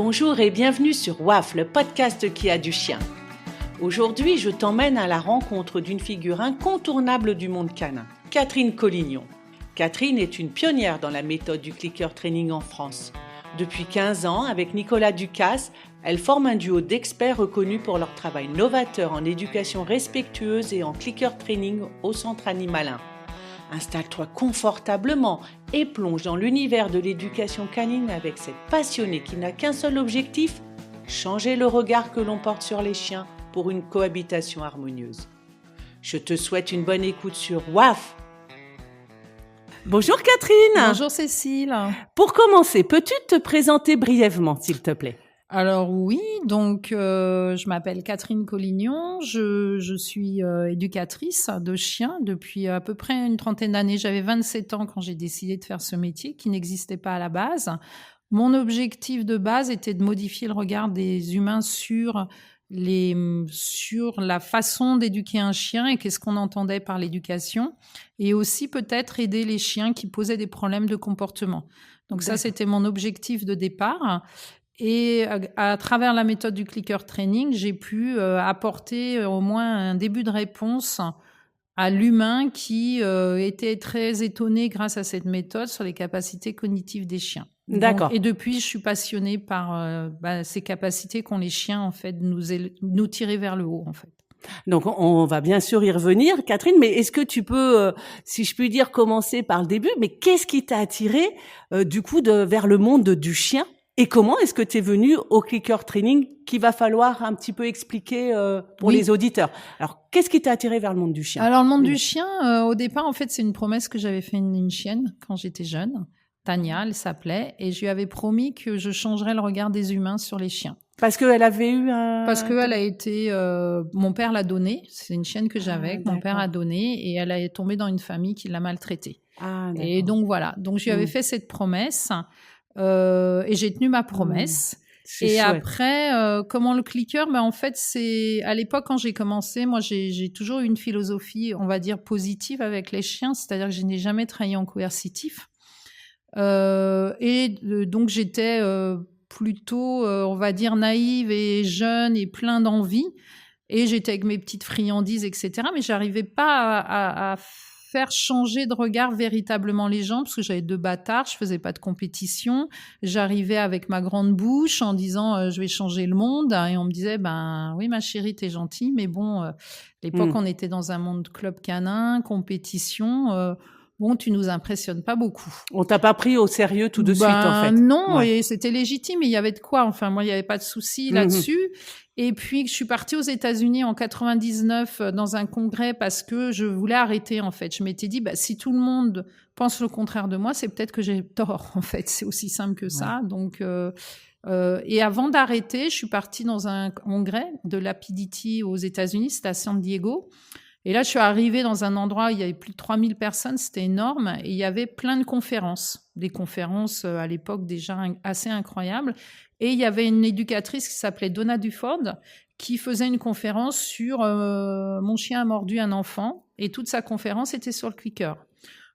Bonjour et bienvenue sur WAF, le podcast qui a du chien. Aujourd'hui, je t'emmène à la rencontre d'une figure incontournable du monde canin, Catherine Collignon. Catherine est une pionnière dans la méthode du clicker training en France. Depuis 15 ans, avec Nicolas Ducasse, elle forme un duo d'experts reconnus pour leur travail novateur en éducation respectueuse et en clicker training au centre animalin. Installe-toi confortablement et plonge dans l'univers de l'éducation canine avec cette passionnée qui n'a qu'un seul objectif, changer le regard que l'on porte sur les chiens pour une cohabitation harmonieuse. Je te souhaite une bonne écoute sur WAF. Bonjour Catherine. Bonjour Cécile. Pour commencer, peux-tu te présenter brièvement, s'il te plaît ? Alors oui, donc je m'appelle Catherine Collignon, je suis éducatrice de chiens depuis à peu près une trentaine d'années. J'avais 27 ans quand j'ai décidé de faire ce métier qui n'existait pas à la base. Mon objectif de base était de modifier le regard des humains sur la façon d'éduquer un chien et qu'est-ce qu'on entendait par l'éducation, et aussi peut-être aider les chiens qui posaient des problèmes de comportement. Donc ça, c'était mon objectif de départ. Et à travers la méthode du clicker training, j'ai pu apporter au moins un début de réponse à l'humain qui était très étonné grâce à cette méthode sur les capacités cognitives des chiens. D'accord. Et depuis, je suis passionnée par ces capacités qu'ont les chiens, en fait, nous tirer vers le haut, en fait. Donc, on va bien sûr y revenir, Catherine, mais est-ce que tu peux, si je puis dire, commencer par le début, mais qu'est-ce qui t'a attiré, vers le monde du chien ? Et comment est-ce que tu es venue au clicker training qu'il va falloir un petit peu expliquer pour les auditeurs. Alors, qu'est-ce qui t'a attiré vers le monde du chien ? Alors, le monde du chien, au départ, en fait, c'est une promesse que j'avais fait à une chienne quand j'étais jeune. Tania, elle s'appelait, et je lui avais promis que je changerais le regard des humains sur les chiens. Parce qu'elle avait eu un... Parce qu'elle a été... mon père l'a donnée, c'est une chienne que j'avais, que mon père a donnée, et elle est tombée dans une famille qui l'a maltraitée. Et donc, voilà. Donc, je lui avais fait cette promesse, et j'ai tenu ma promesse. Et chouette. Après, comment le clicker, en fait, c'est à l'époque quand j'ai commencé, moi j'ai toujours eu une philosophie, on va dire positive avec les chiens, c'est-à-dire que je n'ai jamais travaillé en coercitif. Donc j'étais plutôt, on va dire, naïve et jeune et plein d'envie. Et j'étais avec mes petites friandises, etc. Mais j'arrivais pas à faire changer de regard véritablement les gens, parce que j'avais 2 bâtards, je faisais pas de compétition. J'arrivais avec ma grande bouche en disant je vais changer le monde, et on me disait oui ma chérie, t'es gentille, mais bon, à l'époque on était dans un monde club canin, compétition. Tu nous impressionnes pas beaucoup. On t'a pas pris au sérieux tout de suite, en fait. Non, et c'était légitime, et il y avait de quoi. Enfin, moi, il y avait pas de souci là-dessus. Et puis, je suis partie aux États-Unis en 99 dans un congrès parce que je voulais arrêter, en fait. Je m'étais dit, si tout le monde pense le contraire de moi, c'est peut-être que j'ai tort, en fait. C'est aussi simple que ça. Donc, et avant d'arrêter, je suis partie dans un congrès de l'Apidity aux États-Unis, c'était à San Diego. Et là, je suis arrivée dans un endroit où il y avait plus de 3000 personnes, c'était énorme, et il y avait plein de conférences, des conférences à l'époque déjà assez incroyables. Et il y avait une éducatrice qui s'appelait Donna Duford, qui faisait une conférence sur Mon chien a mordu un enfant, et toute sa conférence était sur le clicker.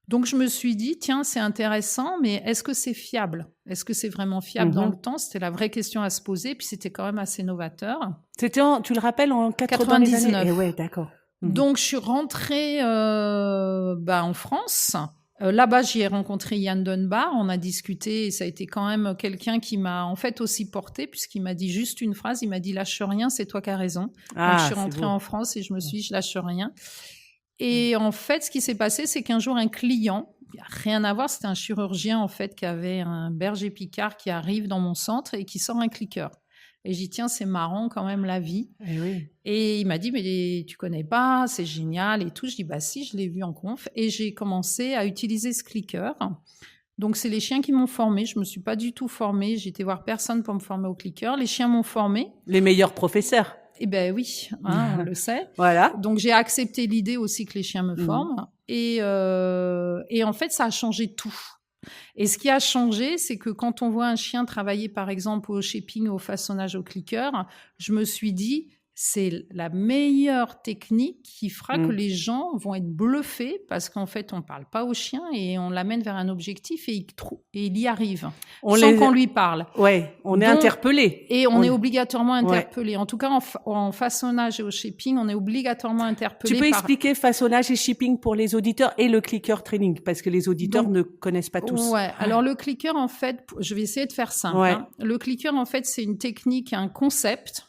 Donc, je me suis dit, tiens, c'est intéressant, mais est-ce que c'est fiable ? Est-ce que c'est vraiment fiable dans le temps ? C'était la vraie question à se poser, puis c'était quand même assez novateur. C'était, tu le rappelles, en 99. Et ouais, d'accord. Donc, je suis rentrée en France. Là-bas, j'y ai rencontré Yann Dunbar. On a discuté, et ça a été quand même quelqu'un qui m'a en fait aussi portée, puisqu'il m'a dit juste une phrase. Il m'a dit « Lâche rien, c'est toi qui as raison ». Donc, je suis rentrée en France et je me suis dit « Je lâche rien ». Et en fait, ce qui s'est passé, c'est qu'un jour, un client, rien à voir, c'était un chirurgien en fait qui avait un berger picard qui arrive dans mon centre et qui sort un clicker. Et j'ai dit, tiens, c'est marrant quand même la vie. Et il m'a dit, mais tu connais pas, c'est génial et tout. Je dis, si, je l'ai vu en conf. Et j'ai commencé à utiliser ce clicker. Donc, c'est les chiens qui m'ont formée. Je me suis pas du tout formée. J'ai été voir personne pour me former au clicker. Les chiens m'ont formée. Les meilleurs professeurs. Eh ben oui, on le sait. Voilà. Donc, j'ai accepté l'idée aussi que les chiens me forment. Et en fait, ça a changé tout. Et ce qui a changé, c'est que quand on voit un chien travailler, par exemple, au shaping, au façonnage au clicker, je me suis dit, c'est la meilleure technique qui fera que les gens vont être bluffés parce qu'en fait, on ne parle pas au chien et on l'amène vers un objectif et il y arrive sans qu'on lui parle. Ouais, on est interpellé. Et on est obligatoirement interpellé. Ouais. En tout cas, en façonnage et au shaping, on est obligatoirement interpellé. Tu peux expliquer façonnage et shaping pour les auditeurs et le clicker training parce que les auditeurs ne connaissent pas tous. Ouais. Alors, le clicker, en fait, je vais essayer de faire simple. Ouais. Hein. Le clicker, en fait, c'est une technique, un concept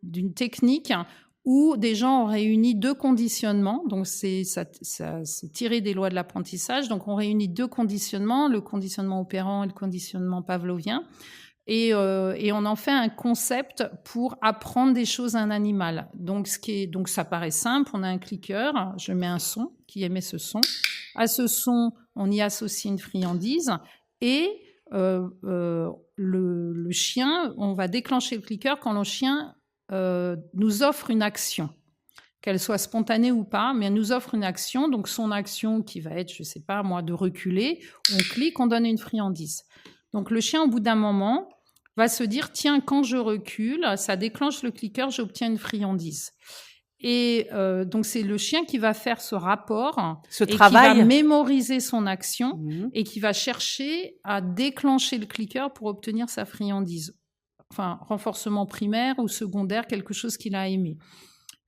d'une technique où des gens ont réuni 2 conditionnements. Donc, c'est tiré des lois de l'apprentissage. Donc, on réunit 2 conditionnements, le conditionnement opérant et le conditionnement pavlovien. Et on en fait un concept pour apprendre des choses à un animal. Donc, ça paraît simple. On a un clicker. Je mets un son qui émet ce son. À ce son, on y associe une friandise et le chien, on va déclencher le clicker quand le chien nous offre une action, qu'elle soit spontanée ou pas, mais elle nous offre une action. Donc, son action qui va être, je sais pas moi, de reculer, on clique, on donne une friandise. Donc, le chien, au bout d'un moment, va se dire, tiens, quand je recule, ça déclenche le clicker, j'obtiens une friandise. Et donc, c'est le chien qui va faire ce rapport, qui va mémoriser son action et qui va chercher à déclencher le clicker pour obtenir sa friandise. Enfin, renforcement primaire ou secondaire, quelque chose qu'il a aimé.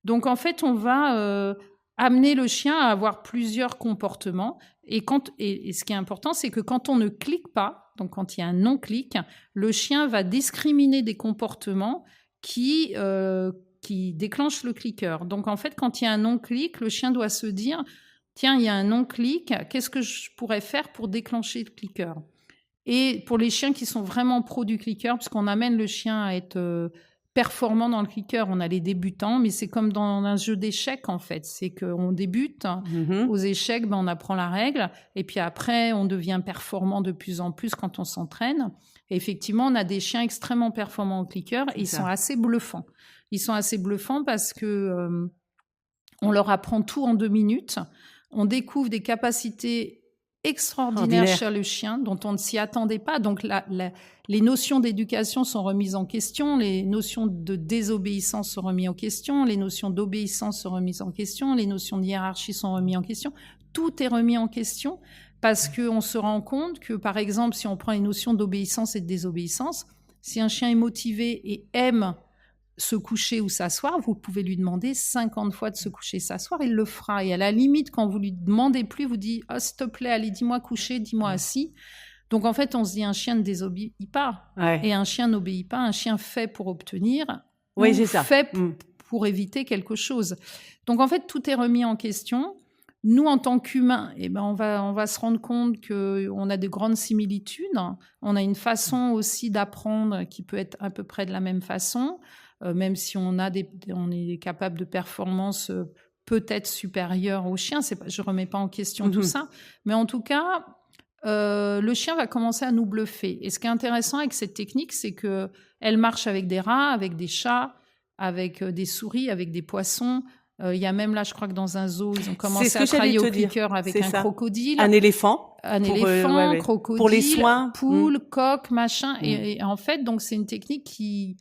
Donc, en fait, on va amener le chien à avoir plusieurs comportements. Et ce qui est important, c'est que quand on ne clique pas, donc quand il y a un non-clic, le chien va discriminer des comportements qui déclenchent le clicker. Donc, en fait, quand il y a un non-clic, le chien doit se dire « Tiens, il y a un non-clic, qu'est-ce que je pourrais faire pour déclencher le clicker ?» Et pour les chiens qui sont vraiment pros du clicker, parce qu'on amène le chien à être performant dans le clicker, on a les débutants, mais c'est comme dans un jeu d'échecs en fait. C'est qu'on débute aux échecs, on apprend la règle, et puis après on devient performant de plus en plus quand on s'entraîne. Et effectivement, on a des chiens extrêmement performants au clicker et ils sont assez bluffants. Ils sont assez bluffants parce que on leur apprend tout en 2 minutes. On découvre des capacités extraordinaire chez le chien, dont on ne s'y attendait pas. Donc, les notions d'éducation sont remises en question, les notions de désobéissance sont remises en question, les notions d'obéissance sont remises en question, les notions de hiérarchie sont remises en question. Tout est remis en question parce qu'on se rend compte que, par exemple, si on prend les notions d'obéissance et de désobéissance, si un chien est motivé et aime se coucher ou s'asseoir, vous pouvez lui demander 50 fois de se coucher et s'asseoir, il le fera. Et à la limite, quand vous lui demandez plus, vous dites « Ah, s'il te plaît, allez, dis-moi coucher, dis-moi assis ». Donc, en fait, on se dit un chien ne désobéit pas. Ouais. Et un chien n'obéit pas. Un chien fait pour obtenir ou fait pour éviter quelque chose. Donc, en fait, tout est remis en question. Nous, en tant qu'humains, on va se rendre compte qu'on a de grandes similitudes. On a une façon aussi d'apprendre qui peut être à peu près de la même façon. Même si on est capable de performance peut-être supérieure au chien, je remets pas en question tout ça, mais en tout cas, le chien va commencer à nous bluffer. Et ce qui est intéressant avec cette technique, c'est que elle marche avec des rats, avec des chats, avec des souris, avec des poissons. Il y a même là, je crois que dans un zoo, ils ont commencé à travailler au clicker avec un crocodile, un éléphant, crocodile, pour les soins, poule, coq, machin. Et en fait, donc c'est une technique qui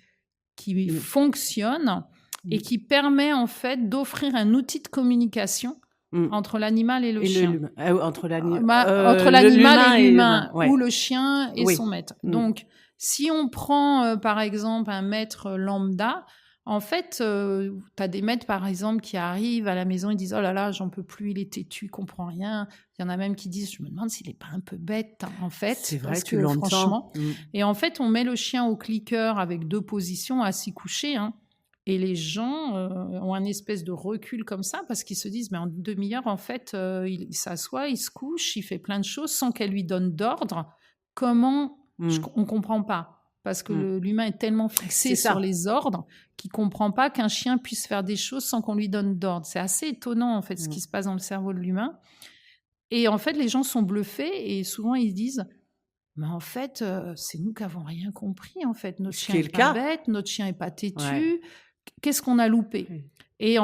fonctionne et qui permet en fait d'offrir un outil de communication entre l'animal et le chien. Entre l'animal et l'humain, ou le chien et son maître. Donc, si on prend par exemple un maître lambda, en fait, tu as des maîtres par exemple qui arrivent à la maison et disent « Oh là là, j'en peux plus, il est têtu, il comprend rien ». Il y en a même qui disent « Je me demande s'il n'est pas un peu bête, en fait ». C'est vrai, tu l'entends. Franchement. Et en fait, on met le chien au clicker avec 2 positions, assis couché, et les gens ont un espèce de recul comme ça parce qu'ils se disent « Mais en 1 demi-heure, en fait, il s'assoit, il se couche, il fait plein de choses sans qu'elle lui donne d'ordre. Comment on ne comprend pas ». Parce que l'humain est tellement fixé sur les ordres qu'il ne comprend pas qu'un chien puisse faire des choses sans qu'on lui donne d'ordre. C'est assez étonnant, en fait, ce qui se passe dans le cerveau de l'humain. Et en fait, les gens sont bluffés et souvent, ils se disent « Mais en fait, c'est nous qui n'avons rien compris, en fait. Notre chien n'est pas bête, notre chien n'est pas têtu. Ouais. Qu'est-ce qu'on a loupé ?» Et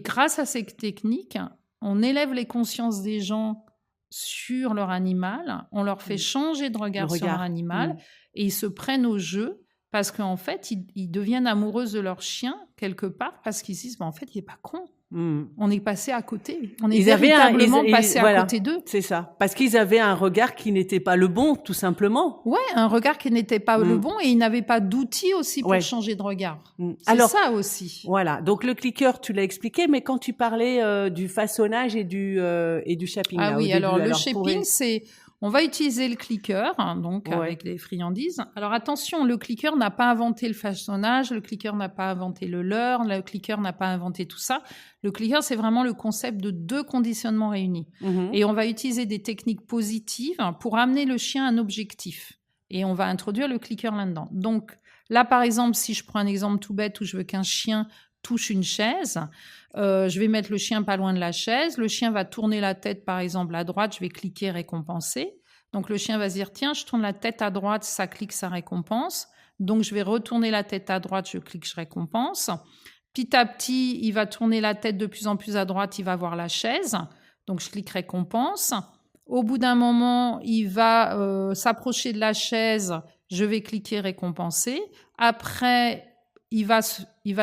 grâce à cette technique, on élève les consciences des gens sur leur animal, on leur fait changer de regard sur leur animal et ils se prennent au jeu parce qu'en fait, ils deviennent amoureux de leur chien quelque part parce qu'ils se disent, en fait, il n'est pas con. On est passé à côté. On est véritablement passé à côté d'eux. C'est ça. Parce qu'ils avaient un regard qui n'était pas le bon, tout simplement. Ouais, un regard qui n'était pas le bon, et ils n'avaient pas d'outils aussi pour changer de regard. C'est ça aussi. Voilà. Donc le clicker, tu l'as expliqué, mais quand tu parlais du façonnage et du shaping. Ah oui, alors le shaping, c'est... On va utiliser le clicker, donc avec les friandises. Alors attention, le clicker n'a pas inventé le façonnage, le clicker n'a pas inventé le leurre, le clicker n'a pas inventé tout ça. Le clicker, c'est vraiment le concept de 2 conditionnements réunis. Et on va utiliser des techniques positives pour amener le chien à un objectif. Et on va introduire le clicker là-dedans. Donc là, par exemple, si je prends un exemple tout bête où je veux qu'un chien touche une chaise, je vais mettre le chien pas loin de la chaise, le chien va tourner la tête par exemple à droite, je vais cliquer récompenser, donc le chien va se dire tiens, je tourne la tête à droite, ça clique, ça récompense, donc je vais retourner la tête à droite, je clique, je récompense, petit à petit il va tourner la tête de plus en plus à droite, il va voir la chaise, donc je clique récompense, au bout d'un moment il va s'approcher de la chaise, je vais cliquer récompenser, après il va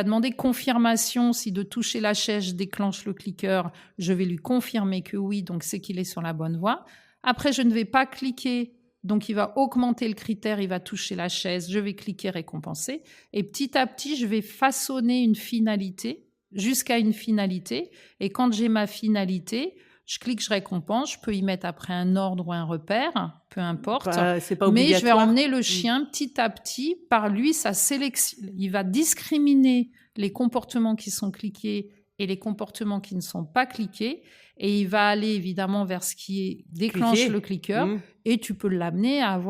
demander confirmation si de toucher la chaise, je déclenche le clicker, je vais lui confirmer que oui, donc c'est qu'il est sur la bonne voie. Après, je ne vais pas cliquer, donc il va augmenter le critère, il va toucher la chaise, je vais cliquer récompenser. Et petit à petit, je vais façonner une finalité jusqu'à une finalité. Et quand j'ai ma finalité, je clique, je récompense, je peux y mettre après un ordre ou un repère, peu importe. C'est pas mais je vais emmener le chien petit à petit, par lui, sa sélection. Il va discriminer les comportements qui sont cliqués et les comportements qui ne sont pas cliqués. Et il va aller évidemment vers ce qui déclenche le clicker. Et tu peux l'amener à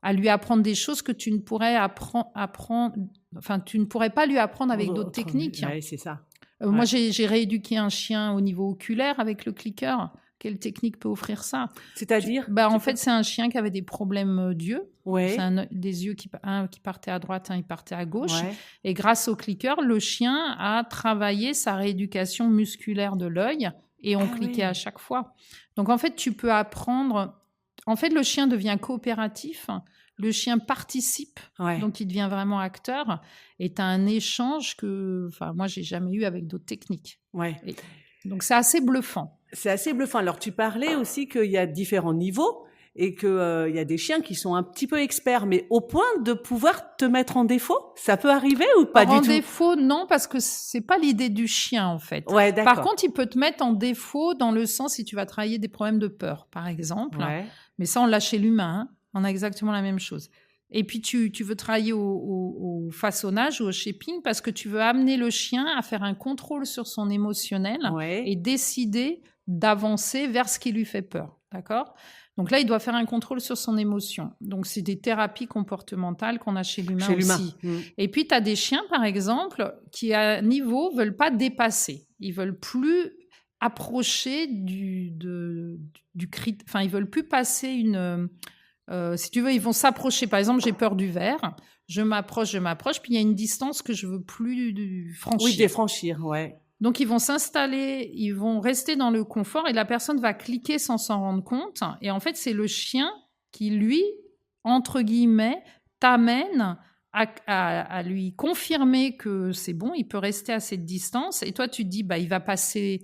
à lui apprendre des choses que tu ne pourrais tu ne pourrais pas lui apprendre avec d'autres techniques. Oui, c'est ça. Moi, j'ai rééduqué un chien au niveau oculaire avec le clicker. Quelle technique peut offrir ça? C'est-à-dire En fait, c'est un chien qui avait des problèmes d'yeux. Ouais. C'est des yeux qui partaient à droite, un qui partait à gauche. Ouais. Et grâce au clicker, le chien a travaillé sa rééducation musculaire de l'œil et on cliquait à chaque fois. Donc, en fait, tu peux apprendre... En fait, le chien devient coopératif. Le chien participe, donc il devient vraiment acteur. Et tu as un échange que moi, j'ai jamais eu avec d'autres techniques. Ouais. Donc, c'est assez bluffant. C'est assez bluffant. Alors, tu parlais aussi qu'il y a différents niveaux et qu'il y a des chiens qui sont un petit peu experts, mais au point de pouvoir te mettre en défaut. Ça peut arriver ou pas du tout? En défaut, non, parce que c'est pas l'idée du chien, en fait. Ouais, d'accord. Par contre, il peut te mettre en défaut dans le sens si tu vas travailler des problèmes de peur, par exemple. Ouais. Mais ça, on l'a chez l'humain. On a exactement la même chose. Et puis, tu veux travailler au façonnage ou au shaping parce que tu veux amener le chien à faire un contrôle sur son émotionnel et décider d'avancer vers ce qui lui fait peur. D'accord ? Donc là, il doit faire un contrôle sur son émotion. Donc, c'est des thérapies comportementales qu'on a chez l'humain aussi. Et puis, tu as des chiens, par exemple, qui, à un niveau, ne veulent pas dépasser. Ils ne veulent plus approcher du critère. Enfin, ils ne veulent plus passer une... si tu veux, ils vont s'approcher. Par exemple, j'ai peur du verre. Je m'approche, puis il y a une distance que je veux plus franchir. Oui, défranchir, ouais. Donc, ils vont s'installer, ils vont rester dans le confort et la personne va cliquer sans s'en rendre compte. Et en fait, c'est le chien qui, lui, entre guillemets, t'amène à lui confirmer que c'est bon, il peut rester à cette distance. Et toi, tu te dis, il va passer,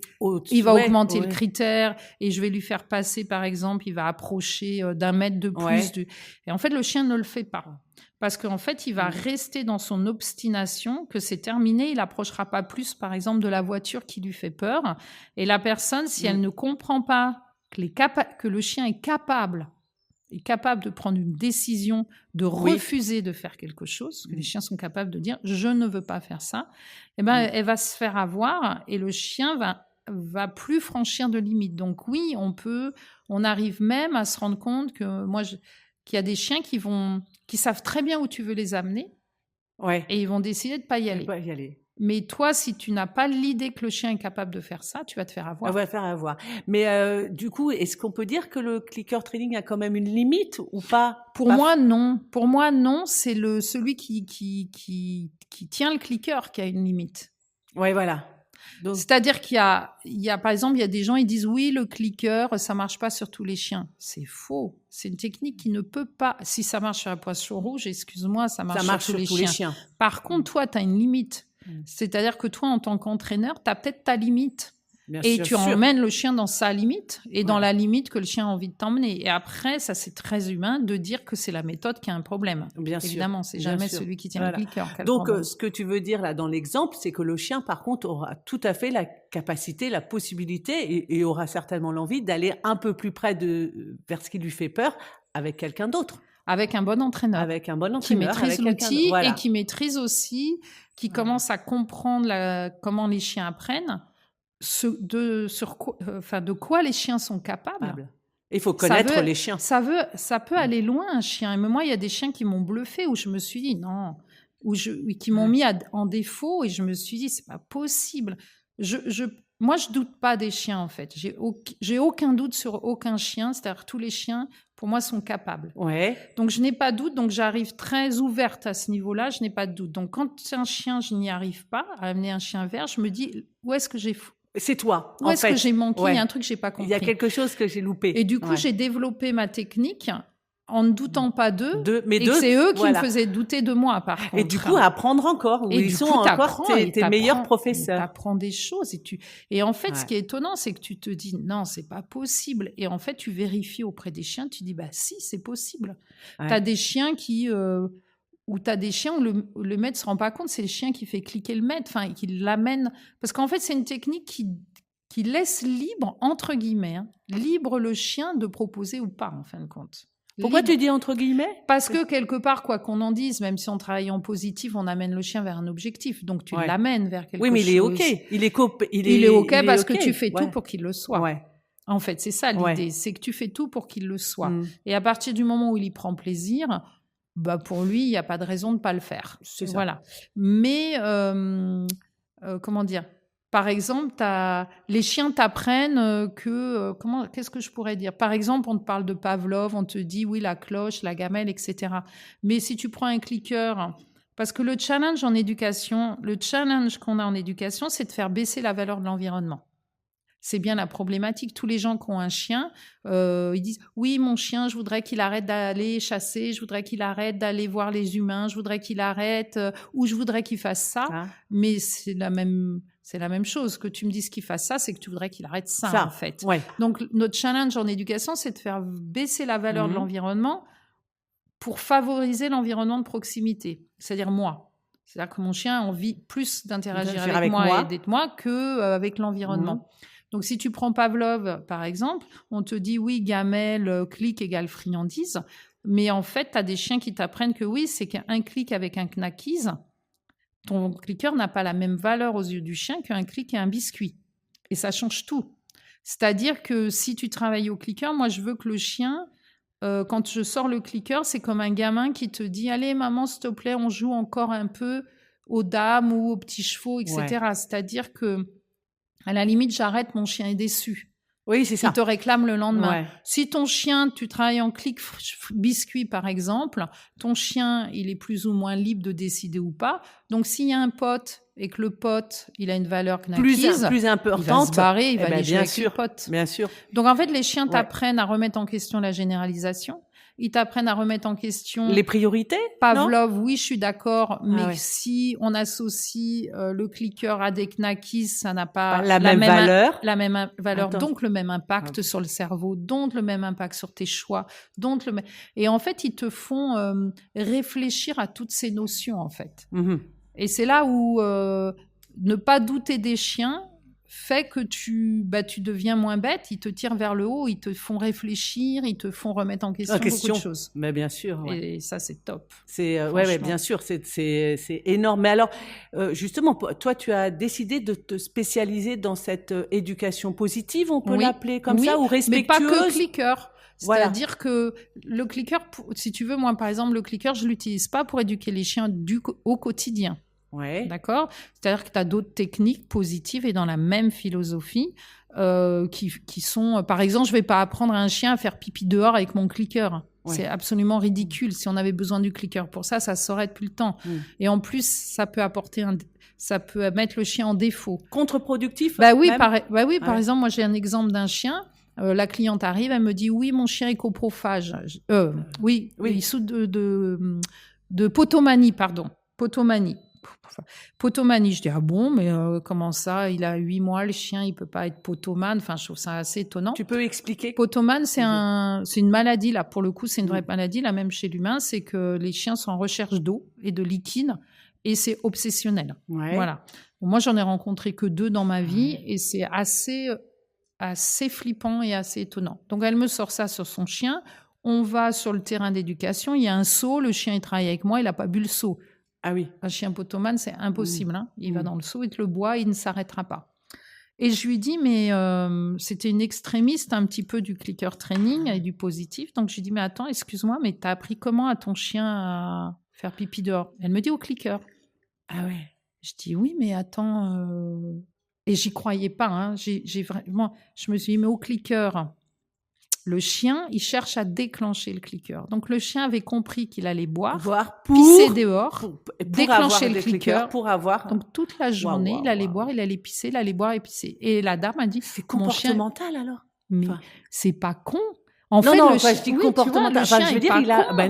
il va augmenter le critère et je vais lui faire passer, par exemple, il va approcher d'1 mètre de plus. Et en fait, le chien ne le fait pas. Parce qu'en fait, il va rester dans son obstination, que c'est terminé, il n'approchera pas plus, par exemple, de la voiture qui lui fait peur. Et la personne, si elle ne comprend pas que le chien est capable de prendre une décision, de refuser de faire quelque chose, que les chiens sont capables de dire « je ne veux pas faire ça », elle va se faire avoir et le chien va plus franchir de limites. Donc oui, on arrive même à se rendre compte qu'il y a des chiens qui savent très bien où tu veux les amener et ils vont décider de ne pas y aller. Mais toi, si tu n'as pas l'idée que le chien est capable de faire ça, tu vas te faire avoir. On va te faire avoir. Mais du coup, est-ce qu'on peut dire que le clicker training a quand même une limite ou pas? Pour moi, non. Pour moi, non. C'est celui qui tient le clicker qui a une limite. Ouais, voilà. Donc, c'est-à-dire qu'il y a, par exemple, il y a des gens, ils disent oui, le clicker, ça marche pas sur tous les chiens. C'est faux. C'est une technique qui ne peut pas. Si ça marche sur un poisson rouge, excuse-moi, ça marche sur tous les chiens. Par contre, toi, tu as une limite. C'est-à-dire que toi, en tant qu'entraîneur, tu as peut-être ta limite. Et tu emmènes le chien dans sa limite et dans la limite que le chien a envie de t'emmener. Et après, ça, c'est très humain de dire que c'est la méthode qui a un problème. Évidemment, c'est jamais celui qui tient le clicker. Donc, ce que tu veux dire là dans l'exemple, c'est que le chien, par contre, aura tout à fait la capacité, la possibilité et aura certainement l'envie d'aller un peu plus près vers ce qui lui fait peur avec quelqu'un d'autre. Avec un bon entraîneur. Avec un bon entraîneur. Qui maîtrise l'outil et qui maîtrise aussi, qui commence à comprendre comment les chiens apprennent. De quoi les chiens sont capables. Il faut connaître les chiens. Ça peut aller loin, un chien. Et moi, il y a des chiens qui m'ont bluffé, où je me suis dit non, qui m'ont mis en défaut, et je me suis dit c'est pas possible. Moi, je doute pas des chiens, en fait. J'ai aucun doute sur aucun chien. C'est-à-dire tous les chiens, pour moi, sont capables. Donc, je n'ai pas de doute. Donc, j'arrive très ouverte à ce niveau-là. Je n'ai pas de doute. Donc, quand c'est un chien, je n'y arrive pas à amener un chien vert, je me dis où est-ce que j'ai C'est toi. Où est-ce que j'ai manqué? Il y a un truc que j'ai pas compris. Il y a quelque chose que j'ai loupé. Et du coup, j'ai développé ma technique en ne doutant pas d'eux. Et c'est eux qui me faisaient douter de moi, par contre. Et du coup, apprendre encore. Où ils sont encore tes meilleurs professeurs. Tu apprends des choses. Et en fait, ce qui est étonnant, c'est que tu te dis, non, c'est pas possible. Et en fait, tu vérifies auprès des chiens. Tu dis, bah si, c'est possible. Tu as des chiens où tu as des chiens où le maître ne se rend pas compte, c'est le chien qui fait cliquer le maître, qui l'amène. Parce qu'en fait, c'est une technique qui laisse libre, entre guillemets, libre le chien de proposer ou pas, en fin de compte. Pourquoi tu dis entre guillemets? Parce que quelque part, quoi qu'on en dise, même si on travaille en positif, on amène le chien vers un objectif. Donc, tu l'amènes vers quelque chose. Oui, mais il est OK. Il est OK parce que tu fais tout pour qu'il le soit. Ouais. En fait, c'est ça l'idée. C'est que tu fais tout pour qu'il le soit. Et à partir du moment où il y prend plaisir... pour lui, il n'y a pas de raison de ne pas le faire. Voilà. Mais, comment dire? Par exemple, les chiens t'apprennent qu'est-ce que je pourrais dire? Par exemple, on te parle de Pavlov, on te dit, oui, la cloche, la gamelle, etc. Mais si tu prends un clicker... Parce que le challenge qu'on a en éducation, c'est de faire baisser la valeur de l'environnement. C'est bien la problématique. Tous les gens qui ont un chien, ils disent « Oui, mon chien, je voudrais qu'il arrête d'aller chasser, je voudrais qu'il arrête d'aller voir les humains, je voudrais qu'il arrête, ou je voudrais qu'il fasse ça. » Mais c'est la même chose. Que tu me dises qu'il fasse ça, c'est que tu voudrais qu'il arrête ça, en fait. Donc, notre challenge en éducation, c'est de faire baisser la valeur de l'environnement pour favoriser l'environnement de proximité, c'est-à-dire moi. C'est-à-dire que mon chien a envie plus d'interagir avec moi et d'être moi qu'avec l'environnement. Donc, si tu prends Pavlov, par exemple, on te dit, oui, gamelle, clic égale friandise. Mais en fait, tu as des chiens qui t'apprennent que oui, c'est qu'un clic avec un knackise, ton clicker n'a pas la même valeur aux yeux du chien qu'un clic et un biscuit. Et ça change tout. C'est-à-dire que si tu travailles au clicker, moi, je veux que le chien, quand je sors le clicker, c'est comme un gamin qui te dit, allez, maman, s'il te plaît, on joue encore un peu aux dames ou aux petits chevaux, etc. C'est-à-dire que à la limite, j'arrête, mon chien est déçu. Oui, c'est ça. Il te réclame le lendemain. Si ton chien, tu travailles en clic biscuit, par exemple, ton chien, il est plus ou moins libre de décider ou pas. Donc, s'il y a un pote et que le pote, il a une valeur knackise, plus importante, il va se barrer, il va aller jouer avec le pote. Bien sûr. Donc, en fait, les chiens t'apprennent à remettre en question la généralisation. Ils t'apprennent à remettre en question... Les priorités? Pavlov, oui, je suis d'accord, mais si on associe le clicker à des knackis, ça n'a pas la même valeur. La même valeur, donc le même impact sur le cerveau, donc le même impact sur tes choix, et en fait, ils te font réfléchir à toutes ces notions, en fait. Et c'est là où ne pas douter des chiens fait que tu deviens moins bête, ils te tirent vers le haut, ils te font réfléchir, ils te font remettre en question beaucoup de choses. Mais bien sûr. Et ça, c'est top. C'est bien sûr, c'est énorme. Mais alors, justement, toi, tu as décidé de te spécialiser dans cette éducation positive, on peut l'appeler comme ça, ou respectueuse. Mais pas que clicker. C'est-à-dire que le clicker, si tu veux, moi, par exemple, le clicker, je l'utilise pas pour éduquer les chiens au quotidien. D'accord? C'est-à-dire que tu as d'autres techniques positives et dans la même philosophie. qui sont... Par exemple, je vais pas apprendre à un chien à faire pipi dehors avec mon clicker. Ouais. C'est absolument ridicule. Si on avait besoin du clicker pour ça, ça se saurait depuis le temps. Et en plus, ça peut mettre le chien en défaut. Contre-productif. Par Ouais. exemple, moi j'ai un exemple d'un chien. La cliente arrive, elle me dit oui, mon chien est coprophage. Oui, il souffre de potomanie, pardon. Potomanie. Je dis ah bon, mais comment ça? Il a 8 mois, le chien, il peut pas être potomane. Enfin, je trouve ça assez étonnant. Tu peux expliquer? Potomane, c'est une maladie là. Pour le coup, c'est une vraie maladie, là même chez l'humain. C'est que les chiens sont en recherche d'eau et de liquide et c'est obsessionnel. Ouais. Voilà. Moi, j'en ai rencontré que 2 dans ma vie et c'est assez flippant et assez étonnant. Donc, elle me sort ça sur son chien. On va sur le terrain d'éducation. Il y a un seau. Le chien, il travaille avec moi. Il n'a pas bu le seau. Ah oui. Un chien potomane, c'est impossible. Hein. Il va dans le seau, il te le boit, il ne s'arrêtera pas. Et je lui dis, mais c'était une extrémiste un petit peu du clicker training et du positif. Donc, je lui dis, mais attends, excuse-moi, mais t'as appris comment à ton chien à faire pipi dehors? Elle me dit au clicker. Ah ouais. Je dis, oui, mais attends... Et j'y croyais pas. Hein. J'ai vraiment... Je me suis dit, mais au clicker... Le chien, il cherche à déclencher le clicker. Donc, le chien avait compris qu'il allait boire pisser dehors, déclencher le clicker. Pour avoir... Donc, toute la journée, il allait boire, il allait pisser, il allait boire et pisser. Et la dame a dit... C'est comportemental, alors? Mais c'est pas con. Je dis comportemental. Je veux dire,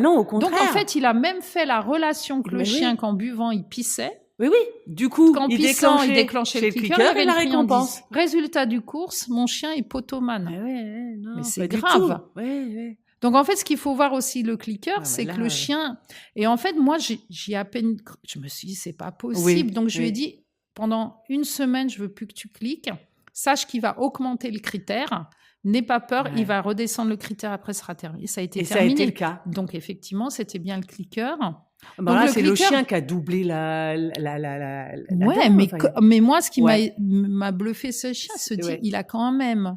non, au contraire. Donc, en fait, il a même fait la relation que le chien, qu'en buvant, il pissait. Oui. Du coup, il déclenchait le clicker et la récompense. Résultat du course, mon chien est potomane. Mais c'est grave. Donc, en fait, ce qu'il faut voir aussi, le clicker, c'est que le chien... Et en fait, moi, j'ai à peine... Je me suis dit, c'est pas possible. Donc, je lui ai dit, pendant 1 semaine, je veux plus que tu cliques. Sache qu'il va augmenter le critère. N'aie pas peur, il va redescendre le critère, après, ça sera terminé. Ça a été terminé. Ça a été le cas. Donc, effectivement, c'était bien le clicker. Donc là, c'est le chien qui a doublé la mais moi, ce qui m'a bluffé, ce chien, il a quand même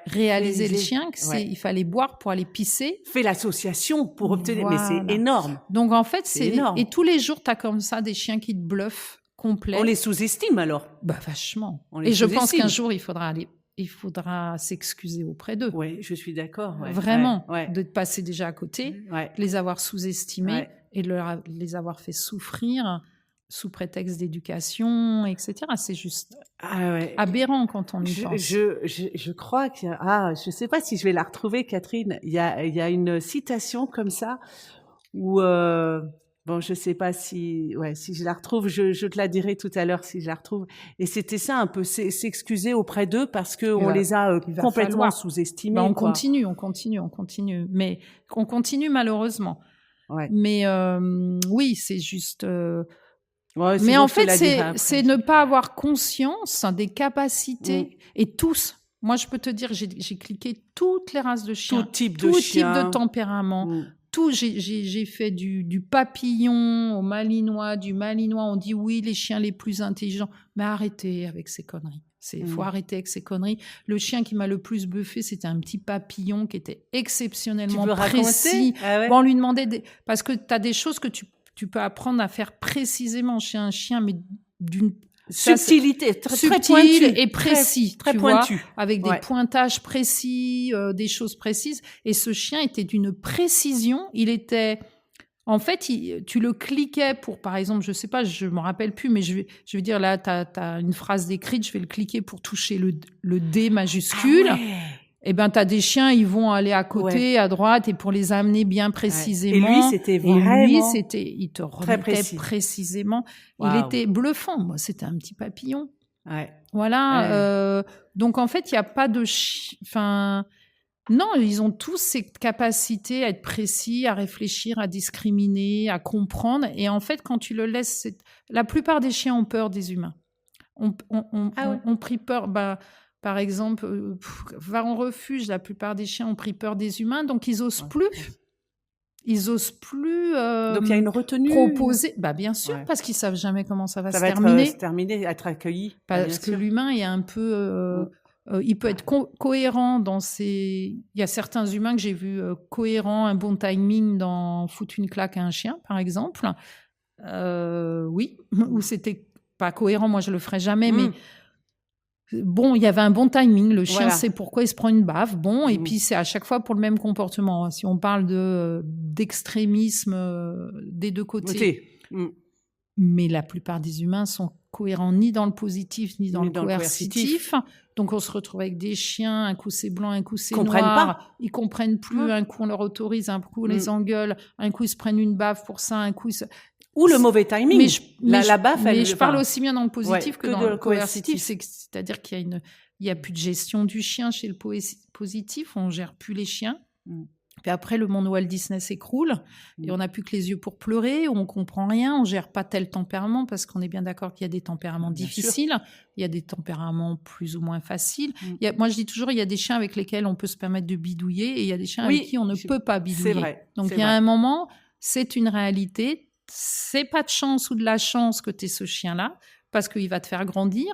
réalisé le chien il fallait boire pour aller pisser. Fait l'association pour obtenir, mais c'est énorme. Donc en fait, c'est énorme. Et tous les jours, tu as comme ça des chiens qui te bluffent complet. On les sous-estime alors. Vachement. Et je pense qu'un jour, il faudra s'excuser auprès d'eux. Oui, je suis d'accord. Vraiment, de passer déjà à côté, de les avoir sous-estimés et de les avoir fait souffrir sous prétexte d'éducation, etc. C'est juste aberrant quand on y pense. Je crois qu'il y a... je sais pas si je vais la retrouver, Catherine. Il y a une citation comme ça où... Bon, je sais pas si je la retrouve, je te la dirai tout à l'heure si je la retrouve. Et c'était ça un peu, s'excuser auprès d'eux parce que on les a complètement sous-estimés. On continue. Mais on continue malheureusement. Mais oui, c'est juste... mais en fait, c'est ne pas avoir conscience des capacités. Et tous, moi je peux te dire, j'ai cliqué toutes les races de chiens. Tout type de tempérament. J'ai fait du papillon au malinois, du malinois. On dit oui, les chiens les plus intelligents. Mais arrêtez avec ces conneries. Faut arrêter avec ces conneries. Le chien qui m'a le plus bluffé, c'était un petit papillon qui était exceptionnellement précis. On lui demandait parce que tu as des choses que tu peux apprendre à faire précisément chez un chien, mais d'une subtilité, très pointu et précis, très pointu, avec des pointages précis, des choses précises. Et ce chien était d'une précision. Il était, en fait, tu le cliquais pour, par exemple, je sais pas, je me rappelle plus, mais je vais dire là, t'as une phrase décrite, je vais le cliquer pour toucher le D majuscule. Et ben, t'as des chiens, ils vont aller à côté, à droite, et pour les amener bien précisément. Et lui, c'était vraiment... il te remettait précisément. Il était bluffant. Moi, c'était un petit papillon. Voilà. Donc, en fait, il n'y a pas de... non, ils ont tous cette capacité à être précis, à réfléchir, à discriminer, à comprendre. Et en fait, quand tu le laisses... La plupart des chiens ont peur des humains. Ont pris peur... Par exemple, va en refuge, la plupart des chiens ont pris peur des humains, donc ils osent plus. Ils osent plus donc il y a une retenue proposer. Bien sûr, parce qu'ils savent jamais comment ça va se terminer. Se terminer, être accueilli. Parce que l'humain est un peu... il peut être cohérent dans ses... Il y a certains humains que j'ai vus cohérents, un bon timing dans foutre une claque à un chien, par exemple. Oui, ou c'était pas cohérent, moi je le ferais jamais, mais... Bon, il y avait un bon timing. Le chien sait pourquoi il se prend une baffe. Bon, et puis c'est à chaque fois pour le même comportement. Si on parle d'extrémisme des deux côtés. Mais la plupart des humains sont cohérents ni dans le positif ni dans le coercitif. Donc on se retrouve avec des chiens, un coup c'est blanc, un coup c'est noir. Ils comprennent plus. Un coup on leur autorise, un coup on les engueule, un coup ils se prennent une baffe pour ça, un coup ou le mauvais timing. La baffe, je parle aussi bien dans le positif que dans le coercitif. C'est-à-dire qu'il y a plus de gestion du chien chez le positif. On gère plus les chiens. Puis après, le monde Walt Disney s'écroule et on n'a plus que les yeux pour pleurer, on comprend rien, on gère pas tel tempérament parce qu'on est bien d'accord qu'il y a des tempéraments difficiles, il y a des tempéraments plus ou moins faciles. Moi, je dis toujours, il y a des chiens avec lesquels on peut se permettre de bidouiller et il y a des chiens avec qui on ne peut pas bidouiller. C'est vrai. Donc, il y a un moment, c'est une réalité. C'est pas de chance ou de la chance que tu aies ce chien-là parce qu'il va te faire grandir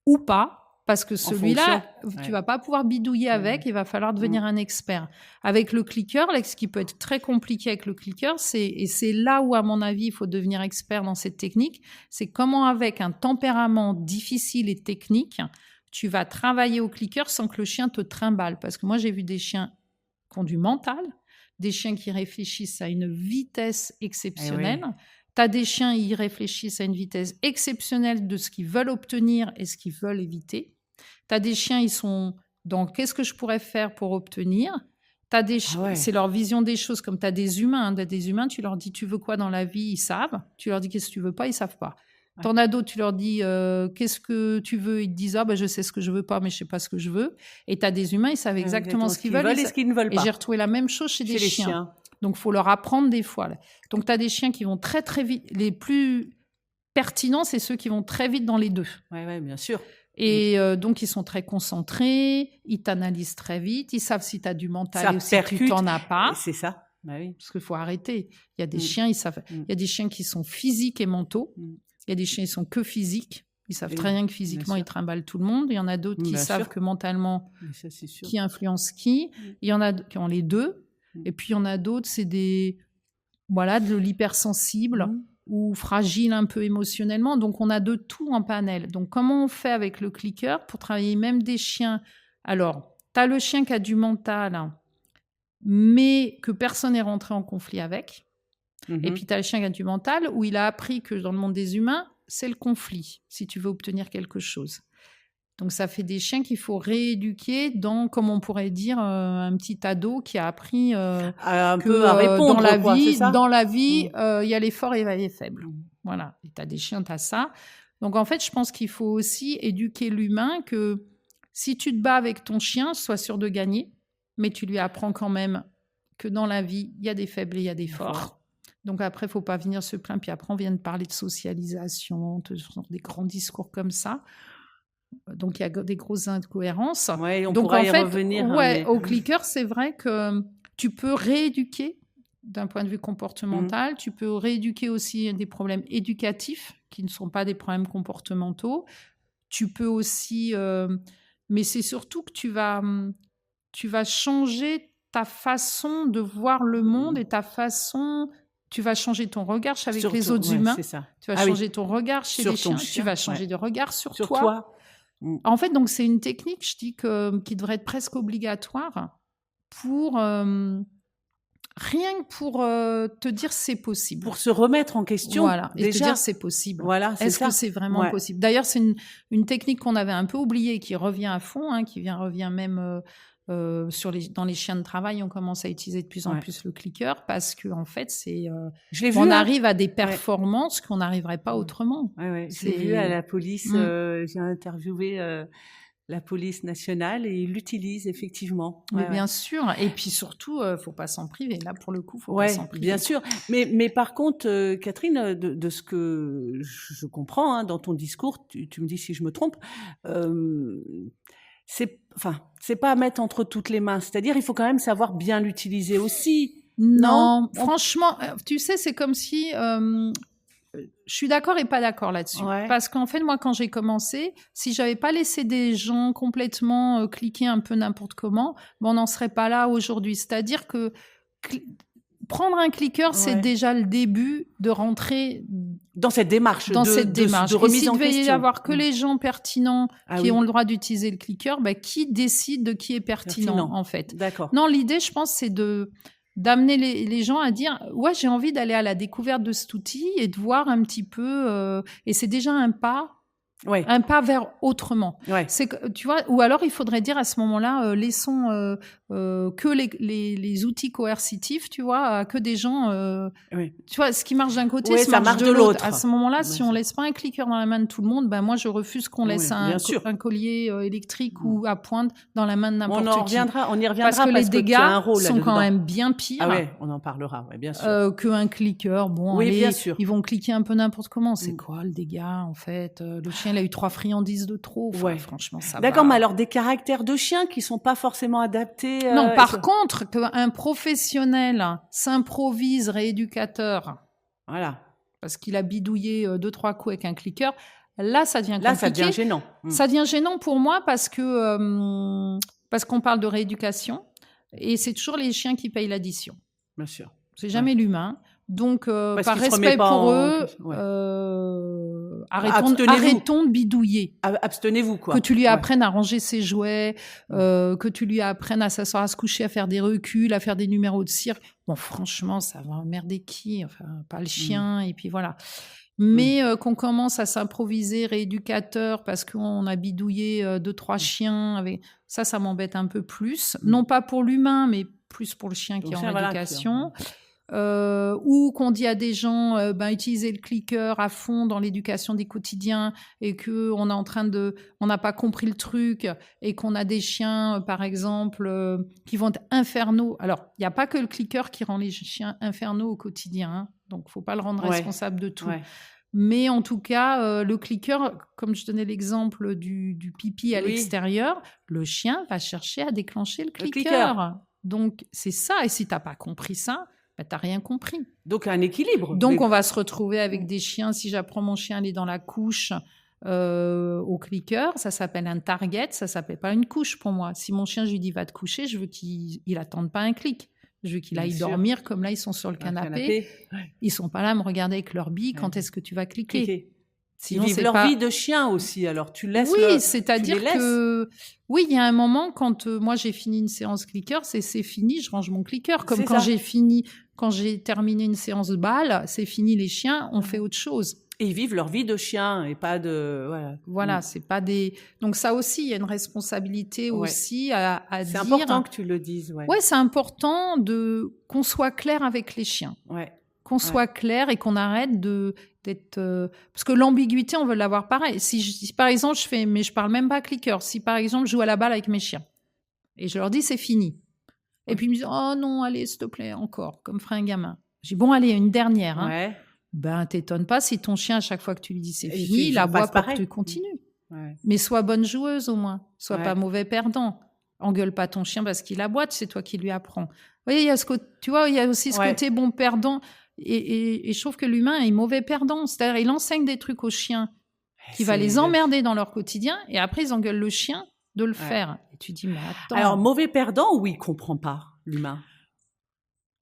ou pas. Parce que celui-là, tu vas pas pouvoir bidouiller avec, il va falloir devenir un expert. Avec le clicker, là, ce qui peut être très compliqué avec le clicker, et c'est là où, à mon avis, il faut devenir expert dans cette technique, c'est comment, avec un tempérament difficile et technique, tu vas travailler au clicker sans que le chien te trimballe. Parce que moi, j'ai vu des chiens qui ont du mental, des chiens qui réfléchissent à une vitesse exceptionnelle. Tu as des chiens, ils réfléchissent à une vitesse exceptionnelle de ce qu'ils veulent obtenir et ce qu'ils veulent éviter. Tu as des chiens, ils sont dans qu'est-ce que je pourrais faire pour obtenir. T'as des c'est leur vision des choses, comme tu as des humains. Des humains, tu leur dis tu veux quoi dans la vie, ils savent. Tu leur dis qu'est-ce que tu veux pas, ils savent pas. T'en as d'autres, tu leur dis qu'est-ce que tu veux, ils te disent je sais ce que je veux pas, mais je sais pas ce que je veux. Et tu as des humains, ils savent exactement ce qu'ils veulent et ce qu'ils ne veulent pas. Et j'ai retrouvé la même chose chez des chiens. Donc, il faut leur apprendre des fois. Donc, tu as des chiens qui vont très, très vite. Les plus pertinents, c'est ceux qui vont très vite dans les deux. Oui, bien sûr. Et donc, ils sont très concentrés, ils t'analysent très vite, ils savent si tu as du mental ou si tu n'en as pas. C'est ça. Parce qu'il faut arrêter. Il y a des chiens, ils savent. Il y a des chiens qui sont physiques et mentaux. Il y a des chiens qui sont que physiques. Ils savent très bien que physiquement, ils trimballent tout le monde. Il y en a d'autres qui savent que mentalement, qui influence qui. Il y en a qui ont les deux. Et puis, il y en a d'autres, c'est de l'hypersensible ou fragile un peu émotionnellement. Donc, on a de tout en panel. Donc, comment on fait avec le clicker pour travailler même des chiens? Alors, tu as le chien qui a du mental, mais que personne n'est rentré en conflit avec. Et puis, tu as le chien qui a du mental où il a appris que dans le monde des humains, c'est le conflit, si tu veux obtenir quelque chose. Donc, ça fait des chiens qu'il faut rééduquer dans, comme on pourrait dire, un petit ado qui a appris un peu à répondre dans la vie, il y a les forts et les faibles. Voilà. Et tu as des chiens, tu as ça. Donc, en fait, je pense qu'il faut aussi éduquer l'humain que si tu te bats avec ton chien, sois sûr de gagner, mais tu lui apprends quand même que dans la vie, il y a des faibles et il y a des forts. Donc après, il ne faut pas venir se plaindre. Puis après, on vient de parler de socialisation, des grands discours comme ça. Donc, il y a des grosses incohérences. Oui, on donc, pourra en fait, y revenir. Au clicker, c'est vrai que tu peux rééduquer d'un point de vue comportemental. Tu peux rééduquer aussi des problèmes éducatifs qui ne sont pas des problèmes comportementaux. Tu peux aussi... mais c'est surtout que tu vas changer ta façon de voir le monde et ta façon... Tu vas changer ton regard avec les autres humains. C'est ça. Tu vas changer ton regard chez les chiens. Tu vas changer de regard sur toi. En fait, donc c'est une technique, je dis, qui devrait être presque obligatoire pour rien que pour te dire c'est possible. Pour se remettre en question. Voilà, et déjà. te dire c'est possible. Voilà, Est-ce que c'est vraiment possible? D'ailleurs, c'est une technique qu'on avait un peu oubliée, qui revient à fond, qui revient même dans les chiens de travail. On commence à utiliser de plus en plus le clicker parce que en fait, on arrive à des performances qu'on n'arriverait pas autrement. Je l'ai vu à la police. J'ai interviewé la police nationale et ils l'utilisent effectivement. Mais bien sûr. Et puis surtout, faut pas s'en priver. Là, pour le coup, faut pas s'en priver. Bien sûr. Mais par contre, Catherine, de ce que je comprends dans ton discours, tu me dis si je me trompe, c'est pas à mettre entre toutes les mains. C'est-à-dire, il faut quand même savoir bien l'utiliser aussi. Non, franchement, tu sais, c'est comme si... je suis d'accord et pas d'accord là-dessus. Parce qu'en fait, moi, quand j'ai commencé, si j'avais pas laissé des gens complètement cliquer un peu n'importe comment, on n'en serait pas là aujourd'hui. C'est-à-dire que prendre un clicker, c'est déjà le début de rentrer dans cette démarche, de remise en question. Et s'il devait y avoir que les gens pertinents qui ont le droit d'utiliser le clicker, qui décide de qui est pertinent, en fait. D'accord. Non, l'idée, je pense, c'est d'amener les gens à dire ouais, j'ai envie d'aller à la découverte de cet outil et de voir un petit peu et c'est déjà un pas vers autrement. C'est que, tu vois, ou alors il faudrait dire à ce moment-là laissons que les outils coercitifs, tu vois, que des gens tu vois, ce qui marche d'un côté ça marche de l'autre. À ce moment-là, si on laisse pas un clicker dans la main de tout le monde, moi je refuse qu'on laisse un collier électrique ou à pointe dans la main de n'importe qui. On y reviendra parce que les dégâts sont quand même bien pires. Ah ouais, on en parlera, bien sûr. Qu'un clicker. Bon, bien sûr. Ils vont cliquer un peu n'importe comment. C'est quoi le dégât, en fait? Le chien, il a eu 3 friandises de trop. Franchement, ça va. D'accord, mais alors des caractères de chien qui sont pas forcément adaptés. Non, par contre, qu'un professionnel s'improvise rééducateur. Voilà. Parce qu'il a bidouillé 2-3 coups avec un clicker. Là, ça devient compliqué. Là, ça devient gênant. Ça devient gênant pour moi parce qu'on parle de rééducation et c'est toujours les chiens qui payent l'addition. Bien sûr. C'est jamais l'humain. Donc, par respect pour eux, arrêtons de bidouiller. Abstenez-vous, quoi. Que tu lui apprennes à ranger ses jouets, que tu lui apprennes à s'asseoir, à se coucher, à faire des reculs, à faire des numéros de cirque. Bon, franchement, ça va emmerder qui? Enfin, pas le chien, et puis voilà. Mais qu'on commence à s'improviser rééducateur parce qu'on a bidouillé 2-3 chiens, ça m'embête un peu plus. Non pas pour l'humain, mais plus pour le chien qui est en rééducation. Ou qu'on dit à des gens utilisez le clicker à fond dans l'éducation des quotidiens et que on n'a pas compris le truc et qu'on a des chiens par exemple qui vont être infernaux. Alors il n'y a pas que le clicker qui rend les chiens infernaux au quotidien, hein, donc faut pas le rendre responsable de tout. Mais en tout cas, le clicker, comme je donnais l'exemple du pipi à l'extérieur, le chien va chercher à déclencher le clicker. Donc c'est ça, et si t'as pas compris ça, t'as rien compris. Donc, un équilibre. Donc, on va se retrouver avec des chiens. Si j'apprends mon chien à aller dans la couche au clicker, ça s'appelle un target, ça s'appelle pas une couche pour moi. Si mon chien, je lui dis va te coucher, je veux qu'il attende pas un clic. Je veux qu'il aille dormir, comme là, ils sont sur le canapé. Ils sont pas là à me regarder avec leur bille. Quand est-ce que tu vas cliquer? Sinon, ils vivent leur vie de chien aussi, alors tu laisses c'est-à-dire que il y a un moment quand moi j'ai fini une séance clicker, c'est fini, je range mon clicker. Comme quand j'ai terminé une séance balle, c'est fini les chiens, on fait autre chose. Et ils vivent leur vie de chien et pas de voilà, c'est pas des. Donc ça aussi, il y a une responsabilité aussi à dire. C'est important que tu le dises. Ouais, c'est important qu'on soit clair avec les chiens. Qu'on soit clair et qu'on arrête d'être parce que l'ambiguïté, on veut l'avoir pareil. Si par exemple mais je parle même pas clicker. Si par exemple je joue à la balle avec mes chiens et je leur dis c'est fini, et puis ils me disent oh non, allez s'il te plaît encore, comme ferait un gamin. Je dis bon allez une dernière. Hein. T'étonnes pas si ton chien à chaque fois que tu lui dis c'est fini, il aboie pour que tu continues. Mais sois bonne joueuse au moins, sois pas mauvais perdant. Engueule pas ton chien parce qu'il aboie, c'est toi qui lui apprends. Vous voyez, il y a aussi ce côté bon perdant. Et je trouve que l'humain est mauvais perdant. C'est-à-dire, il enseigne des trucs aux chiens qui va les emmerder dans leur quotidien et après, ils engueulent le chien de le faire. Et tu dis, mais attends. Alors, mauvais perdant ou il comprend pas, l'humain?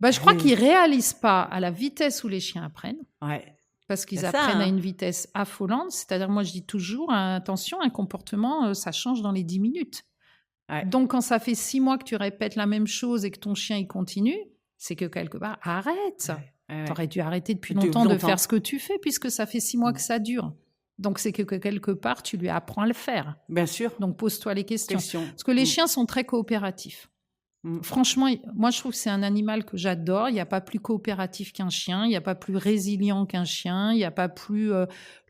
Je crois qu'ils réalisent pas à la vitesse où les chiens apprennent. Parce qu'ils apprennent à une vitesse affolante. C'est-à-dire, moi, je dis toujours, attention, un comportement, ça change dans les 10 minutes. Donc, quand ça fait 6 mois que tu répètes la même chose et que ton chien, il continue, c'est que quelque part, arrête. T'aurais dû arrêter depuis longtemps de faire ce que tu fais puisque ça fait 6 mois que ça dure. Donc, c'est que quelque part, tu lui apprends à le faire. Bien sûr. Donc, pose-toi les questions. Parce que les chiens sont très coopératifs. Franchement, moi, je trouve que c'est un animal que j'adore. Il n'y a pas plus coopératif qu'un chien. Il n'y a pas plus résilient qu'un chien. Il n'y a pas plus...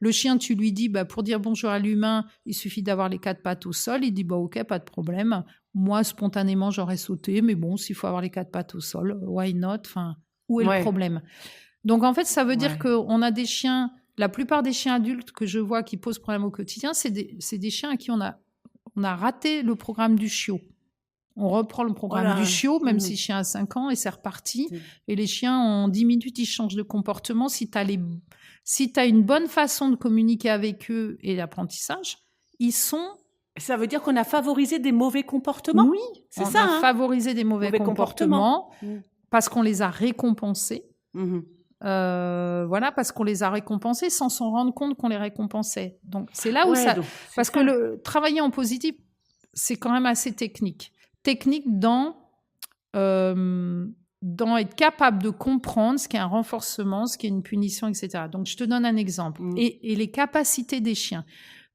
Le chien, tu lui dis, pour dire bonjour à l'humain, il suffit d'avoir les 4 pattes au sol. Il dit, ok, pas de problème. Moi, spontanément, j'aurais sauté. Mais bon, s'il faut avoir les 4 pattes au sol, why not? Enfin, où est le problème? Donc, en fait, ça veut dire qu'on a des chiens... La plupart des chiens adultes que je vois qui posent problème au quotidien, c'est des chiens à qui on a raté le programme du chiot. On reprend le programme du chiot, même si le chien a 5 ans, et c'est reparti. Et les chiens, en 10 minutes, ils changent de comportement. Si tu as une bonne façon de communiquer avec eux et l'apprentissage, ils sont... Ça veut dire qu'on a favorisé des mauvais comportements? Oui, on a favorisé des mauvais comportements. parce qu'on les a récompensés. Mhm. Voilà, parce qu'on les a récompensés sans s'en rendre compte qu'on les récompensait. Donc, c'est là où ça... donc, Parce que travailler en positif, c'est quand même assez technique. Technique dans être capable de comprendre ce qu'est un renforcement, ce qu'est une punition, etc. Donc, je te donne un exemple. Et les capacités des chiens.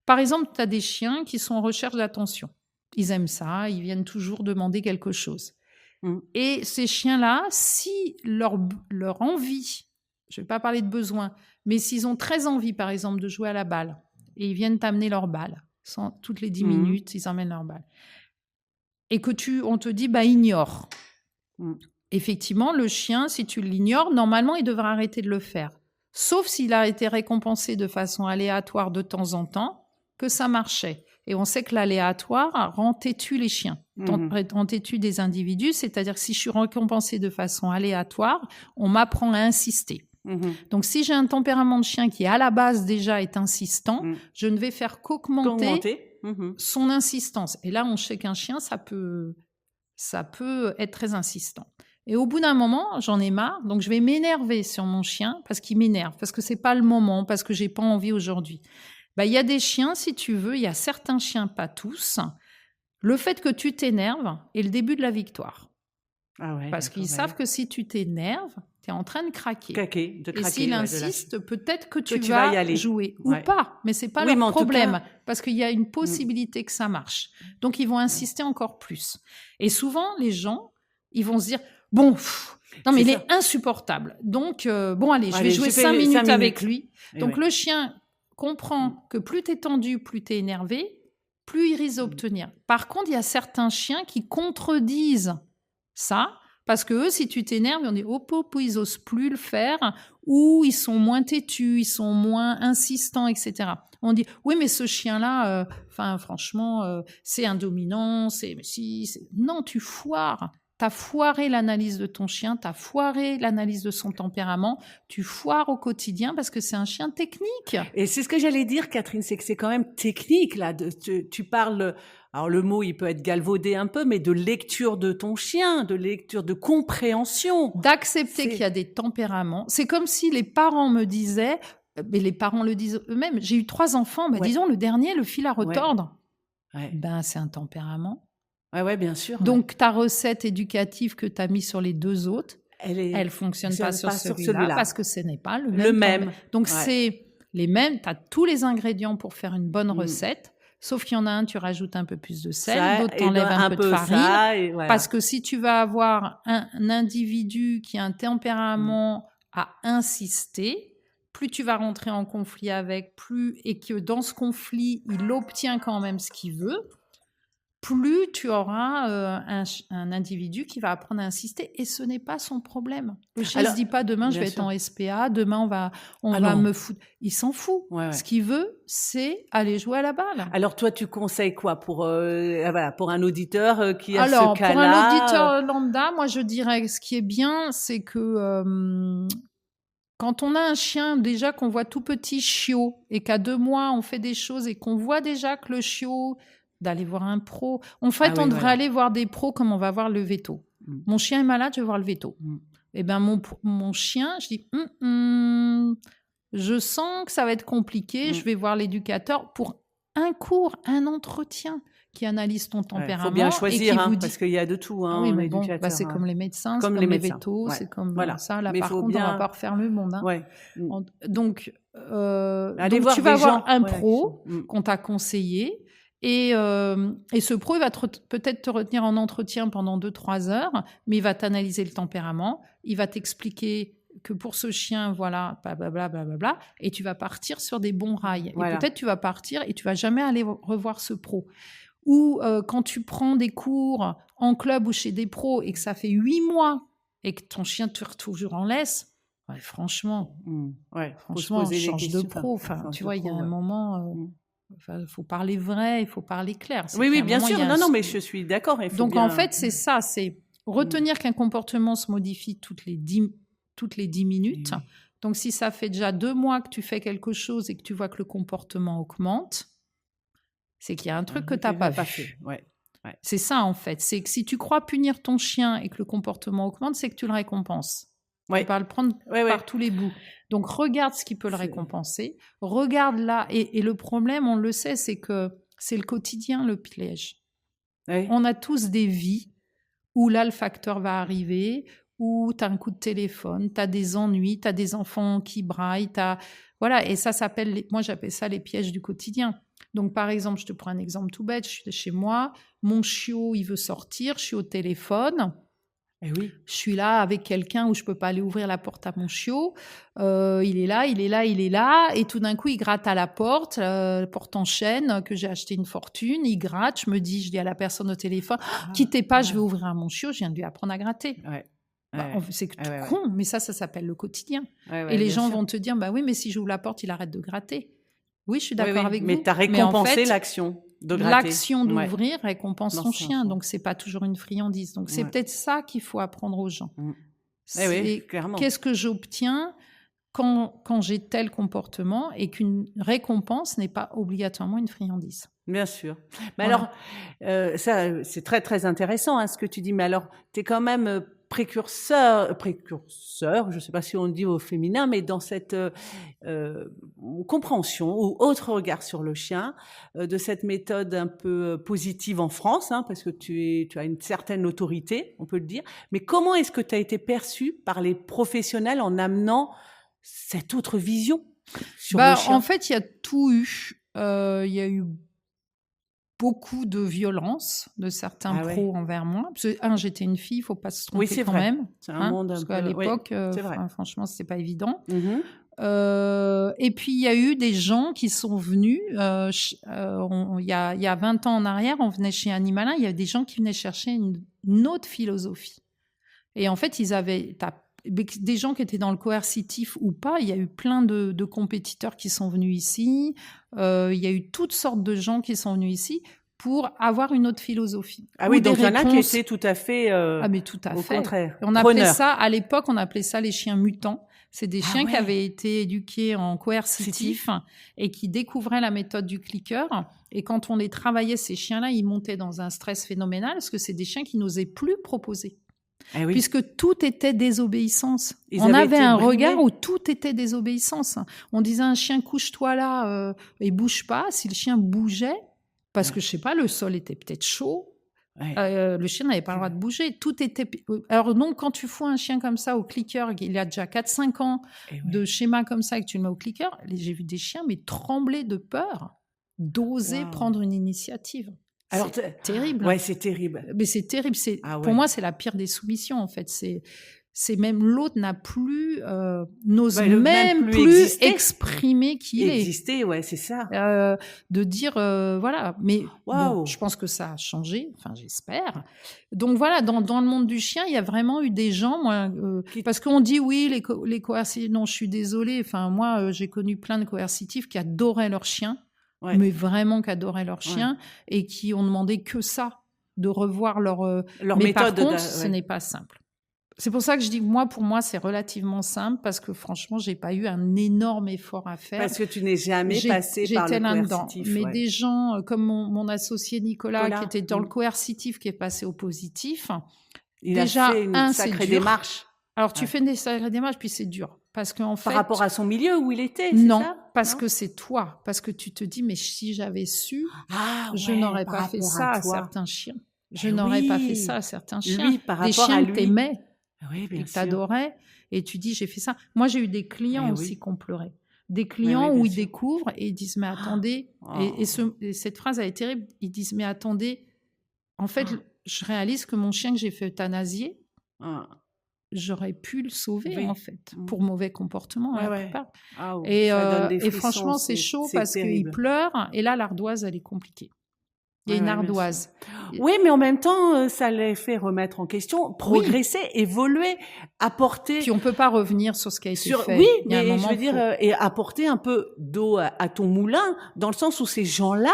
Par exemple, tu as des chiens qui sont en recherche d'attention. Ils aiment ça, ils viennent toujours demander quelque chose. Et ces chiens-là, si leur envie, je ne vais pas parler de besoin, mais s'ils ont très envie, par exemple, de jouer à la balle, et ils viennent t'amener leur balle, toutes les 10 minutes, ils emmènent leur balle, et que on te dit, ignore. Effectivement, le chien, si tu l'ignores, normalement, il devrait arrêter de le faire. Sauf s'il a été récompensé de façon aléatoire de temps en temps, que ça marchait. Et on sait que l'aléatoire rend têtu les chiens, rend têtu des individus. C'est-à-dire que si je suis récompensée de façon aléatoire, on m'apprend à insister. Donc, si j'ai un tempérament de chien qui, à la base, déjà est insistant, je ne vais faire qu'augmenter son insistance. Et là, on sait qu'un chien, ça peut être très insistant. Et au bout d'un moment, j'en ai marre, donc je vais m'énerver sur mon chien parce qu'il m'énerve, parce que c'est pas le moment, parce que j'ai pas envie aujourd'hui. Il y a des chiens, si tu veux, il y a certains chiens, pas tous. Le fait que tu t'énerves est le début de la victoire. Ah ouais, parce qu'ils savent que si tu t'énerves, tu es en train de craquer. Et s'il insiste, peut-être que tu vas y aller. Jouer. Ou pas, mais c'est pas leur problème. Parce qu'il y a une possibilité que ça marche. Donc, ils vont insister encore plus. Et souvent, les gens, ils vont se dire, bon, non, mais il est insupportable. Donc, allez, je vais jouer 5 minutes avec lui. Donc, le chien comprend que plus tu es tendu, plus tu es énervé, plus il risque d'obtenir. Par contre, il y a certains chiens qui contredisent ça, parce que eux, si tu t'énerves, on dit ils n'osent plus le faire, ou ils sont moins têtus, ils sont moins insistants, etc. On dit, oui, mais ce chien-là, franchement, c'est un dominant, non, tu foires. T'as foiré l'analyse de ton chien, t'as foiré l'analyse de son tempérament, tu foires au quotidien parce que c'est un chien technique. Et c'est ce que j'allais dire, Catherine, c'est que c'est quand même technique, là. Tu parles, alors le mot, il peut être galvaudé un peu, mais de lecture de ton chien, de lecture, de compréhension. D'accepter qu'il y a des tempéraments. C'est comme si les parents me disaient, mais les parents le disent eux-mêmes, j'ai eu 3 enfants, disons le dernier, le fil à retordre. C'est un tempérament. Ouais, bien sûr. Donc, ta recette éducative que tu as mise sur les 2 autres, elle fonctionne pas sur celui-là parce que ce n'est pas le même. Donc, c'est les mêmes. Tu as tous les ingrédients pour faire une bonne recette. Sauf qu'il y en a un, tu rajoutes un peu plus de sel, d'autres t'enlèves un peu de farine. Parce que si tu vas avoir un individu qui a un tempérament à insister, plus tu vas rentrer en conflit avec, et que dans ce conflit, il obtient quand même ce qu'il veut, plus tu auras un individu qui va apprendre à insister, et ce n'est pas son problème. Le chien ne se dit pas demain je vais être en SPA, demain on va me foutre. Il s'en fout. Ce qu'il veut, c'est aller jouer à la balle. Alors toi, tu conseilles quoi pour un auditeur qui a ce cas-là? Pour un auditeur lambda, moi je dirais que ce qui est bien, c'est que quand on a un chien déjà qu'on voit tout petit chiot et qu'à 2 mois on fait des choses et qu'on voit déjà que le chiot, d'aller voir un pro. En fait, on devrait aller voir des pros comme on va voir le veto. Mon chien est malade, je vais voir le veto. Eh bien, mon chien, je dis, je sens que ça va être compliqué, je vais voir l'éducateur pour un cours, un entretien qui analyse ton tempérament. Il faut bien choisir, parce qu'il y a de tout, c'est comme les médecins, c'est comme les vétos, c'est comme ça. Là, par contre, on ne va pas refaire le monde. Donc, tu vas voir un pro qu'on t'a conseillé. Et ce pro, il va peut-être te retenir en entretien pendant 2-3 heures, mais il va t'analyser le tempérament, il va t'expliquer que pour ce chien, voilà, blablabla, et tu vas partir sur des bons rails. Et peut-être tu vas partir et tu vas jamais aller revoir ce pro. Ou quand tu prends des cours en club ou chez des pros et que ça fait 8 mois et que ton chien te retrouve toujours en laisse, franchement, change de pro. Tu vois, il y a un moment... il faut parler vrai, il faut parler clair. Oui, bien sûr. Non, mais je suis d'accord. Donc, en fait, c'est ça. C'est retenir qu'un comportement se modifie toutes les 10 minutes. Donc, si ça fait déjà 2 mois que tu fais quelque chose et que tu vois que le comportement augmente, c'est qu'il y a un truc que tu n'as pas vu. Ouais. C'est ça, en fait. C'est que si tu crois punir ton chien et que le comportement augmente, c'est que tu le récompenses. Ouais. Tu vas le prendre par tous les bouts. Donc, regarde ce qui peut le récompenser. Regarde là. Et le problème, on le sait, c'est que c'est le quotidien, le piège. Ouais. On a tous des vies où là, le facteur va arriver, où tu as un coup de téléphone, tu as des ennuis, tu as des enfants qui braillent, voilà, et ça s'appelle, moi j'appelle ça les pièges du quotidien. Donc par exemple, je te prends un exemple tout bête, je suis chez moi, mon chiot, il veut sortir, je suis au téléphone, oui. je suis là avec quelqu'un où je peux pas aller ouvrir la porte à mon chiot, il est là, et tout d'un coup il gratte à la porte en chêne que j'ai acheté une fortune, il gratte, je dis à la personne au téléphone, quittez pas, je vais ouvrir à mon chiot, je viens de lui apprendre à gratter. Ouais. C'est con, mais ça s'appelle le quotidien. Et les gens vont te dire, bah oui, mais si j'ouvre la porte, il arrête de gratter. Oui, je suis d'accord avec vous. Mais tu as récompensé l'action de gratter. L'action d'ouvrir récompense son chien, donc c'est pas toujours une friandise. Donc c'est peut-être ça qu'il faut apprendre aux gens. Clairement. Qu'est-ce que j'obtiens quand j'ai tel comportement et qu'une récompense n'est pas obligatoirement une friandise. Bien sûr. Mais alors, ça, c'est très, très intéressant ce que tu dis. Mais alors, tu es quand même précurseur, je ne sais pas si on dit au féminin, mais dans cette compréhension ou autre regard sur le chien, de cette méthode un peu positive en France, parce que tu as une certaine autorité, on peut le dire. Mais comment est-ce que tu as été perçue par les professionnels en amenant cette autre vision sur le chien? En fait, il y a tout eu. Il y a eu beaucoup de violence de certains pros envers moi. Parce que, j'étais une fille, il ne faut pas se tromper quand même. C'est un monde parce qu'à l'époque, franchement, ce n'était pas évident. Et puis, il y a eu des gens qui sont venus, il y a 20 ans en arrière, on venait chez Animalin, il y avait des gens qui venaient chercher une autre philosophie. Et en fait, ils avaient des gens qui étaient dans le coercitif ou pas. Il y a eu plein de compétiteurs qui sont venus ici. Il y a eu toutes sortes de gens qui sont venus ici pour avoir une autre philosophie. Ah oui, donc il y en a qui étaient tout à fait mais tout à au fait. Contraire. On appelait ça, à l'époque, on appelait ça les chiens mutants. C'est des chiens qui avaient été éduqués en coercitif et qui découvraient la méthode du clicker. Et quand on les travaillait, ces chiens-là, ils montaient dans un stress phénoménal parce que c'est des chiens qui n'osaient plus proposer. Puisque tout était désobéissance. On avait un regard où tout était désobéissance. On disait à un chien, couche-toi là et bouge pas. Si le chien bougeait, parce que je sais pas, le sol était peut-être chaud, le chien n'avait pas le droit de bouger. Tout était. Alors donc, quand tu fous un chien comme ça au clicker, il y a déjà 4-5 ans de schéma comme ça et que tu le mets au clicker, j'ai vu des chiens mais trembler de peur, d'oser prendre une initiative. Alors, c'est terrible. Ouais, c'est terrible. Mais c'est terrible. Pour moi, c'est la pire des soumissions, en fait. C'est même l'autre n'a plus, n'ose même plus exprimer qui il est. Exister, ouais, c'est ça. De dire, voilà. Mais bon, je pense que ça a changé. Enfin, j'espère. Donc voilà, dans le monde du chien, il y a vraiment eu des gens, moi, parce qu'on dit oui, les coercitifs. Non, je suis désolée. Enfin, moi, j'ai connu plein de coercitifs qui adoraient leurs chiens. Mais vraiment qui adoraient leurs chiens et qui ont demandé que ça, de revoir leur mais méthode. Par contre, ce n'est pas simple. C'est pour ça que je dis que pour moi, c'est relativement simple parce que franchement, j'ai pas eu un énorme effort à faire. Parce que tu n'es jamais passé par le coercitif. Mais des gens comme mon associé Nicolas, qui était dans le coercitif, qui est passé au positif. Il a fait une sacrée démarche. Alors, tu fais une sacrée démarche, puis c'est dur. Parce qu'en fait, par rapport à son milieu où il était, non, ça parce que c'est toi. Parce que tu te dis, mais si j'avais su, je n'aurais pas fait ça à certains chiens. Je n'aurais pas fait ça à certains chiens. Lui, par rapport des chiens que t'aimaient, et que t'adorais, et tu dis, j'ai fait ça. Moi, j'ai eu des clients aussi qui ont pleuré. Des clients où ils découvrent et ils disent, mais attendez, et cette phrase, elle est terrible, ils disent, mais attendez, en fait, je réalise que mon chien que j'ai fait euthanasier, j'aurais pu le sauver, en fait, pour mauvais comportement, la plupart. Et franchement, c'est chaud parce qu'il pleure, et là, l'ardoise, elle est compliquée. Il y a une ardoise. Oui, mais en même temps, ça les fait remettre en question, progresser, évoluer, apporter... Puis on peut pas revenir sur ce qui a été fait. Oui, mais je veux dire, et apporter un peu d'eau à ton moulin, dans le sens où ces gens-là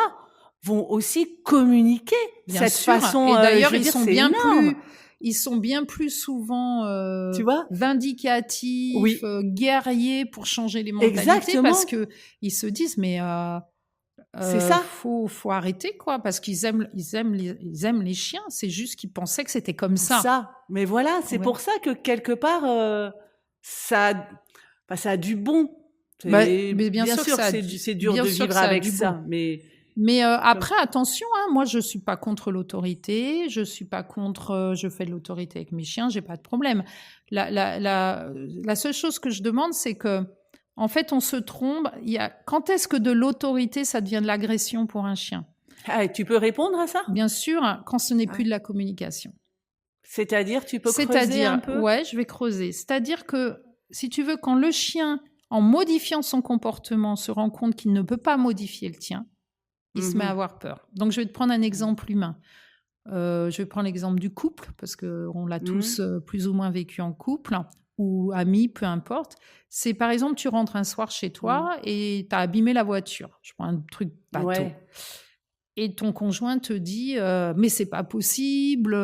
vont aussi communiquer cette façon. Et d'ailleurs, ils sont bien plus souvent tu vois, vindicatifs, guerriers pour changer les mentalités. Exactement. Parce que ils se disent, mais C'est ça. Faut arrêter, quoi, parce qu'ils aiment les chiens. C'est juste qu'ils pensaient que c'était comme ça. Mais voilà, c'est pour ça que quelque part, ça a du bon. Mais bien sûr c'est dur de vivre avec ça. Bon. Mais après, attention, hein, moi, je suis pas contre l'autorité. Je suis pas contre. Je fais de l'autorité avec mes chiens. J'ai pas de problème. La seule chose que je demande, c'est que, en fait, on se trompe. Quand est-ce que de l'autorité, ça devient de l'agression pour un chien? Ah, tu peux répondre à ça? Bien sûr, quand ce n'est plus de la communication. C'est-à-dire, tu peux creuser un peu? Ouais, je vais creuser. C'est-à-dire que, si tu veux, quand le chien, en modifiant son comportement, se rend compte qu'il ne peut pas modifier le tien, il se met à avoir peur. Donc, je vais te prendre un exemple humain. Je vais prendre l'exemple du couple, parce qu'on l'a tous plus ou moins vécu en couple, ou amis, peu importe. C'est, par exemple, tu rentres un soir chez toi et tu as abîmé la voiture. Je prends un truc bateau. Ouais. Et ton conjoint te dit mais c'est pas possible,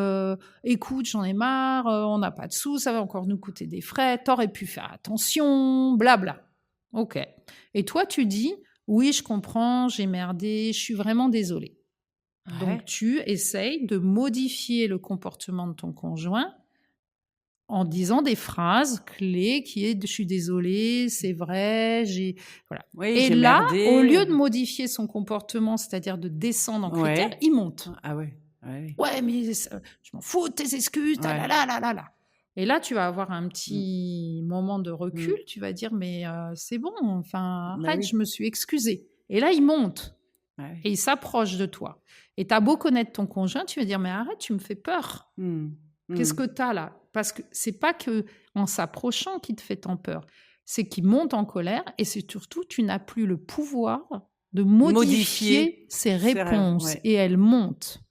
écoute, j'en ai marre, on n'a pas de sous, ça va encore nous coûter des frais, t'aurais pu faire attention, blabla. Ok. Et toi, tu dis oui, je comprends, j'ai merdé, je suis vraiment désolée. Ouais. Donc, tu essayes de modifier le comportement de ton conjoint en disant des phrases clés qui est « je suis désolée, c'est vrai, j'ai… » Voilà. Oui, et j'ai là, merdé. Au lieu de modifier son comportement, c'est-à-dire de descendre en critères, il monte. Ah ouais. Ouais, mais je m'en fous de tes excuses, là. Et là, tu vas avoir un petit moment de recul, tu vas dire « mais c'est bon, enfin, arrête, je me suis excusée. » Et là, il monte. Et il s'approche de toi. Et tu as beau connaître ton conjoint, tu vas dire « mais arrête, tu me fais peur. Qu'est-ce que tu as là ?» Parce que c'est pas que en s'approchant qu'il te fait tant peur, c'est qu'il monte en colère et c'est surtout tu n'as plus le pouvoir de modifier ses réponses et elles montent.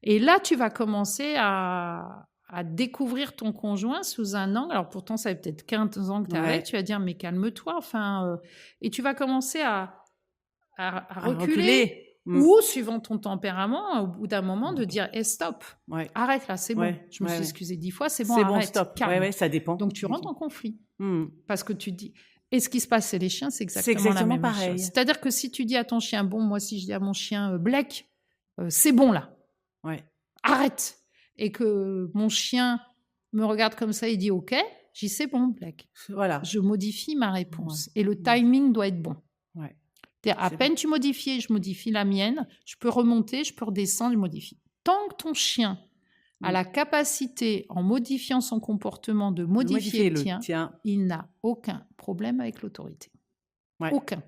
Et là, tu vas commencer à découvrir ton conjoint sous un angle. Alors pourtant, ça fait peut-être 15 ans que tu es avec, tu vas dire mais calme-toi. Enfin, et tu vas commencer à reculer. Ou, suivant ton tempérament, au bout d'un moment, de dire hey, « stop, arrête là, c'est bon. Je me suis excusée 10 fois, c'est bon, arrête. » C'est bon, stop. Ouais, ça dépend. Donc, tu rentres en conflit. Parce que tu te dis… Et ce qui se passe, c'est les chiens, c'est exactement la même chose. C'est-à-dire que si tu dis à ton chien « bon, moi, si je dis à mon chien Black, c'est bon là. Arrête. » Et que mon chien me regarde comme ça, il dit « ok », je dis « c'est bon, Black. » Voilà. Je modifie ma réponse. Et le timing doit être bon. À peine tu modifies, je modifie la mienne, je peux remonter, je peux redescendre, je modifie. Tant que ton chien a la capacité, en modifiant son comportement, de modifier le tien, il n'a aucun problème avec l'autorité. Aucun.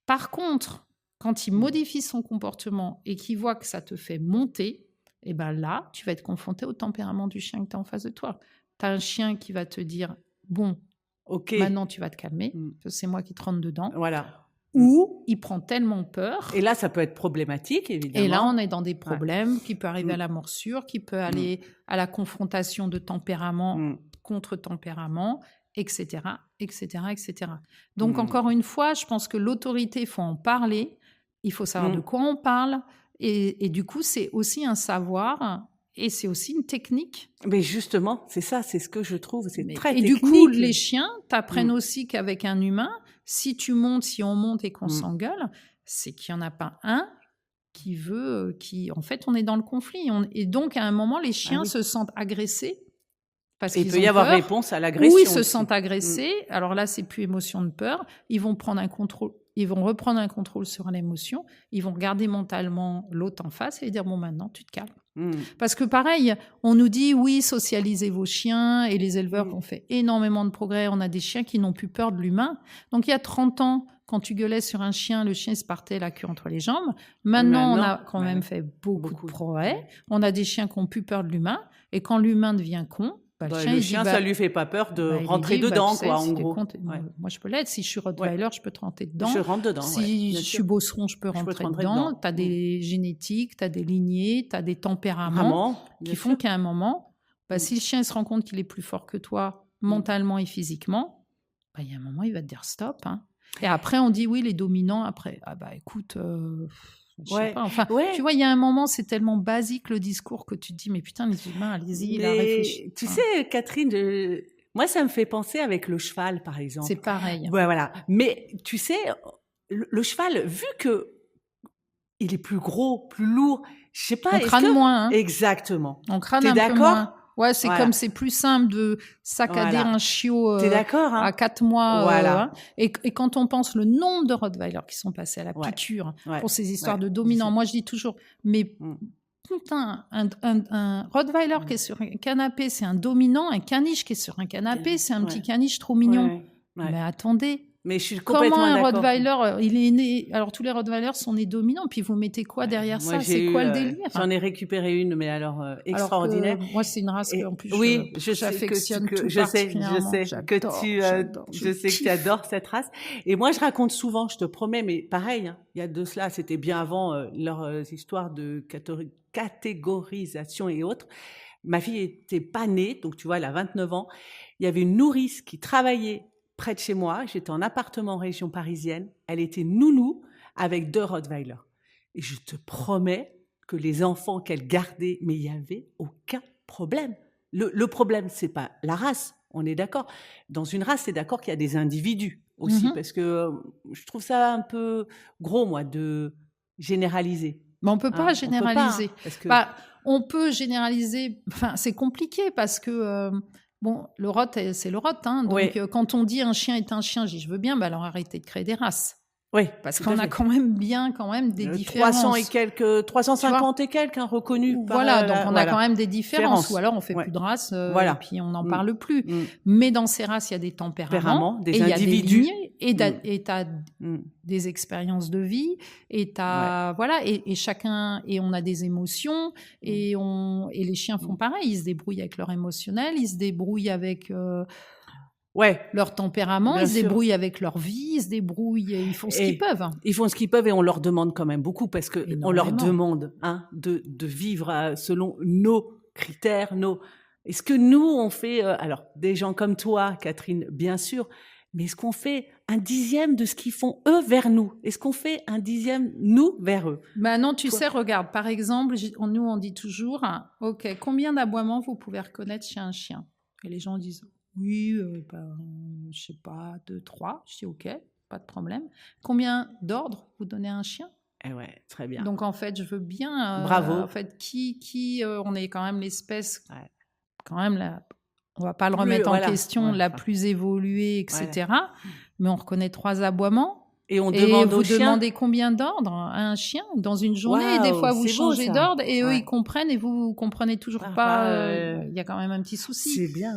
Par contre, quand il modifie son comportement et qu'il voit que ça te fait monter, eh ben là, tu vas être confronté au tempérament du chien que tu as en face de toi. Tu as un chien qui va te dire « bon, maintenant tu vas te calmer, c'est moi qui te rentre dedans. » Voilà. Ou il prend tellement peur. Et là, ça peut être problématique, évidemment. Et là, on est dans des problèmes qui peuvent arriver à la morsure, qui peut aller à la confrontation de tempérament contre tempérament, etc., etc., etc. Donc, encore une fois, je pense que l'autorité, il faut en parler. Il faut savoir de quoi on parle. Et du coup, c'est aussi un savoir et c'est aussi une technique. Mais justement, c'est ça, c'est ce que je trouve, c'est très technique. Et du coup, les chiens t'apprennent aussi qu'avec un humain, si on monte et qu'on s'engueule, c'est qu'il n'y en a pas un qui veut, en fait, on est dans le conflit. Et donc, à un moment, les chiens se sentent agressés. Parce qu'il peut y avoir réponse à l'agression. Ou ils se sentent agressés. Alors là, c'est plus émotion de peur. Ils vont reprendre un contrôle sur l'émotion. Ils vont regarder mentalement l'autre en face et dire bon, maintenant, tu te calmes. Parce que pareil, on nous dit oui, socialisez vos chiens et les éleveurs ont fait énormément de progrès. On a des chiens qui n'ont plus peur de l'humain. Donc il y a 30 ans, quand tu gueulais sur un chien, le chien se partait la queue entre les jambes. Maintenant, on a quand même fait beaucoup de progrès. On a des chiens qui n'ont plus peur de l'humain. Et quand l'humain devient con, le chien, ça lui fait pas peur de rentrer dedans, quoi, en gros. Moi, je peux l'être. Si je suis Rottweiler, je peux te rentrer dedans. Je rentre dedans, Si je suis Beauceron, je peux rentrer dedans. Tu as des génétiques, tu as des lignées, tu as des tempéraments qui font qu'à un moment, si le chien se rend compte qu'il est plus fort que toi, mentalement et physiquement, il y a un moment, il va te dire stop. Et après, on dit oui, les dominants, après, écoute… Je sais pas. Enfin, tu vois, il y a un moment, c'est tellement basique le discours que tu te dis, mais putain, les humains, allez-y, il a réfléchi. Tu sais, Catherine, moi, ça me fait penser avec le cheval, par exemple. C'est pareil. Ouais, voilà. Mais tu sais, le cheval, vu que il est plus gros, plus lourd. Je sais pas. On crâne moins. Hein. Exactement. On crâne T'es un d'accord peu moins. Ouais, c'est Voilà. comme c'est plus simple de saccader Voilà. un chiot T'es d'accord, hein à 4 mois. Voilà. Hein. Et quand on pense le nombre de Rottweilers qui sont passés à la Ouais. piqûre Ouais. pour ces histoires Ouais. de dominants, moi je dis toujours, mais Mm. putain, un Rottweiler qui est sur un canapé, c'est un dominant, un caniche qui est sur un canapé, c'est un Ouais. petit caniche trop mignon. Ouais. Ouais. Mais attendez, Mais je suis complètement comment un d'accord. Rottweiler, il est né... Alors, tous les Rottweilers sont nés dominants, puis vous mettez quoi derrière Moi, ça? C'est quoi le délire? J'en ai récupéré une, mais alors extraordinaire. Alors que, moi, c'est une race que, en plus, oui, je sais j'affectionne tout je sais particulièrement. que J'adore, tu, je sais que tu adores cette race. Et moi, je raconte souvent, je te promets, mais pareil, hein, il y a de cela, c'était bien avant leurs histoires de catégorisation et autres. Ma fille était pas née, donc tu vois, elle a 29 ans. Il y avait une nourrice qui travaillait près de chez moi. J'étais en appartement en région parisienne. Elle était nounou avec 2 Rottweilers. Et je te promets que les enfants qu'elle gardait, mais il n'y avait aucun problème. Le problème, c'est pas la race, on est d'accord. Dans une race, c'est d'accord qu'il y a des individus aussi, parce que je trouve ça un peu gros, moi, de généraliser. Mais on peut pas généraliser. On peut pas, parce que... on peut généraliser. Enfin, c'est compliqué parce que bon, le rot, c'est le rot. Hein, donc, Oui. Quand on dit un chien est un chien, je dis je veux bien. Bah alors arrêtez de créer des races. Oui, parce qu'on a quand même des différences. 300 et quelques, 350 et quelques reconnus. Voilà, donc on a quand même des différences. Ou alors on fait plus de races, et puis on n'en parle plus. Mais dans ces races, il y a des tempéraments, des individus, et t'as des expériences de vie, et t'as voilà, et chacun, et on a des émotions, et les chiens font pareil. Ils se débrouillent avec leur émotionnel, ils se débrouillent avec leur tempérament, ils se débrouillent avec leur vie, ils se débrouillent, ils font ce qu'ils peuvent. Ils font ce qu'ils peuvent et on leur demande quand même beaucoup parce que on leur demande de vivre selon nos critères, Est-ce que nous on fait alors des gens comme toi, Catherine, bien sûr, mais est-ce qu'on fait un dixième de ce qu'ils font eux vers nous? Est-ce qu'on fait un dixième nous vers eux? Ben non, tu sais, regarde, par exemple, nous on dit toujours, ok, combien d'aboiements vous pouvez reconnaître chez un chien? Et les gens disent oui, je sais pas, 2, 3. Je dis ok, pas de problème. Combien d'ordres vous donnez à un chien? Eh ouais, très bien. Donc en fait, je veux bien. Bravo. En fait, on est quand même l'espèce, quand même on va pas le remettre en question, la plus évoluée, etc. Voilà. Mais on reconnaît 3 aboiements. Et on demande aux chiens. Vous demandez combien d'ordres à un chien dans une journée, et des fois vous changez d'ordre, et eux ils comprennent, et vous comprenez toujours pas. Il y a quand même un petit souci. C'est bien,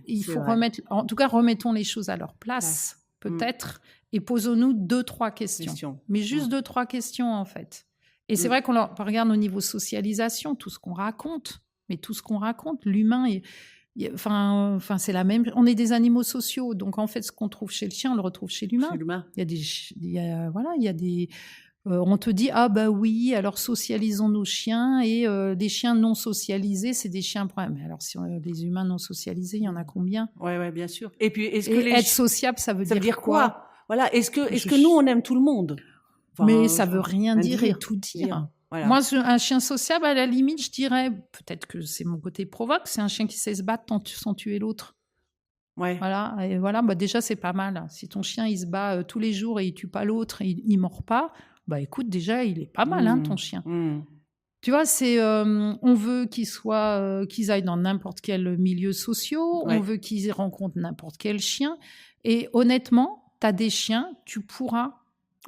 Il faut remettre, en tout cas, remettons les choses à leur place, peut-être, et posons-nous 2-3 questions. Mais juste 2-3 questions en fait. Et c'est vrai qu'on regarde au niveau socialisation, tout ce qu'on raconte, l'humain est. Enfin, c'est la même. On est des animaux sociaux, donc en fait, ce qu'on trouve chez le chien, on le retrouve chez l'humain. Il y a des, on te dit bah oui, alors socialisons nos chiens, et des chiens non socialisés, c'est des chiens problème. Mais alors si on a des humains non socialisés, il y en a combien? Ouais, bien sûr. Et puis être sociable, ça veut dire quoi? Voilà. Est-ce que nous on aime tout le monde? Mais ça veut rien dire et tout dire. Voilà. Moi, un chien sociable, à la limite, je dirais, peut-être que c'est mon côté provoque, c'est un chien qui sait se battre sans tuer l'autre. Ouais. Voilà, et voilà, déjà, c'est pas mal. Si ton chien, il se bat tous les jours et il tue pas l'autre, et il mord pas, écoute, déjà, il est pas mal, ton chien. Tu vois, on veut qu'ils aillent dans n'importe quel milieu social, on veut qu'ils rencontrent n'importe quel chien. Et honnêtement, tu as des chiens, tu pourras.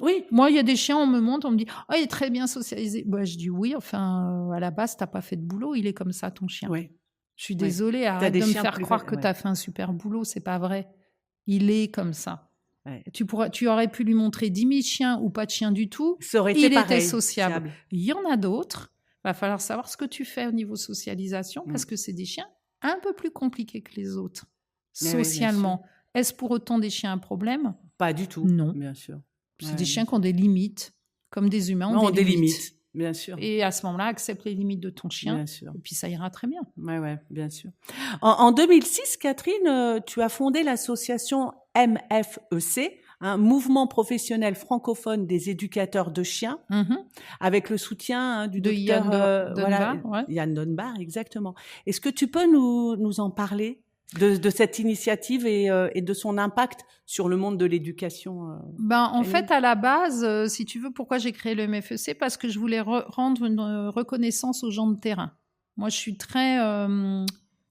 Oui, moi, il y a des chiens, on me montre, on me dit « Oh, il est très bien socialisé. » Je dis oui, enfin, à la base, tu n'as pas fait de boulot, il est comme ça, ton chien. Oui. Je suis désolée, arrête de me faire croire que tu as fait un super boulot, c'est pas vrai. Il est comme ça. Ouais. Tu aurais pu lui montrer 10 000 chiens ou pas de chiens du tout, il était sociable. Il y en a d'autres, il va falloir savoir ce que tu fais au niveau socialisation, parce que c'est des chiens un peu plus compliqués que les autres, socialement. Est-ce pour autant des chiens à problème? Pas du tout, non. Bien sûr. C'est des chiens qui ont des limites, comme des humains ont des limites. Bien sûr. Et à ce moment-là, accepte les limites de ton chien. Bien sûr. Et puis ça ira très bien. Oui, bien sûr. En 2006, Catherine, tu as fondé l'association MFEC, un mouvement professionnel francophone des éducateurs de chiens, avec le soutien du docteur Yann Dunbar. Yann Dunbar, exactement. Est-ce que tu peux nous en parler? de cette initiative et de son impact sur le monde de l'éducation? En fait, à la base, si tu veux, pourquoi j'ai créé le MFEC? Parce que je voulais rendre une reconnaissance aux gens de terrain. Moi, je suis très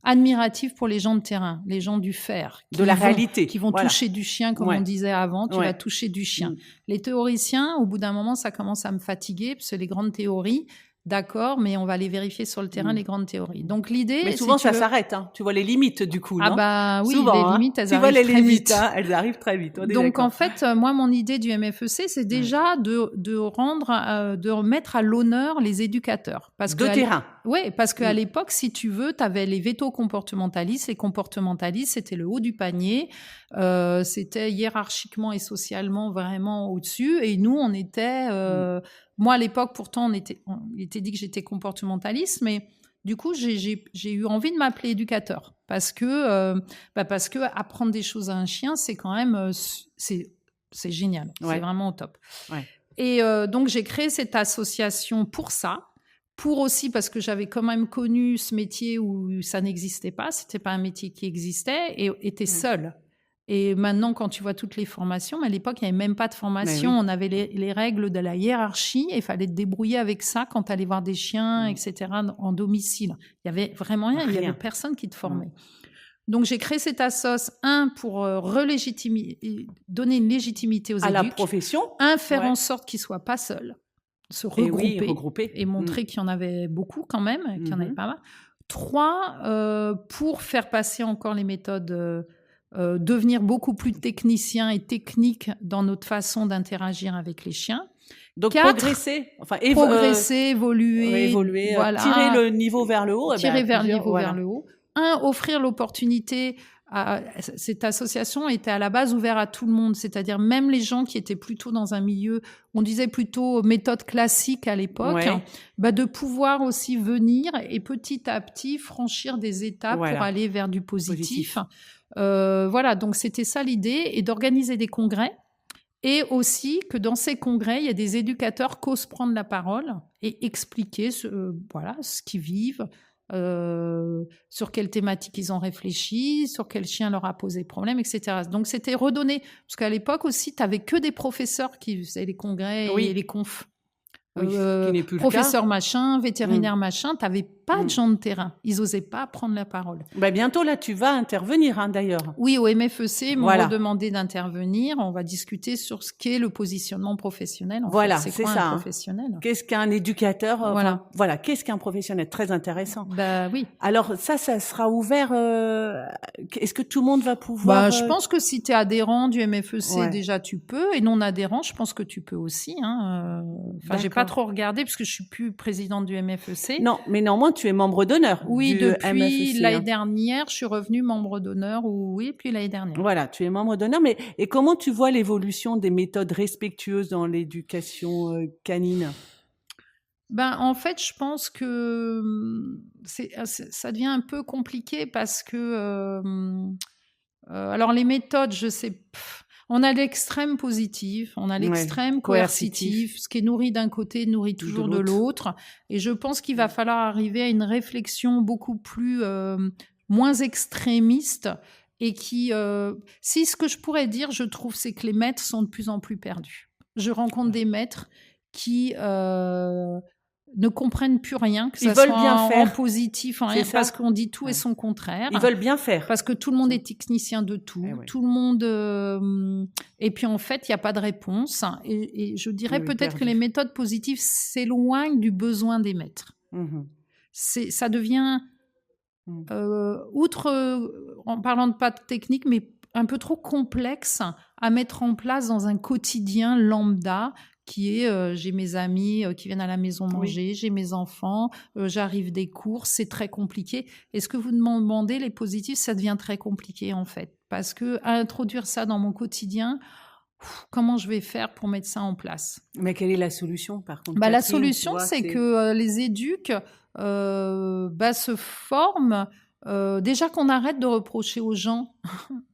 admirative pour les gens de terrain, les gens du faire. De la réalité. Qui vont toucher du chien, comme on disait avant. Tu vas toucher du chien. Les théoriciens, au bout d'un moment, ça commence à me fatiguer, parce que les grandes théories... D'accord, mais on va les vérifier sur le terrain, les grandes théories. Donc l'idée, mais souvent ça s'arrête. Hein. Tu vois les limites du coup. Ah bah oui, souvent, les limites, elles arrivent très vite. Tu vois les limites, elles arrivent très vite. Donc en fait, moi, mon idée du MFEC, c'est déjà de remettre à l'honneur les éducateurs, parce de terrain. Oui, parce qu'à l'époque, si tu veux, tu avais les vétos comportementalistes. Les comportementalistes, c'était le haut du panier. C'était hiérarchiquement et socialement vraiment au-dessus. Et nous, on était... Moi, à l'époque, pourtant, il était dit que j'étais comportementaliste, mais du coup, j'ai eu envie de m'appeler éducateur. Parce que apprendre des choses à un chien, c'est quand même... c'est génial. C'est vraiment au top. Ouais. Et donc, j'ai créé cette association pour ça. Pour aussi, parce que j'avais quand même connu ce métier où ça n'existait pas, c'était pas un métier qui existait, et était seul. Et maintenant, quand tu vois toutes les formations, mais à l'époque, il n'y avait même pas de formation. On avait les règles de la hiérarchie, et il fallait te débrouiller avec ça quand tu allais voir des chiens, etc., en domicile. Il y avait vraiment rien. Il y avait personne qui te formait. Donc, j'ai créé cette assoce, pour donner une légitimité aux éducs. À la profession. Faire en sorte qu'ils ne soient pas seuls. Se regrouper et montrer qu'il y en avait beaucoup quand même, qu'il y en avait pas mal. 3, pour faire passer encore les méthodes, devenir beaucoup plus technicien et technique dans notre façon d'interagir avec les chiens. Donc 4, progresser, évoluer, voilà. Tirer le niveau vers le haut. Vers le haut. 1, offrir l'opportunité. Cette association était à la base ouverte à tout le monde, c'est-à-dire même les gens qui étaient plutôt dans un milieu, on disait plutôt méthode classique à l'époque, de pouvoir aussi venir et petit à petit franchir des étapes pour aller vers du positif. Voilà, donc c'était ça l'idée, et d'organiser des congrès, et aussi que dans ces congrès, il y a des éducateurs qui osent prendre la parole et expliquer ce qu'ils vivent, sur quelles thématiques ils ont réfléchi, sur quel chien leur a posé problème, etc. Donc, c'était redonné. Parce qu'à l'époque aussi, tu n'avais que des professeurs qui faisaient les congrès et les confs. Qui n'est plus professeur machin, vétérinaire machin, tu n'avais pas de gens de terrain. Ils n'osaient pas prendre la parole. Bientôt, là, tu vas intervenir, d'ailleurs. Oui, au MFEC, ils m'ont redemandé d'intervenir. On va discuter sur ce qu'est le positionnement professionnel. C'est quoi un professionnel ? Qu'est-ce qu'un éducateur ? Qu'est-ce qu'un professionnel ? Très intéressant. Oui. Alors, ça sera ouvert. Est-ce que tout le monde va pouvoir... Je pense que si tu es adhérent du MFEC, déjà, tu peux. Et non adhérent, je pense que tu peux aussi. J'ai pas trop regardé parce que je suis plus présidente du MFEC. Non, mais néanmoins, tu es membre d'honneur. Oui, depuis l'année dernière, je suis revenue membre d'honneur. Puis l'année dernière. Voilà, tu es membre d'honneur. Mais et comment tu vois l'évolution des méthodes respectueuses dans l'éducation canine ? En fait, je pense que ça devient un peu compliqué parce que alors les méthodes, je sais. On a l'extrême positif, on a l'extrême coercitif. Ce qui est nourri d'un côté nourrit toujours de l'autre. Et je pense qu'il va falloir arriver à une réflexion beaucoup plus moins extrémiste, et qui, si ce que je pourrais dire, je trouve, c'est que les maîtres sont de plus en plus perdus. Je rencontre des maîtres qui ne comprennent plus rien, que ça soit en positif, en rien, parce qu'on dit tout et son contraire. Ils veulent bien faire. Parce que tout le monde est technicien de tout. Tout le monde... Et puis, en fait, il n'y a pas de réponse. Et je dirais peut-être que les méthodes positives s'éloignent du besoin des maîtres. Ça devient... en parlant de pas de technique, mais un peu trop complexe à mettre en place dans un quotidien lambda, qui est j'ai mes amis qui viennent à la maison manger, j'ai mes enfants, j'arrive des cours, c'est très compliqué. Et ce que vous demandez, les positifs, ça devient très compliqué en fait. Parce que à introduire ça dans mon quotidien, comment je vais faire pour mettre ça en place ? Mais quelle est la solution par contre ? La solution, c'est que les éducs se forment. Déjà qu'on arrête de reprocher aux gens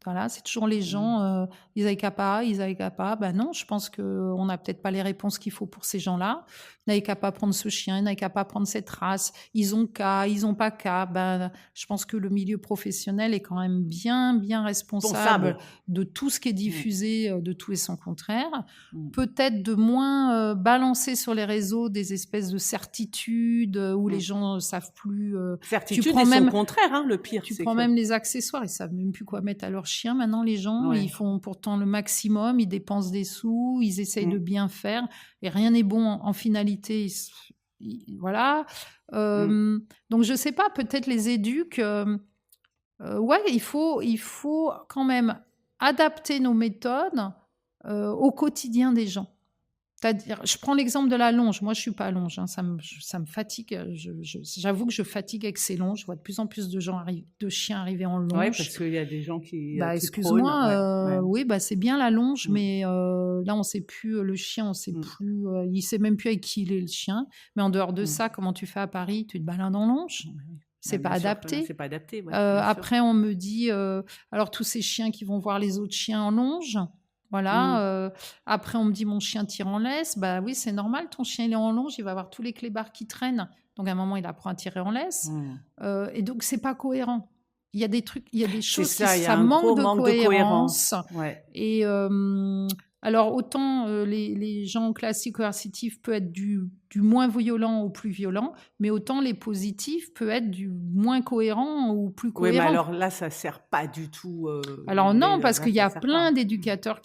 Voilà, c'est toujours les gens, ils n'avaient qu'à pas, ils n'avaient qu'à pas. Ben non, je pense qu'on n'a peut-être pas les réponses qu'il faut pour ces gens-là. Ils n'avaient qu'à pas prendre ce chien, ils n'avaient qu'à pas prendre cette race. Ils ont qu'à, ils n'ont pas qu'à. Ben, je pense que le milieu professionnel est quand même bien responsable de tout ce qui est diffusé, de tout et son contraire. Peut-être de moins balancer sur les réseaux des espèces de certitudes où les gens ne savent plus. Certitude et son contraire, hein, le pire. Tu prends même les accessoires, ils savent même plus quoi mettre à leur chien. Maintenant, les gens, ils font pourtant le maximum, ils dépensent des sous, ils essayent de bien faire, et rien n'est bon en finalité. Voilà. Donc, je sais pas, peut-être les éduques. Il faut quand même adapter nos méthodes au quotidien des gens. C'est-à-dire, je prends l'exemple de la longe. Moi, je suis pas longe, hein, ça me fatigue. J'avoue que je fatigue avec ces longes. Je vois de plus en plus de chiens arriver en longe. Oui, parce qu'il y a des gens qui. Excuse-moi, oui, c'est bien la longe, mais là, on sait plus le chien, on sait plus. Il sait même plus avec qui il est le chien. Mais en dehors de ça, comment tu fais à Paris? Tu te balades en longe? C'est pas adapté. C'est pas adapté. Après, on me dit, alors tous ces chiens qui vont voir les autres chiens en longe. Voilà. Après, on me dit mon chien tire en laisse. Bah oui, c'est normal. Ton chien il est en longe, il va avoir tous les clébards qui traînent. Donc à un moment, il apprend à tirer en laisse. Et donc c'est pas cohérent. Il y a des trucs, il y a des choses ça manque de cohérence. Ouais. Et alors autant les gens classiques coercitifs peuvent être du moins violent au plus violent, mais autant les positifs peuvent être du moins cohérent au plus cohérent. Oui, mais alors là, ça sert pas du tout. Alors non, parce qu'il y a plein d'éducateurs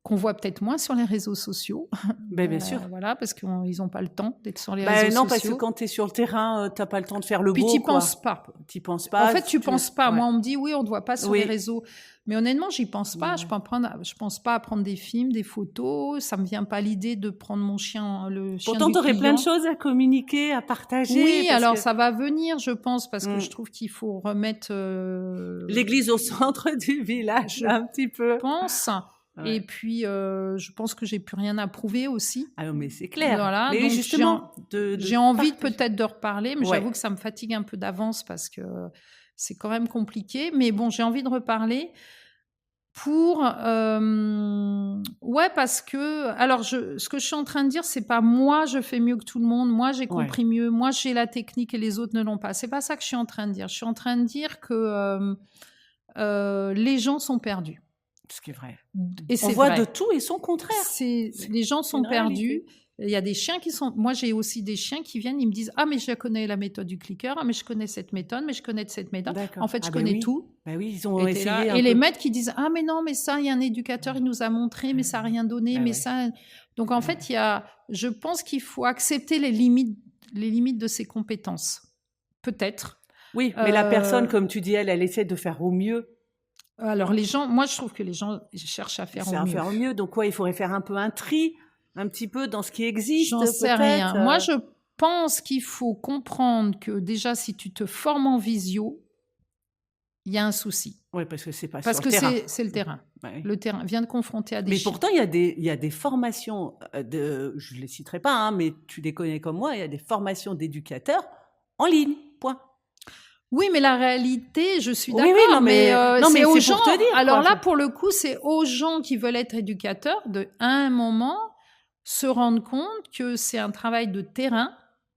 qu'on voit peut-être moins sur les réseaux sociaux. Bien sûr. Voilà, parce qu'ils n'ont pas le temps d'être sur les réseaux sociaux. Non, parce que quand tu es sur le terrain, tu n'as pas le temps de faire le beau. Puis tu penses pas. Tu penses pas. En fait, tu penses pas. Moi, on me dit, oui, on ne te voit pas sur les réseaux. Mais honnêtement, j'y pense pas. Je pense pas à prendre des films, des photos. Ça me vient pas l'idée de prendre mon chien, Pourtant, tu aurais plein de choses à communiquer, à partager. Oui, alors ça va venir, je pense, parce que je trouve qu'il faut remettre l'église au centre du village, un petit peu. Je pense. Ouais. Et puis, je pense que j'ai plus rien à prouver aussi. Ah non, mais c'est clair. Voilà, mais donc justement, j'ai envie peut-être de reparler, mais j'avoue que ça me fatigue un peu d'avance parce que c'est quand même compliqué. Mais bon, j'ai envie de reparler parce que alors ce que je suis en train de dire, c'est pas moi je fais mieux que tout le monde, moi j'ai compris mieux, moi j'ai la technique et les autres ne l'ont pas. C'est pas ça que je suis en train de dire. Je suis en train de dire que les gens sont perdus. Ce qui est vrai. Et on voit de tout et son contraire. Les gens sont perdus. Il y a des chiens qui sont... Moi, j'ai aussi des chiens qui viennent, ils me disent « Ah, mais je connais la méthode du clicker, ah, mais je connais cette méthode, mais je connais cette méthode. » En fait, je connais tout. Oui, ils ont essayé et les maîtres qui disent « Ah, mais non, mais ça, il y a un éducateur, il nous a montré, mais ça n'a rien donné, mais ça... » Donc, en fait, je pense qu'il faut accepter les limites de ses compétences. Peut-être. Oui, mais la personne, comme tu dis, elle essaie de faire au mieux. Alors, les gens... Moi, je trouve que les gens cherchent à faire au mieux. Donc, il faudrait faire un peu un tri, un petit peu dans ce qui existe. J'en sais rien. Moi, je pense qu'il faut comprendre que déjà, si tu te formes en visio, il y a un souci. Oui, parce que c'est pas parce sur le terrain. Parce que c'est le terrain. Ouais. Le terrain vient de confronter à des chiens. Mais pourtant, il y a des formations, je ne les citerai pas, hein, mais tu les connais comme moi, il y a des formations d'éducateurs en ligne, point. Oui, mais la réalité, je suis d'accord, mais c'est aux gens. Pour te dire, alors là, pour le coup, c'est aux gens qui veulent être éducateurs à un moment se rendre compte que c'est un travail de terrain.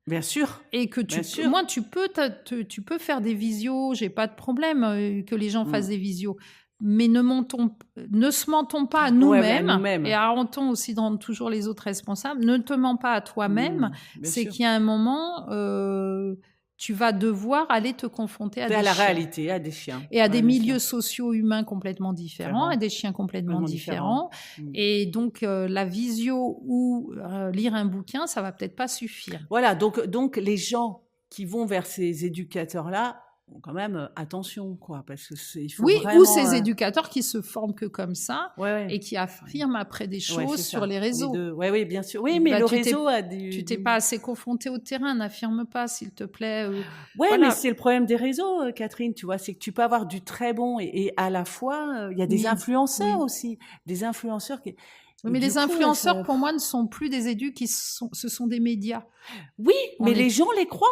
Bien sûr. Et que moi, tu peux faire des visios, j'ai pas de problème que les gens fassent des visios. Mais ne se mentons pas à nous-mêmes et arrêtons aussi de rendre toujours les autres responsables. Ne te mens pas à toi-même. C'est qu'il y a un moment... tu vas devoir aller te confronter à des chiens. À la réalité, à des chiens. Et à des milieux sociaux humains complètement différents, à des chiens complètement différents. Et donc, la visio ou lire un bouquin, ça va peut-être pas suffire. Voilà, donc les gens qui vont vers ces éducateurs-là, quand même attention, quoi, parce que il faut vraiment... ou ces éducateurs qui se forment que comme ça et qui affirment après des choses sur les réseaux. Oui, bien sûr. Oui, mais le réseau a des... Tu t'es pas assez confronté au terrain, n'affirme pas, s'il te plaît. Mais c'est le problème des réseaux, Catherine, tu vois, c'est que tu peux avoir du très bon et à la fois, il y a des influenceurs aussi, des influenceurs qui... Mais les influenceurs, pour moi, ne sont plus des ce sont des médias. Oui, mais les gens les croient.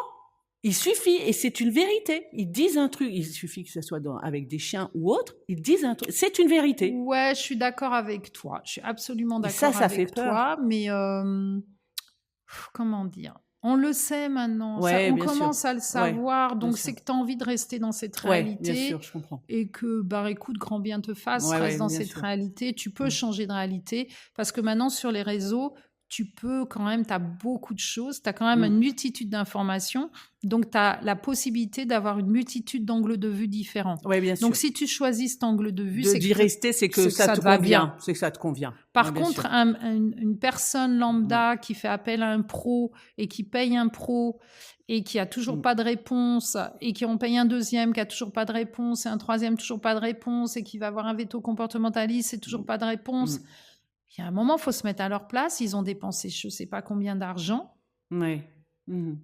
Il suffit, et c'est une vérité. Ils disent un truc, il suffit que ce soit avec des chiens ou autres, ils disent un truc. C'est une vérité. Ouais, je suis d'accord avec toi. Je suis absolument Et d'accord ça fait avec peur. toi, mais comment dire? On le sait maintenant, Ouais, on bien sûr. commence à le savoir, Ouais, bien donc sûr. c'est que tu as envie de rester dans cette Ouais, réalité bien sûr, je comprends. et que, bah, écoute, grand bien te fasse, Ouais, reste dans bien cette sûr. réalité. Tu peux changer de réalité parce que maintenant, sur les réseaux, tu peux quand même, tu as beaucoup de choses, tu as quand même une multitude d'informations, donc tu as la possibilité d'avoir une multitude d'angles de vue différents. Ouais, bien sûr. Donc si tu choisis cet angle de vue, d'y rester, c'est que ça te va convient. bien. C'est que ça te convient. Par Ouais, bien contre, sûr. une personne lambda qui fait appel à un pro et qui paye un pro et qui a toujours pas de réponse et qui en paye un deuxième qui a toujours pas de réponse et un troisième toujours pas de réponse et qui va avoir un veto comportementaliste et toujours pas de réponse. Il y a un moment, il faut se mettre à leur place. Ils ont dépensé je sais pas combien d'argent. Ouais.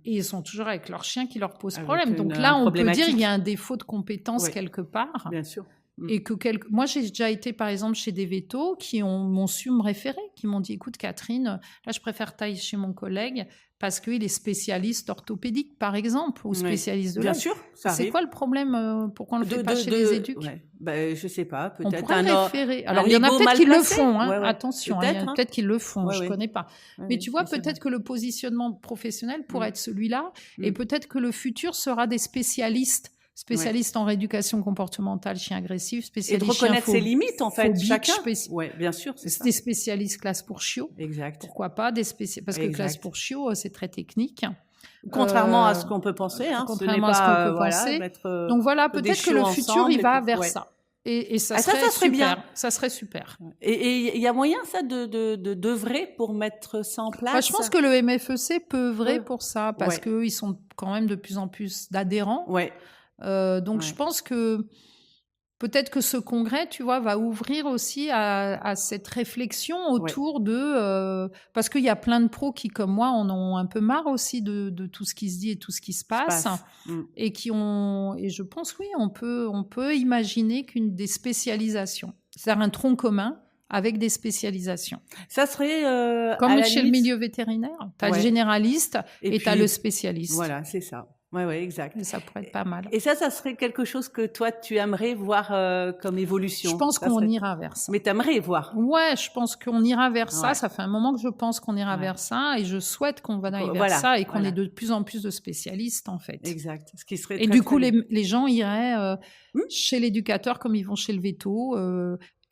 Et ils sont toujours avec leur chien qui leur pose Avec problème. Donc là, on peut dire qu'il y a un défaut de compétence quelque part. Bien sûr. Et que moi, j'ai déjà été, par exemple, chez des vétos qui m'ont su me référer, qui m'ont dit, écoute, Catherine, là, je préfère tailler chez mon collègue parce qu'il est spécialiste orthopédique, par exemple, ou spécialiste de l'œil. Bien sûr, ça arrive. C'est quoi le problème? Pourquoi on le fait pas chez les éduques? Je sais pas, peut-être. On pourrait référer. Alors, il y en a peut-être qui le font, hein. Ouais. Attention, il y en a peut-être qui le font, je connais pas. Ouais, mais tu vois, peut-être que le positionnement professionnel pourrait être celui-là, et peut-être que le futur sera des spécialistes en rééducation comportementale, chien agressif, spécialiste et de reconnaître ses limites, en fait, chacun. Ouais, bien sûr, c'est ça. Des spécialistes classe pour chiots. Exact. Pourquoi pas parce que classe pour chiots, c'est très technique. Contrairement à ce qu'on peut penser, hein. Contrairement à ce qu'on peut penser. Donc voilà, peut-être que le futur, il va vers ça. Et ça serait super. Bien. Ça serait super. Et il y a moyen, ça, d'œuvrer pour mettre ça en place? Bah, je pense que le MFEC peut œuvrer pour ça, parce qu'ils sont quand même de plus en plus d'adhérents. Ouais. Donc je pense que peut-être que ce congrès, tu vois, va ouvrir aussi à cette réflexion autour de... parce qu'il y a plein de pros qui, comme moi, en ont un peu marre aussi de tout ce qui se dit et tout ce qui se passe. Et et je pense, oui, on peut imaginer qu'une des spécialisations, c'est-à-dire un tronc commun avec des spécialisations. Ça serait... comme chez le milieu vétérinaire, tu as le généraliste et tu as le spécialiste. Voilà, c'est ça. Ouais, exact. Et ça pourrait être pas mal. Et ça serait quelque chose que toi, tu aimerais voir comme évolution? Je pense qu'on ira vers ça. Mais tu aimerais voir? Ouais, je pense qu'on ira vers ça. Ça fait un moment que je pense qu'on ira vers ça et je souhaite qu'on va aller vers ça et qu'on ait de plus en plus de spécialistes, en fait. Exact. Ce qui serait et du coup, les gens iraient chez l'éducateur comme ils vont chez le véto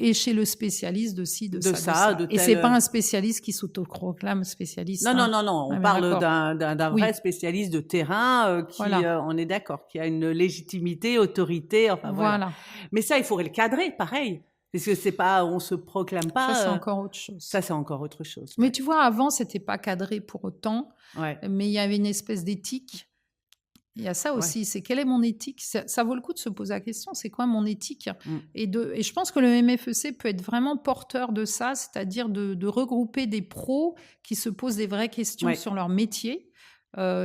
et chez le spécialiste de ci, de ça. Et c'est pas un spécialiste qui s'autoproclame spécialiste. Non. On parle d'un vrai spécialiste de terrain qui, on est d'accord, qui a une légitimité, autorité. Enfin, voilà. Mais ça, il faudrait le cadrer, pareil. Parce que c'est pas, on se proclame pas. Ça, c'est encore autre chose. Ça, c'est encore autre chose. Mais tu vois, avant, c'était pas cadré pour autant. Mais il y avait une espèce d'éthique. Il y a ça aussi, c'est quelle est mon éthique? Ça vaut le coup de se poser la question, c'est quoi mon éthique? Et je pense que le MFEC peut être vraiment porteur de ça, c'est-à-dire de regrouper des pros qui se posent des vraies questions sur leur métier,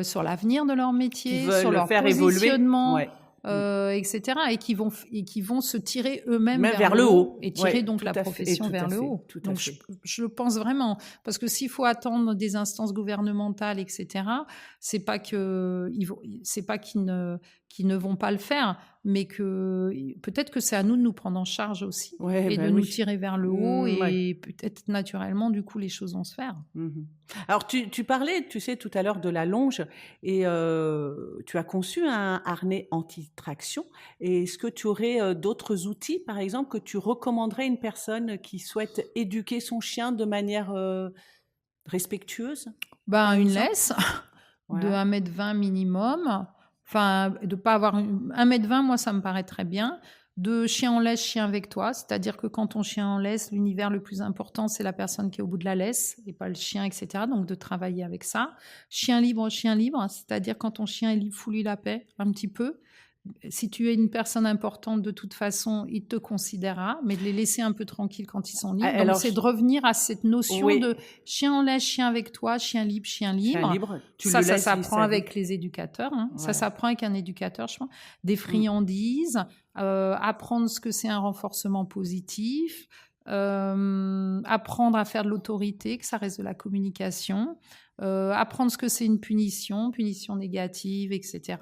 sur l'avenir de leur métier, sur leur positionnement, etc. Et qui vont se tirer eux-mêmes vers le haut et tirer donc la profession vers le haut. Donc je pense vraiment, parce que s'il faut attendre des instances gouvernementales, etc., c'est pas qu'ils ne vont pas le faire, mais que peut-être que c'est à nous de nous prendre en charge aussi et de nous tirer vers le haut et peut-être naturellement, du coup, les choses vont se faire. Alors, tu parlais, tu sais, tout à l'heure de la longe et tu as conçu un harnais anti-traction. Et est-ce que tu aurais d'autres outils, par exemple, que tu recommanderais à une personne qui souhaite éduquer son chien de manière respectueuse? Une laisse de 1,20 m minimum. Enfin, de pas avoir 1,20 m, moi, ça me paraît très bien. De chien en laisse, chien avec toi. C'est-à-dire que quand ton chien en laisse, l'univers le plus important, c'est la personne qui est au bout de la laisse et pas le chien, etc. Donc, de travailler avec ça. Chien libre. C'est-à-dire quand ton chien est libre, fous-lui la paix un petit peu. Si tu es une personne importante, de toute façon, il te considérera, mais de les laisser un peu tranquilles quand ils sont libres. Alors, donc, c'est de revenir à cette notion de chien en laisse, chien avec toi, chien libre, chien libre. Chien libre, ça s'apprend avec les éducateurs. Ça s'apprend avec un éducateur, je pense. Des friandises, apprendre ce que c'est un renforcement positif, apprendre à faire de l'autorité, que ça reste de la communication, apprendre ce que c'est une punition négative, etc.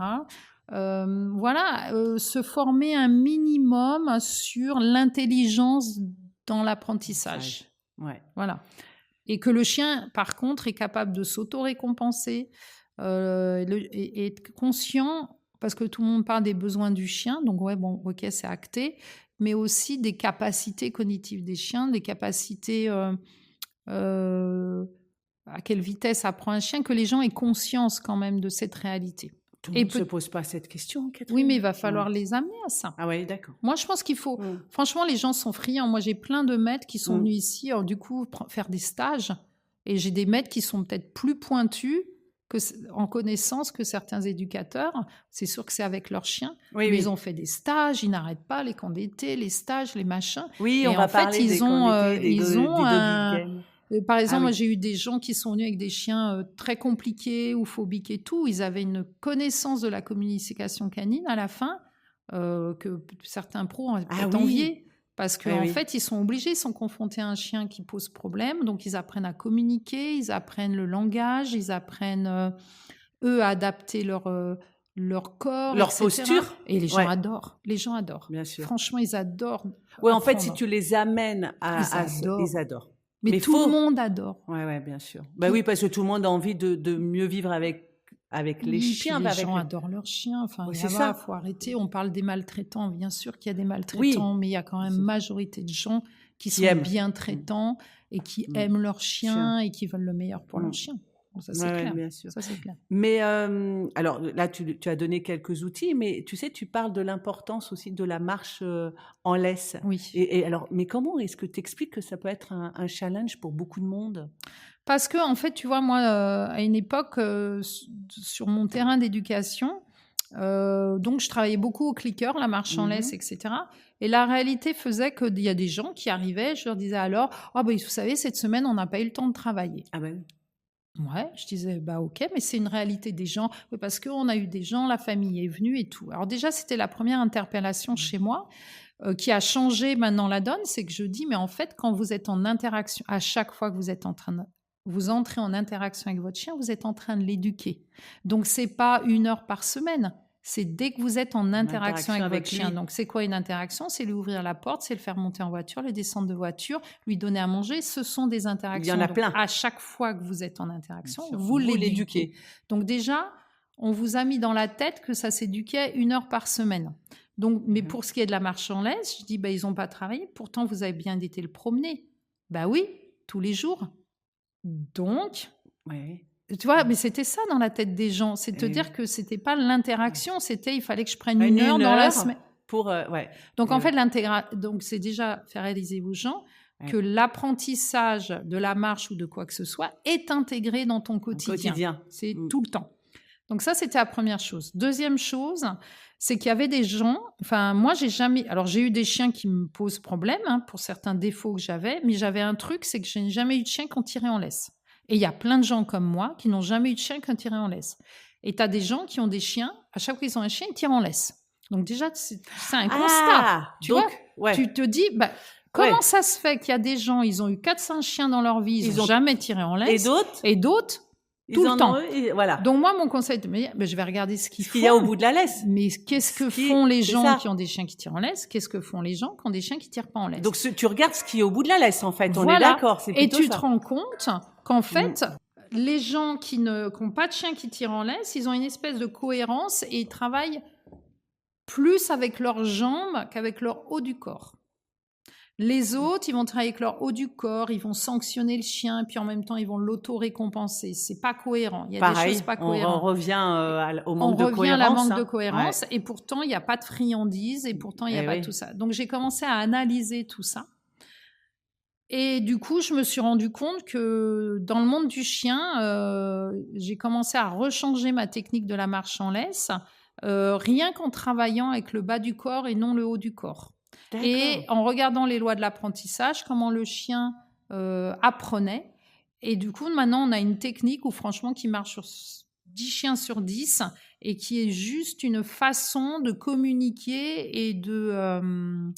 Se former un minimum sur l'intelligence dans l'apprentissage. Ouais. Voilà. Et que le chien, par contre, est capable de s'auto-récompenser et être conscient, parce que tout le monde parle des besoins du chien, donc ok, c'est acté, mais aussi des capacités cognitives des chiens, des capacités à quelle vitesse apprend un chien, que les gens aient conscience quand même de cette réalité. Tout le monde ne se pose pas cette question, Catherine. Oui, mais il va falloir les amener à ça. Ah oui, d'accord. Moi, je pense qu'il faut... Franchement, les gens sont friands. Moi, j'ai plein de maîtres qui sont venus ici, alors, du coup, faire des stages. Et j'ai des maîtres qui sont peut-être plus pointus en connaissance que certains éducateurs. C'est sûr que c'est avec leurs chiens. Mais ils ont fait des stages, ils n'arrêtent pas, les camps d'été, les stages, les machins. Oui, et on va parler des camps d'été, ils ont un... Par exemple, moi, j'ai eu des gens qui sont venus avec des chiens très compliqués ou phobiques et tout. Ils avaient une connaissance de la communication canine à la fin que certains pros ont envié. Parce qu'en fait, ils sont obligés, ils sont confrontés à un chien qui pose problème. Donc, ils apprennent à communiquer, ils apprennent le langage, ils apprennent, eux, à adapter leur corps, leur etc. posture. Et les gens adorent. Les gens adorent. Bien sûr. Franchement, ils adorent. Oui, en fait, si tu les amènes ils adorent. Mais tout le monde adore. Oui, bien sûr. Oui, parce que tout le monde a envie de mieux vivre avec les chiens. Les gens adorent leurs chiens. Enfin, c'est ça. Il faut arrêter. On parle des maltraitants. Bien sûr qu'il y a des maltraitants, mais il y a quand même une majorité de gens qui sont bien traitants et qui aiment leurs chiens et qui veulent le meilleur pour leurs chiens. Ça, c'est clair. Bien sûr. Ça, c'est clair. Mais alors là, tu as donné quelques outils, mais tu sais, tu parles de l'importance aussi de la marche en laisse. Oui. Et alors, mais comment est-ce que tu expliques que ça peut être un challenge pour beaucoup de monde ? Parce que, en fait, tu vois, moi, à une époque, sur mon terrain d'éducation, donc je travaillais beaucoup au clicker, la marche en laisse, etc. Et la réalité faisait qu'il y a des gens qui arrivaient, je leur disais alors, vous savez, cette semaine, on n'a pas eu le temps de travailler. Ah ben. Ouais, je disais, ok, mais c'est une réalité des gens, parce qu'on a eu des gens, la famille est venue et tout. Alors déjà, c'était la première interpellation chez moi qui a changé maintenant la donne, c'est que je dis, mais en fait, quand vous êtes en interaction, à chaque fois que vous entrez en interaction avec votre chien, vous êtes en train de l'éduquer. Donc, c'est pas 1 heure par semaine. C'est dès que vous êtes en interaction avec votre chien. Donc, c'est quoi une interaction ? C'est lui ouvrir la porte, c'est le faire monter en voiture, le descendre de voiture, lui donner à manger. Ce sont des interactions. Il y en a donc, plein. à chaque fois que vous êtes en interaction, vous l'éduquez. Donc, déjà, on vous a mis dans la tête que ça s'éduquait 1 heure par semaine. Donc, mais pour ce qui est de la marche en laisse, je dis, ils n'ont pas travaillé. Pourtant, vous avez bien été le promener. Oui, tous les jours. Donc... Ouais. Tu vois, mais c'était ça dans la tête des gens. C'est de te dire que c'était pas l'interaction, il fallait que je prenne 1 heure dans la semaine. Donc, en fait, donc, c'est déjà faire réaliser aux gens que l'apprentissage de la marche ou de quoi que ce soit est intégré dans ton quotidien. C'est tout le temps. Donc, ça, c'était la première chose. Deuxième chose, c'est qu'il y avait des gens... Enfin, moi, j'ai eu des chiens qui me posent problème pour certains défauts que j'avais, mais j'avais un truc, c'est que je n'ai jamais eu de chien qui ont tiré en laisse. Et il y a plein de gens comme moi qui n'ont jamais eu de chien qui ont tiré en laisse. Et tu as des gens qui ont des chiens, à chaque fois qu'ils ont un chien, ils tirent en laisse. Donc déjà, c'est un constat. Tu vois, tu te dis, comment ça se fait qu'il y a des gens, ils ont eu 4-5 chiens dans leur vie, ils n'ont jamais tiré en laisse. Et d'autres tout le temps. Voilà. Donc moi, mon conseil, c'est de me dire, je vais regarder ce qu'il y a au bout de la laisse. Mais qu'est-ce que font les gens qui ont des chiens qui tirent en laisse ? Qu'est-ce que font les gens qui ont des chiens qui tirent pas en laisse ? Donc tu regardes ce qui est au bout de la laisse, en fait. On est d'accord. Et tu te rends compte qu'en fait, les gens qui n'ont pas de chien qui tire en laisse, ils ont une espèce de cohérence et ils travaillent plus avec leurs jambes qu'avec leur haut du corps. Les autres, ils vont travailler avec leur haut du corps, ils vont sanctionner le chien, puis en même temps, ils vont l'auto-récompenser. C'est pas cohérent. Il y a des choses pas cohérentes. On revient au manque de cohérence. On revient à la manque de cohérence, et pourtant, il n'y a pas de friandises, et pourtant, il n'y a pas tout ça. Donc, j'ai commencé à analyser tout ça. Et du coup, je me suis rendu compte que dans le monde du chien, j'ai commencé à rechanger ma technique de la marche en laisse, rien qu'en travaillant avec le bas du corps et non le haut du corps. D'accord. Et en regardant les lois de l'apprentissage, comment le chien apprenait. Et du coup, maintenant, on a une technique où, franchement, qui marche sur 10 chiens sur 10 et qui est juste une façon de communiquer et de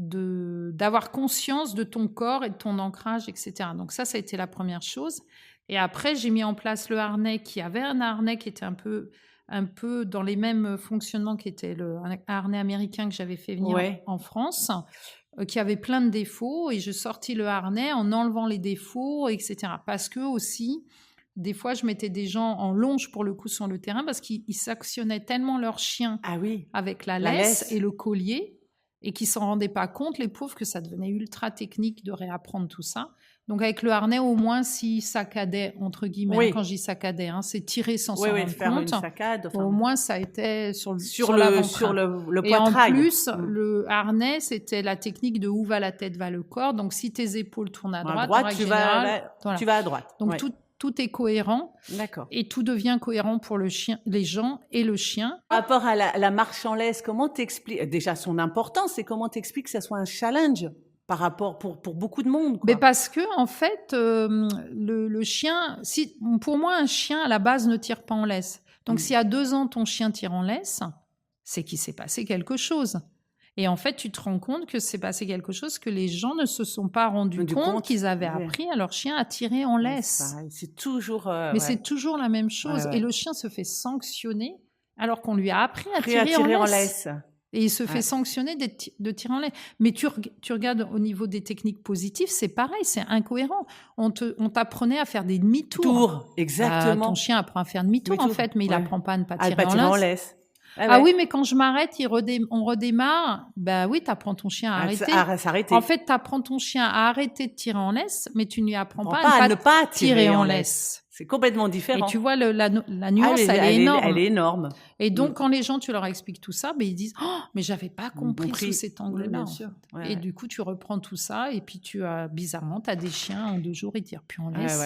d'avoir conscience de ton corps et de ton ancrage, etc. Donc ça a été la première chose. Et après, j'ai mis en place le harnais, qui avait un harnais qui était un peu dans les mêmes fonctionnements qu'était le harnais américain que j'avais fait venir en France, qui avait plein de défauts. Et je sortis le harnais en enlevant les défauts, etc. Parce que aussi, des fois, je mettais des gens en longe pour le coup sur le terrain parce qu'ils s'actionnaient tellement leur chien avec la laisse et le collier, et qui ne s'en rendaient pas compte, les pauvres, que ça devenait ultra technique de réapprendre tout ça. Donc, avec le harnais, au moins, s'ils saccadaient, entre guillemets, quand je dis saccadaient, c'est tirer sans s'en rendre faire compte. Une saccade, au moins, ça a été sur le poitrail. Et en plus, le harnais, c'était la technique de où va la tête, va le corps. Donc, si tes épaules tournent à droite, tu vas à droite. Donc, tout est cohérent. D'accord. Et tout devient cohérent pour le chien, les gens et le chien. Par rapport à la marche en laisse, comment t'expliques, déjà son importance, et comment t'expliques que ça soit un challenge par rapport pour beaucoup de monde, quoi. Mais parce que, en fait, le chien, pour moi, un chien, à la base, ne tire pas en laisse. Donc, si à 2 ans, ton chien tire en laisse, c'est qu'il s'est passé quelque chose. Et en fait, tu te rends compte que c'est passé quelque chose que les gens ne se sont pas rendus compte qu'ils avaient appris à leur chien à tirer en laisse. C'est toujours... Mais c'est toujours la même chose. Et le chien se fait sanctionner alors qu'on lui a appris à tirer en laisse. Et il se fait sanctionner de tirer en laisse. Mais tu regardes au niveau des techniques positives, c'est pareil, c'est incohérent. On t'apprenait à faire des demi-tours. Exactement. Ton chien apprend à faire demi-tour, en fait, mais il n'apprend pas à ne pas tirer en laisse. Oui, mais quand je m'arrête, on redémarre. Oui, tu apprends ton chien à arrêter. En fait, tu apprends ton chien à arrêter de tirer en laisse, mais tu ne lui apprends pas à ne pas tirer en laisse. C'est complètement différent. Et tu vois, la nuance, elle est énorme. Elle est énorme. Et donc, quand les gens, tu leur expliques tout ça, ils disent « Oh, mais j'avais pas compris sous cet angle-là. » Bien sûr. Et du coup, tu reprends tout ça et puis bizarrement, tu as des chiens, en 2 jours, ils tirent plus en laisse.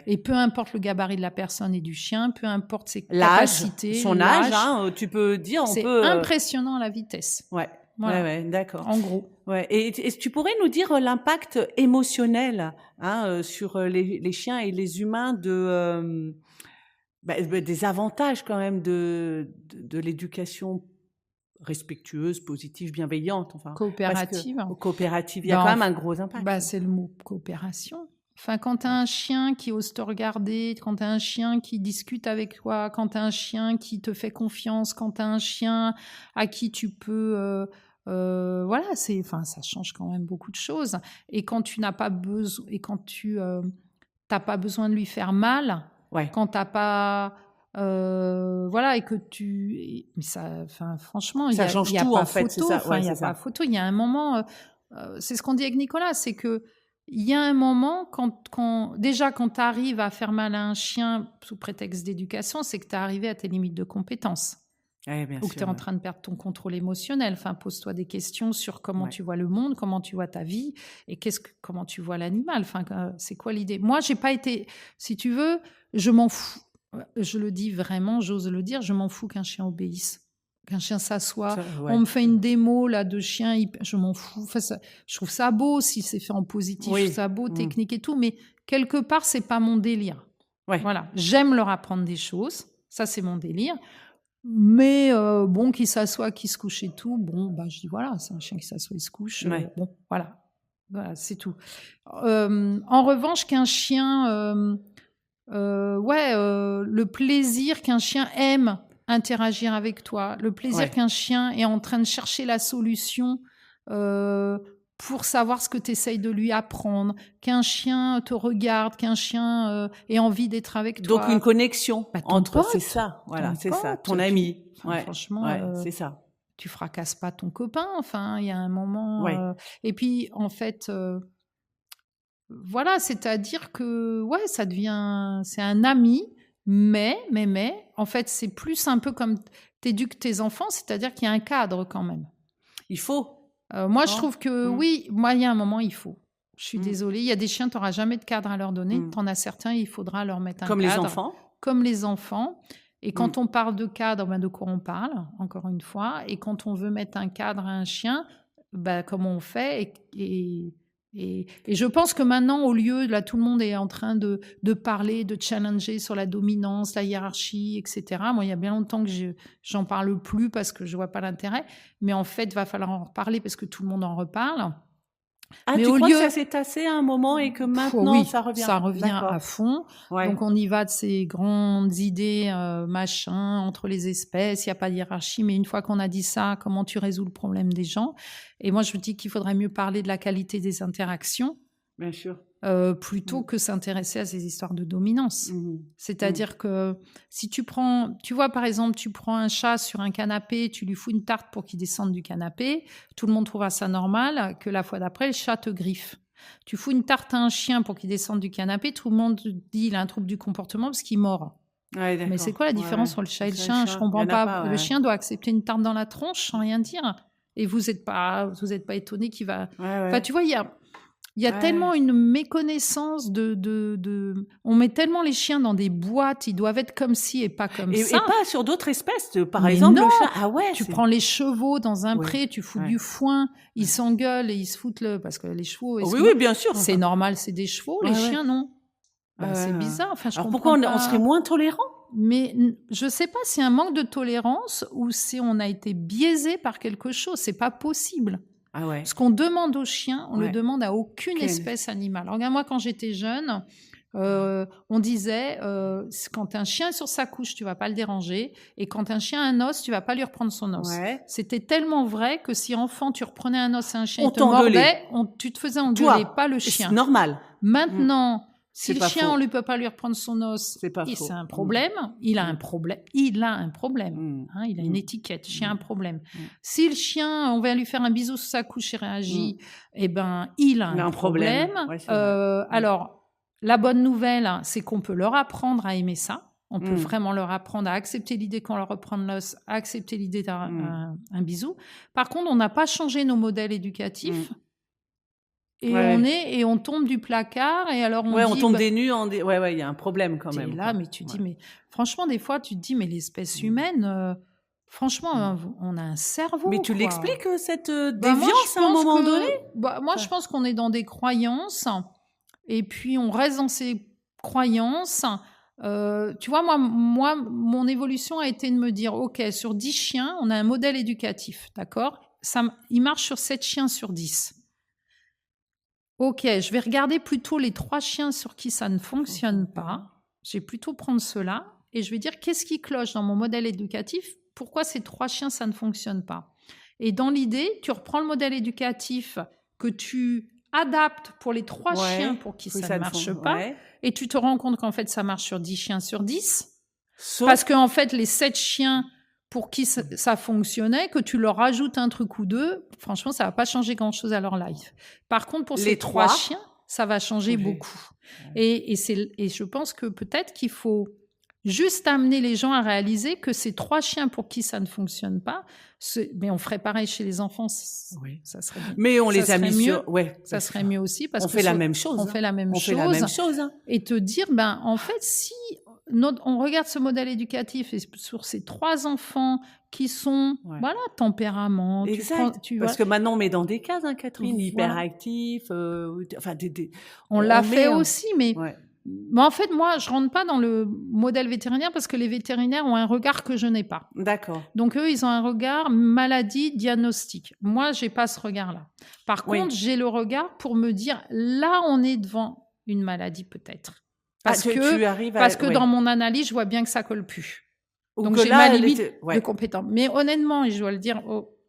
Et peu importe le gabarit de la personne et du chien, peu importe ses capacités, son âge, tu peux dire... C'est impressionnant la vitesse. Voilà. D'accord. En gros. Et tu pourrais nous dire l'impact émotionnel sur les chiens et les humains des avantages quand même de l'éducation respectueuse, positive, bienveillante, coopérative. Coopérative, il y a quand même un gros impact. C'est le mot coopération. Enfin, quand tu as un chien qui ose te regarder, quand tu as un chien qui discute avec toi, quand tu as un chien qui te fait confiance, quand tu as un chien à qui tu peux... ça change quand même beaucoup de choses. Et quand tu n'as pas besoin, et quand tu n'as pas besoin de lui faire mal, quand tu n'as pas... et que tu... Mais ça, franchement, il y a tout, pas en fait, photo. Il n'y a pas photo. Il y a un moment... c'est ce qu'on dit avec Nicolas, c'est que il y a un moment, quand tu arrives à faire mal à un chien sous prétexte d'éducation, c'est que tu es arrivé à tes limites de compétences. Ou que tu es en train de perdre ton contrôle émotionnel. Pose-toi des questions sur comment tu vois le monde, comment tu vois ta vie et comment tu vois l'animal. C'est quoi l'idée ? Moi, j'ai pas été... Si tu veux, je m'en fous. Je le dis vraiment, j'ose le dire, je m'en fous qu'un chien obéisse. Qu'un chien s'assoit, on me fait une démo là de chien, je m'en fous. Je trouve ça beau si c'est fait en positif, je trouve ça beau, technique et tout, mais quelque part c'est pas mon délire. Voilà, j'aime leur apprendre des choses, ça c'est mon délire. Mais qu'il s'assoit, qu'il se couche et tout, je dis voilà, c'est un chien qui s'assoit, il se couche. Voilà, c'est tout. En revanche, qu'un chien, le plaisir qu'un chien aime interagir avec toi, le plaisir qu'un chien est en train de chercher la solution pour savoir ce que tu essayes de lui apprendre, qu'un chien te regarde, qu'un chien ait envie d'être avec toi. Donc une connexion entre, pote, c'est ça, voilà, c'est ça, ton ami. Franchement, c'est ça. Tu fracasses pas ton copain, il y a un moment. Et puis, en fait, c'est-à-dire que, ça devient, c'est un ami. Mais, en fait, c'est plus un peu comme t'éduques tes enfants, c'est-à-dire qu'il y a un cadre quand même. Il faut. Moi, je trouve que il y a un moment, il faut. Je suis désolée, il y a des chiens, tu n'auras jamais de cadre à leur donner. Tu en as certains, il faudra leur mettre un cadre. Comme les enfants. Comme les enfants. Et quand on parle de cadre, de quoi on parle, encore une fois. Et quand on veut mettre un cadre à un chien, comment on fait et Et je pense que maintenant, au lieu, là, tout le monde est en train de parler, de challenger sur la dominance, la hiérarchie, etc. Moi, il y a bien longtemps que j'en parle plus parce que je vois pas l'intérêt. Mais en fait, il va falloir en reparler parce que tout le monde en reparle. Ah, mais tu au crois lieu... que ça s'est tassé à un moment et que maintenant, oui, ça revient? Ça revient à fond. Ouais. Donc, on y va de ces grandes idées, machin, entre les espèces, il n'y a pas de hiérarchie. Mais une fois qu'on a dit ça, comment tu résous le problème des gens? Et moi, je me dis qu'il faudrait mieux parler de la qualité des interactions. Bien sûr. Plutôt que s'intéresser à ces histoires de dominance. C'est-à-dire que si tu vois par exemple, tu prends un chat sur un canapé, tu lui fous une tarte pour qu'il descende du canapé, tout le monde trouvera ça normal, que la fois d'après, le chat te griffe. Tu fous une tarte à un chien pour qu'il descende du canapé, tout le monde dit il a un trouble du comportement parce qu'il mord. Ouais, mais c'est quoi la différence entre le chat et le chien? Je comprends pas. Le chien doit accepter une tarte dans la tronche sans rien dire. Et vous êtes pas étonné qu'il va... Enfin, tu vois, il y a tellement une méconnaissance on met tellement les chiens dans des boîtes, ils doivent être comme ci et pas comme ça. Et pas sur d'autres espèces, par exemple le chat. Ah ouais. Tu prends les chevaux dans un pré, tu fous du foin, ils s'engueulent et ils se foutent parce que les chevaux. Oui, bien sûr. C'est normal, c'est des chevaux, les chiens non. C'est bizarre. Enfin, alors pourquoi on serait moins tolérant? Mais je sais pas si c'est un manque de tolérance ou si on a été biaisé par quelque chose. C'est pas possible. Ah ouais. Ce qu'on demande aux chiens, on le demande à aucune espèce animale. Alors, regarde, moi, quand j'étais jeune, on disait, quand un chien est sur sa couche, tu vas pas le déranger. Et quand un chien a un os, tu vas pas lui reprendre son os. Ouais. C'était tellement vrai que si enfant, tu reprenais un os et un chien te mordait, tu te faisais engueuler, pas le chien. C'est normal. Maintenant... Si le chien, on ne peut pas lui reprendre son os, c'est un problème. Il a un problème. Il a un problème. Il a une étiquette. Chien, un problème. Si le chien, on va lui faire un bisou sur sa couche et réagit, eh ben, il a un problème. Ouais, alors, la bonne nouvelle, c'est qu'on peut leur apprendre à aimer ça. On peut vraiment leur apprendre à accepter l'idée qu'on leur reprend l'os, à accepter l'idée d'un bisou. Par contre, on n'a pas changé nos modèles éducatifs. Et on tombe du placard et alors on tombe des nues il y a un problème quand même. Là, mais tu dis, mais franchement, des fois, tu te dis, mais l'espèce humaine, franchement, on a un cerveau. Mais tu l'expliques cette déviance à un moment donné? Moi, je pense qu'on est dans des croyances et puis on reste dans ces croyances. Tu vois, moi, mon évolution a été de me dire, ok, sur 10 chiens, on a un modèle éducatif, d'accord? Il marche sur 7 chiens sur 10. Ok, je vais regarder plutôt les 3 chiens sur qui ça ne fonctionne pas. Je vais plutôt prendre ceux-là et je vais dire qu'est-ce qui cloche dans mon modèle éducatif? Pourquoi ces 3 chiens, ça ne fonctionne pas? Et dans l'idée, tu reprends le modèle éducatif que tu adaptes pour les 3 chiens pour qui ça ne marche pas et tu te rends compte qu'en fait, ça marche sur 10 chiens sur 10. Parce qu'en fait, les 7 chiens pour qui ça fonctionnait, que tu leur rajoutes un truc ou deux, franchement, ça va pas changer grand-chose à leur life. Par contre, pour ces 3 chiens, ça va changer beaucoup. Et je pense que peut-être qu'il faut juste amener les gens à réaliser que ces 3 chiens pour qui ça ne fonctionne pas, mais on ferait pareil chez les enfants, ça serait bien. Mais on les a mis mieux, sur... ça serait mieux aussi. Parce on fait la même chose. On fait la même chose. Et te dire, en fait, si... on regarde ce modèle éducatif et sur ces 3 enfants qui sont, tempérament. Parce que maintenant, on met dans des cases, Catherine, hyperactif. On l'a fait aussi, mais en fait, moi, je rentre pas dans le modèle vétérinaire parce que les vétérinaires ont un regard que je n'ai pas. D'accord. Donc, eux, ils ont un regard maladie, diagnostic. Moi, j'ai pas ce regard-là. Par contre, j'ai le regard pour me dire, là, on est devant une maladie peut-être. Parce que dans mon analyse, je vois bien que ça colle plus. Donc, j'ai ma limite de compétence. Mais honnêtement, et je dois le dire,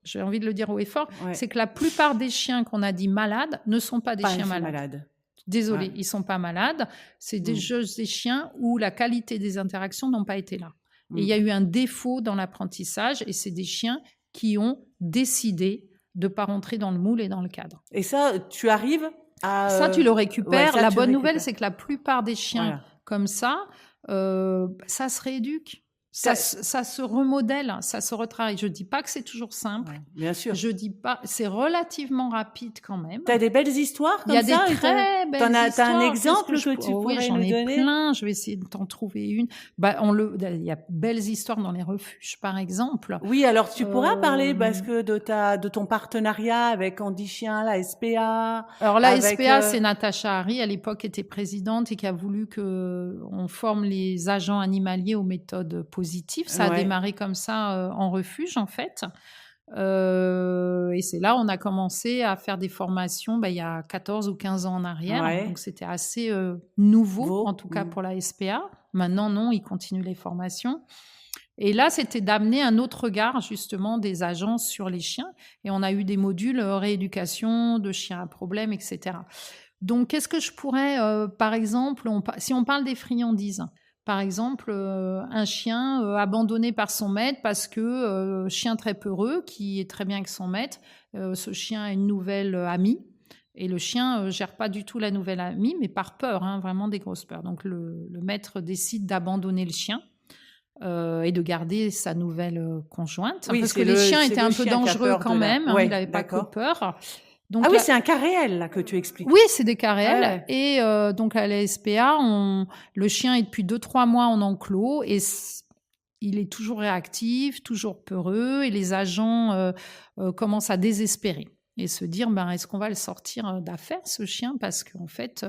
j'ai envie de le dire haut et fort, c'est que la plupart des chiens qu'on a dit malades ne sont pas des chiens malades. Désolée, ils sont pas malades. C'est des chiens où la qualité des interactions n'ont pas été là. Et il y a eu un défaut dans l'apprentissage et c'est des chiens qui ont décidé de pas rentrer dans le moule et dans le cadre. Et ça, tu arrives ça, tu le récupères. La bonne nouvelle, c'est que la plupart des chiens comme ça se rééduquent. Ça se remodèle, ça se retravaille. Je dis pas que c'est toujours simple. Ouais, bien sûr. Je dis pas, c'est relativement rapide quand même. T'as des belles histoires comme ça? Il y a des très belles histoires. T'as un exemple que tu pourrais j'en nous ai donner? plein. Je vais essayer de t'en trouver une. Il y a belles histoires dans les refuges, par exemple. Oui, alors tu pourras parler parce que de ton partenariat avec Andy Chien, la SPA. Alors la SPA, c'est Natacha Harry, à l'époque était présidente et qui a voulu que on forme les agents animaliers aux méthodes positives. Ça a démarré comme ça en refuge, en fait. Et c'est là on a commencé à faire des formations il y a 14 ou 15 ans en arrière. Ouais. Donc, c'était assez nouveau, en tout cas pour la SPA. Maintenant, non, ils continuent les formations. Et là, c'était d'amener un autre regard, justement, des agents sur les chiens. Et on a eu des modules rééducation de chiens à problème, etc. Donc, qu'est-ce que je pourrais, par exemple, si on parle des friandises, par exemple, un chien abandonné par son maître parce que chien très peureux, qui est très bien avec son maître, ce chien a une nouvelle amie, et le chien gère pas du tout la nouvelle amie, mais par peur, vraiment des grosses peurs. Donc le maître décide d'abandonner le chien et de garder sa nouvelle conjointe, parce que les chiens étaient un peu dangereux quand même, il n'avait pas que peur. Donc, c'est un cas réel là que tu expliques. Oui, c'est des cas réels. Ouais. Et donc à la SPA, le chien est depuis 2-3 mois en enclos et il est toujours réactif, toujours peureux, et les agents commencent à désespérer et se dire est-ce qu'on va le sortir d'affaire, ce chien, parce qu'en fait,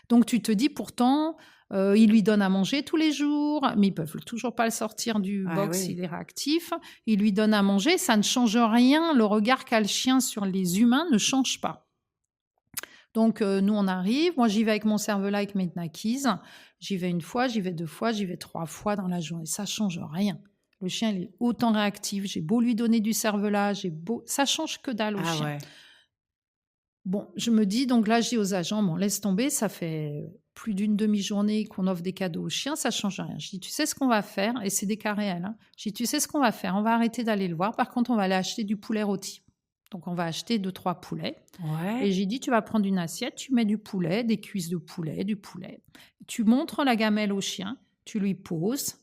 donc tu te dis pourtant. Ils lui donnent à manger tous les jours, mais ils peuvent toujours pas le sortir du box, il est réactif. Ils lui donnent à manger, ça ne change rien. Le regard qu'a le chien sur les humains ne change pas. Donc, nous, on arrive. Moi, j'y vais avec mon cervelas, avec mes Nakis. J'y vais 1 fois, j'y vais 2 fois, j'y vais 3 fois dans la journée. Ça change rien. Le chien, il est autant réactif. J'ai beau lui donner du cervelas, ça change que dalle au chien. Ouais. Bon, je me dis, donc là, je dis aux agents, laisse tomber, ça fait plus d'une demi-journée qu'on offre des cadeaux aux chiens, ça change rien. Je dis, tu sais ce qu'on va faire, et c'est des cas réels. Je dis, tu sais ce qu'on va faire, on va arrêter d'aller le voir, par contre, on va aller acheter du poulet rôti. Donc, on va acheter 2-3 poulets. Ouais. Et j'ai dit, tu vas prendre une assiette, tu mets du poulet, des cuisses de poulet, du poulet. Tu montres la gamelle au chien, tu lui poses,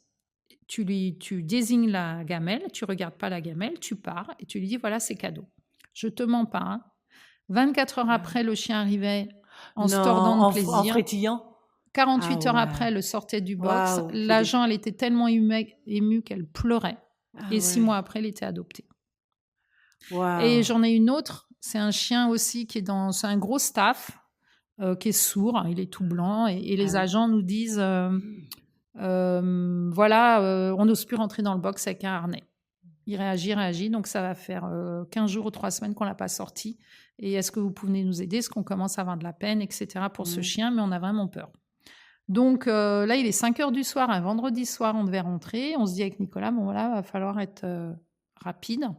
tu désignes la gamelle, tu regardes pas la gamelle, tu pars, et tu lui dis, voilà, c'est cadeau. Je te mens pas, 24 heures après, le chien arrivait en se tordant de plaisir. En frétillant. 48 heures après, elle le sortait du box. Wow, l'agent, elle était tellement émue qu'elle pleurait. Et 6 mois après, elle était adoptée. Wow. Et j'en ai une autre. C'est un chien aussi qui est c'est un gros staff qui est sourd. Il est tout blanc. Et les agents nous disent, on n'ose plus rentrer dans le box avec un harnais. Il réagit. Donc, ça va faire 15 jours ou 3 semaines qu'on ne l'a pas sorti. Et est-ce que vous pouvez nous aider? Est-ce qu'on commence à avoir de la peine, etc. pour ce chien? Mais on a vraiment peur. Donc, là, il est 5 heures du soir. Un vendredi soir, on devait rentrer. On se dit avec Nicolas, va falloir être rapide.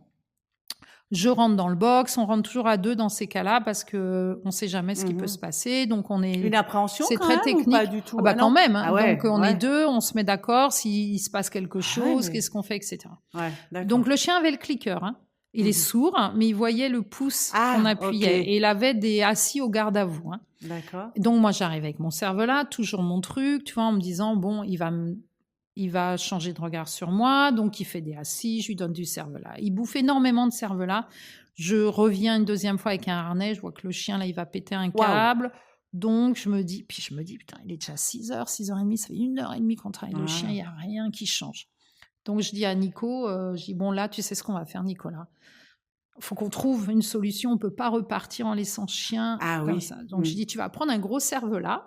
Je rentre dans le box. On rentre toujours à 2 dans ces cas-là parce qu'on ne sait jamais ce qui peut se passer. Donc, on est... Une appréhension c'est quand très même, technique. Ou pas du tout? Quand même. Donc, on est 2, on se met d'accord s'il se passe quelque chose, qu'est-ce qu'on fait, etc. Ouais, donc, le chien avait le clicker. Il est sourd, mais il voyait le pouce qu'on appuyait. Okay. Et il avait des assis au garde à vous. D'accord. Donc, moi, j'arrive avec mon cervelas, toujours mon truc, tu vois, en me disant, il va changer de regard sur moi. Donc, il fait des assis, je lui donne du cervelas. Il bouffe énormément de cervelas. Je reviens une 2e fois avec un harnais. Je vois que le chien, là, il va péter un câble. Wow. Donc, je me dis, putain, il est déjà 6h, 6h30, ça fait 1h30 qu'on travaille le chien, il n'y a rien qui change. Donc, je dis à Nico, là, tu sais ce qu'on va faire, Nicolas. Il faut qu'on trouve une solution. On ne peut pas repartir en laissant le chien comme ça. Donc, je dis, tu vas prendre un gros cervelas,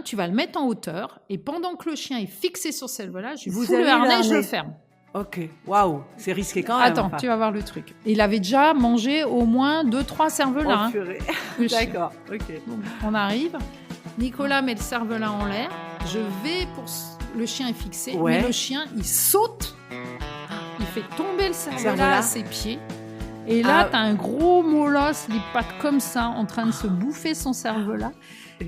tu vas le mettre en hauteur, et pendant que le chien est fixé sur ce cervelas, je fous le harnais, je le ferme. Ok, waouh, c'est risqué quand même. Attends, tu vas voir le truc. Il avait déjà mangé au moins 2-3 cervelas. D'accord, ok. Donc, on arrive, Nicolas met le cervelas en l'air, je vais le chien est fixé, mais le chien, il saute, il fait tomber le cervelas à ses pieds. Et là, t'as un gros molosse, les pattes comme ça, en train de se bouffer son cervelas.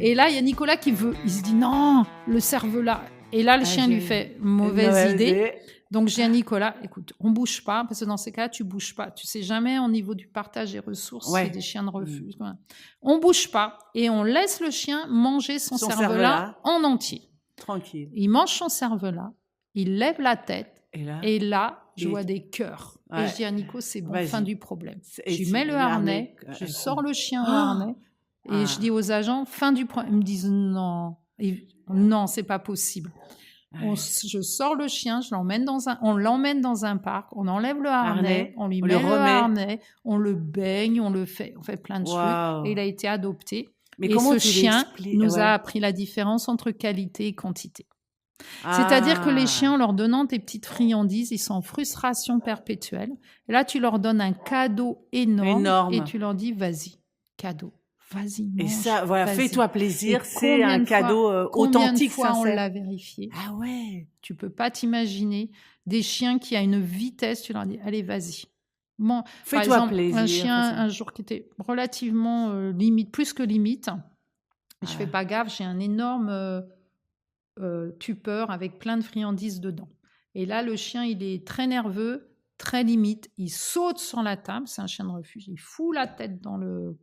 Et là, il y a Nicolas il se dit non, le cervelas. Et là, le chien lui fait mauvaise idée. Donc, je dis à Nicolas, écoute, on bouge pas, parce que dans ces cas-là, tu bouges pas. Tu sais jamais au niveau du partage des ressources, c'est des chiens de refuge. On bouge pas et on laisse le chien manger son cervelas en entier. Tranquille. Il mange son cervelas. il lève la tête. Et là, je vois des cœurs. Ouais. Et je dis à Nico, c'est bon, fin du problème. Je lui tu mets le harnais, je sors le chien au harnais, et je dis aux agents, fin du problème. Ils me disent non, non, c'est pas possible. Je sors le chien, on l'emmène dans un parc, on enlève le harnais, on lui met le harnais, on le baigne, on fait plein de trucs. Et il a été adopté. Mais et ce chien nous a appris la différence entre qualité et quantité. C'est-à-dire que les chiens, en leur donnant tes petites friandises, ils sont en frustration perpétuelle. Et là, tu leur donnes un cadeau énorme. Et tu leur dis, vas-y, cadeau, vas-y, mange. Et ça, voilà, fais-toi plaisir, c'est un cadeau authentique, sincère. Combien de fois on l'a vérifié? Ah ouais. Tu peux pas t'imaginer des chiens qui a une vitesse, tu leur dis, allez, vas-y. Bon, fais-toi plaisir. Un chien, un jour, qui était relativement limite, plus que limite. Je fais pas gaffe, j'ai un énorme... tupper avec plein de friandises dedans. Et là, le chien, il est très nerveux, très limite. Il saute sur la table, c'est un chien de refuge. Il fout la tête dans le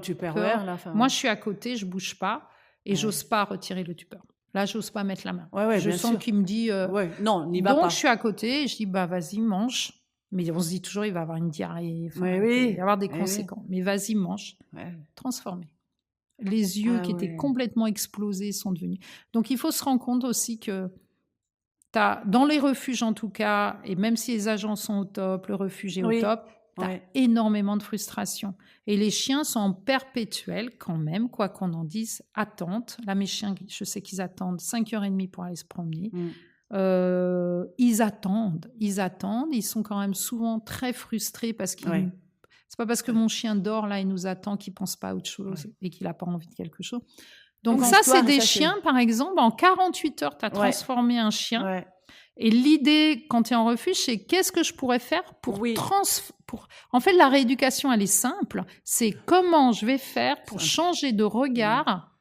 Tupperware. Là, moi, je suis à côté, je bouge pas et j'ose pas retirer le tupper. Là, j'ose pas mettre la main. Je sens qu'il me dit non, n'y va pas. Donc, je suis à côté et je dis vas-y, mange. Mais on se dit toujours, il va avoir une diarrhée. Il va y avoir des conséquences. Mais vas-y, mange. Transformé. Les yeux qui étaient complètement explosés sont devenus... Donc, il faut se rendre compte aussi que dans les refuges, en tout cas, et même si les agents sont au top, le refuge est au top, tu as énormément de frustration. Et les chiens sont en perpétuel, quand même, quoi qu'on en dise, attente. Là, mes chiens, je sais qu'ils attendent 5h30 pour aller se promener. Ils attendent. Ils sont quand même souvent très frustrés parce qu'ils... C'est pas parce que mon chien dort là et nous attend qu'il pense pas à autre chose et qu'il a pas envie de quelque chose. Donc ça, c'est des chiens, par exemple, en 48 heures, tu as transformé un chien. Et l'idée, quand tu es en refuge, c'est qu'est-ce que je pourrais faire pour En fait, la rééducation, elle est simple. C'est comment je vais faire pour changer de regard.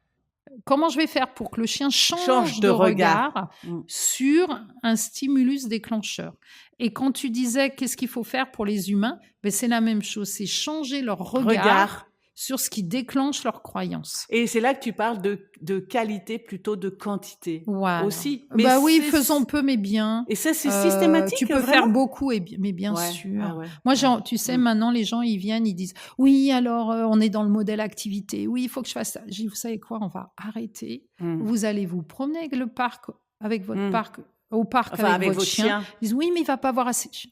Comment je vais faire pour que le chien change de regard sur un stimulus déclencheur. Et quand tu disais qu'est-ce qu'il faut faire pour les humains, c'est la même chose, c'est changer leur regard sur ce qui déclenche leur croyance. Et c'est là que tu parles de qualité plutôt de quantité aussi. Mais faisons peu mais bien. Et ça, c'est systématique. Tu peux faire beaucoup, mais bien sûr. Moi, tu sais, maintenant, les gens, ils viennent, ils disent « Oui, alors, on est dans le modèle activité. Oui, il faut que je fasse ça. » Je dis « Vous savez quoi, on va arrêter. Vous allez vous promener avec le parc, avec votre parc, au parc avec votre chien. » Ils disent « Oui, mais il va pas avoir assez de chiens. »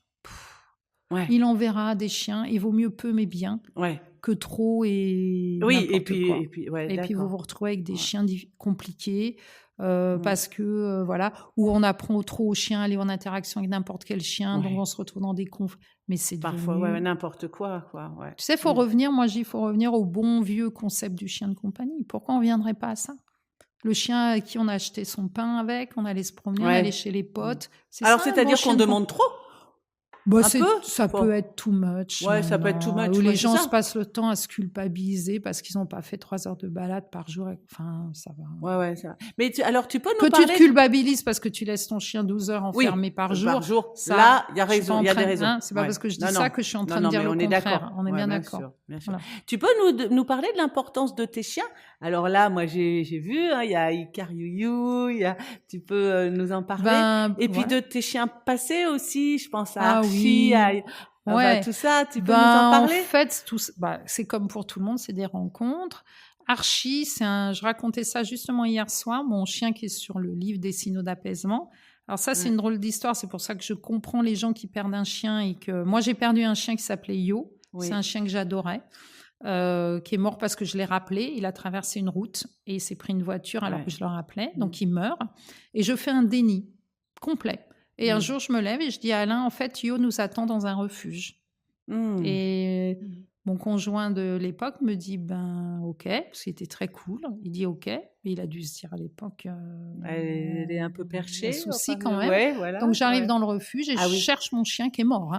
Il en verra des chiens. Il vaut mieux peu mais bien. Que trop et et puis vous vous retrouvez avec des chiens compliqués parce que où on apprend trop aux chiens à aller en interaction avec n'importe quel chien, donc on se retrouve dans des confs. Mais c'est parfois n'importe quoi. Tu sais, faut revenir au bon vieux concept du chien de compagnie. Pourquoi on viendrait pas à ça? Le chien à qui on a acheté son pain avec, on allait se promener, on allait chez les potes. Alors c'est-à-dire qu'on demande trop? Ça peut être too much. Ça peut être too much. Où les gens se passent le temps à se culpabiliser parce qu'ils n'ont pas fait 3 heures de balade par jour. Enfin, ça va. Ça va. Mais alors, tu peux nous parler... Que tu te culpabilises parce que tu laisses ton chien 12 heures enfermé par jour. Ça, là, il y a raison. Il y a des raisons. C'est pas parce que je dis ça que je suis en train de dire le contraire. On est bien d'accord. Bien sûr. Tu peux nous parler de l'importance de tes chiens? Alors là, moi, j'ai vu, il y a Icar Youyou, tu peux nous en parler. Et puis de tes chiens passés aussi, je pense à Archie, tout ça, tu peux nous en parler? En fait, c'est comme pour tout le monde, c'est des rencontres. Archie, je racontais ça justement hier soir, mon chien qui est sur le livre des signaux d'apaisement. Alors ça, c'est une drôle d'histoire, c'est pour ça que je comprends les gens qui perdent un chien et que... Moi, j'ai perdu un chien qui s'appelait Yo, c'est un chien que j'adorais. Qui est mort parce que je l'ai rappelé. Il a traversé une route et il s'est pris une voiture alors que je le rappelais. Donc, il meurt. Et je fais un déni complet. Et un jour, je me lève et je dis à Alain, en fait, Yo nous attend dans un refuge. Et mon conjoint de l'époque me dit, OK, parce qu'il était très cool. Il dit OK. Mais il a dû se dire à l'époque... elle est un peu perchée. Souci quand même. Donc, j'arrive dans le refuge et je cherche mon chien qui est mort.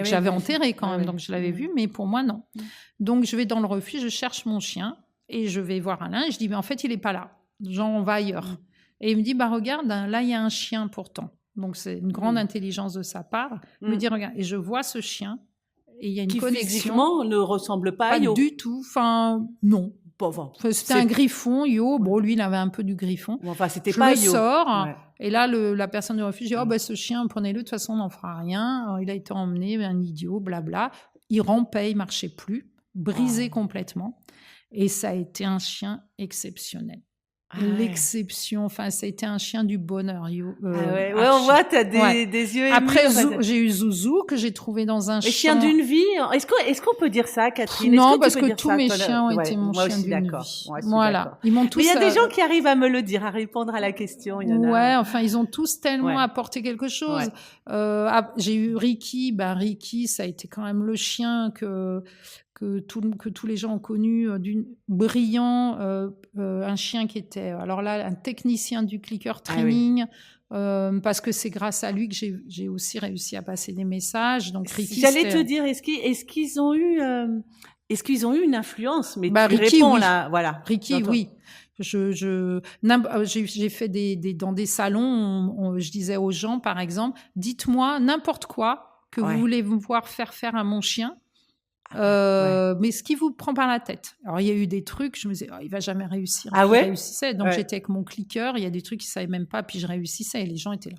J'avais enterré quand même, donc je l'avais vu, mais pour moi, non. Donc, je vais dans le refuge, je cherche mon chien et je vais voir Alain et je dis, en fait, il n'est pas là. Genre, on va ailleurs. Et il me dit, regarde, là, il y a un chien pourtant. Donc, c'est une grande intelligence de sa part. Il me dit, regarde, et je vois ce chien et il y a une connexion. Qui physiquement ne ressemble pas à Yo. Pas du tout. Enfin, non. Enfin, c'était un griffon, Yo. Bon, lui, il avait un peu du griffon. Enfin, c'était je pas le Yo. sors. Ouais. Et là, la personne du refuge dit, ce chien, prenez-le, de toute façon, on n'en fera rien. Alors, il a été emmené, un idiot, blabla. Il rampait, il marchait plus, brisé complètement. Et ça a été un chien exceptionnel. L'exception, enfin, ça a été un chien du bonheur. On voit, t'as des yeux émus. Après, j'ai eu Zouzou, que j'ai trouvé dans un champ. Chien d'une vie. Est-ce qu'on peut dire ça, Catherine? Non, parce que tous mes chiens ont été mon chien d'une vie. Voilà. Ils m'ont tous. Mais il y a des gens qui arrivent à me le dire, à répondre à la question. Il y en a. Ouais, enfin, ils ont tous tellement apporté quelque chose. J'ai eu Ricky. Ricky, ça a été quand même le chien que tous les gens ont connu, brillant, un chien qui était, alors là, un technicien du clicker training, parce que c'est grâce à lui que j'ai aussi réussi à passer des messages. Donc Ricky, j'allais te dire, est-ce qu'ils ont eu une influence? Mais tu Ricky, réponds oui. là, voilà. Ricky, oui. J'ai fait dans des salons, je disais aux gens, par exemple, dites-moi n'importe quoi que vous voulez me voir faire à mon chien. Mais ce qui vous prend par la tête. Alors il y a eu des trucs, je me disais il va jamais réussir. Il réussissait, donc j'étais avec mon clicker, il y a des trucs qu'il savait même pas, puis je réussissais et les gens étaient là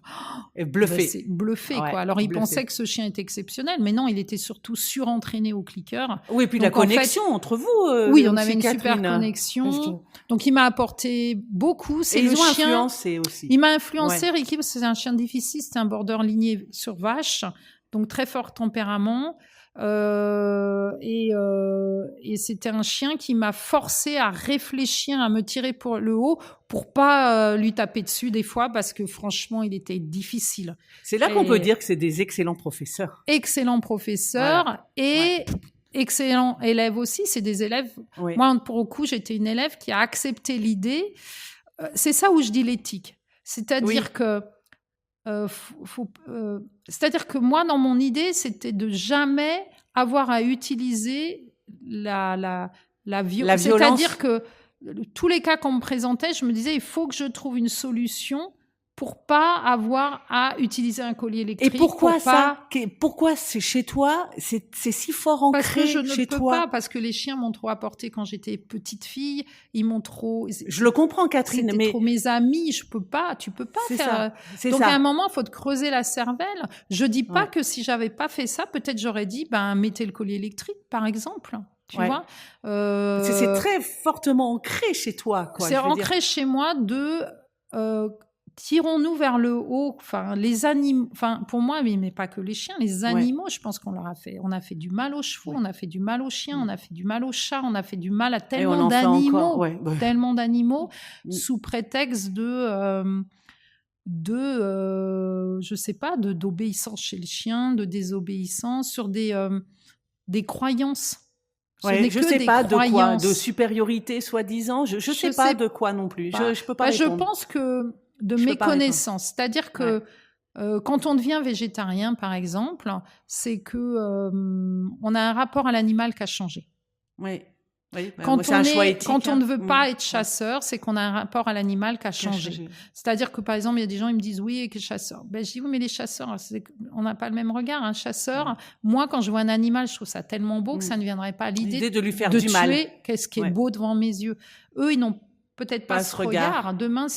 bluffés quoi. Alors ils pensaient que ce chien était exceptionnel, mais non, il était surtout surentraîné au clicker. Oui, et puis donc, la connexion entre vous. Oui, on avait une super connexion. Donc il m'a apporté beaucoup. C'est le chien. Influencé aussi. Il m'a influencé, Ricky, parce que c'est un chien difficile, c'était un border ligné sur vache, donc très fort tempérament. Et c'était un chien qui m'a forcé à réfléchir, à me tirer pour le haut pour pas lui taper dessus des fois, parce que franchement il était difficile. C'est là qu'on peut dire que c'est des excellents professeurs. Excellents professeurs et excellents élèves aussi. C'est des élèves. Moi, pour le coup, j'étais une élève qui a accepté l'idée. C'est ça où je dis l'éthique. C'est-à-dire que c'est-à-dire que moi, dans mon idée, c'était de jamais avoir à utiliser la violence. C'est-à-dire que tous les cas qu'on me présentait, je me disais, il faut que je trouve une solution pour pas avoir à utiliser un collier électrique. Et pourquoi pourquoi c'est chez toi, c'est si fort ancré chez toi? Parce que je ne peux pas, parce que les chiens m'ont trop apporté quand j'étais petite fille. Ils m'ont trop. Je le comprends, Catherine, mais trop mes amis. Tu peux pas faire. Donc à un moment, il faut te creuser la cervelle. Je dis pas que si j'avais pas fait ça, peut-être j'aurais dit, mettez le collier électrique, par exemple. Tu vois. C'est très fortement ancré chez toi, quoi. C'est ancré chez moi tirons-nous vers le haut, enfin les animaux, enfin pour moi, mais pas que les chiens, les animaux, je pense qu'on a fait du mal aux chevaux, on a fait du mal aux chiens, on a fait du mal aux chats, on a fait du mal à tellement d'animaux, sous prétexte je sais pas, d'obéissance chez le chien, de désobéissance, sur des croyances. Je sais pas de quoi, de supériorité soi-disant, je sais pas de quoi non plus. Je peux pas répondre. Je pense que de méconnaissance, c'est-à-dire que quand on devient végétarien, par exemple, c'est que on a un rapport à l'animal qui a changé. Oui. Quand on ne veut pas être chasseur, c'est qu'on a un rapport à l'animal qui a changé. C'est-à-dire que, par exemple, il y a des gens qui me disent oui, que chasseur. Je dis oui, mais les chasseurs, on n'a pas le même regard. Un chasseur, moi, quand je vois un animal, je trouve ça tellement beau que ça ne viendrait pas à l'idée de lui faire du tuer, mal. Qu'est-ce qui est beau devant mes yeux. Eux, ils n'ont peut-être pas ce regard. Demain,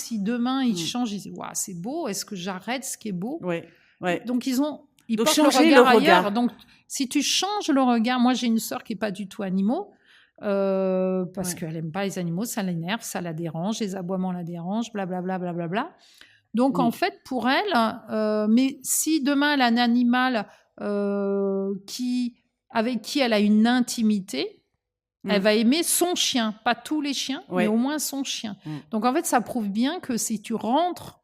ils changent, ils disent waouh, c'est beau. Est-ce que j'arrête ce qui est beau? Donc ils portent le regard ailleurs. Donc si tu changes le regard, moi j'ai une sœur qui est pas du tout animaux. Parce qu'elle aime pas les animaux, ça l'énerve, ça la dérange, les aboiements la dérangent, blablabla, blablabla. Donc en fait, pour elle, mais si demain elle a un animal avec qui elle a une intimité, elle va aimer son chien, pas tous les chiens, mais au moins son chien. Donc en fait, ça prouve bien que si tu rentres,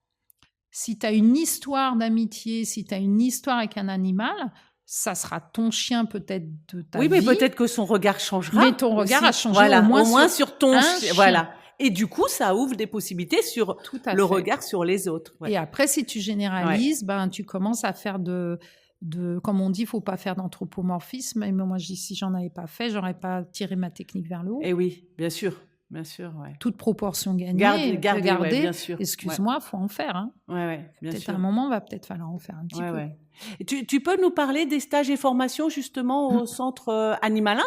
si tu as une histoire d'amitié, si tu as une histoire avec un animal, ça sera ton chien peut-être de ta vie. Oui, mais peut-être que son regard changera. Mais ton regard a changé au moins sur ton chien. Voilà. Et du coup, ça ouvre des possibilités sur le regard sur les autres. Et après, si tu généralises, tu commences à faire comme on dit, il faut pas faire d'anthropomorphisme. Et moi, je dis, si j'en avais pas fait, j'aurais pas tiré ma technique vers le haut. Et oui, bien sûr. bien sûr, ouais. Toute proportion gagnée, Garder, bien sûr. Excuse-moi, faut en faire. Hein. Ouais, bien peut-être sûr. à un moment, va peut-être falloir en faire un petit peu. Ouais. Et tu peux nous parler des stages et formations justement au centre Animalin?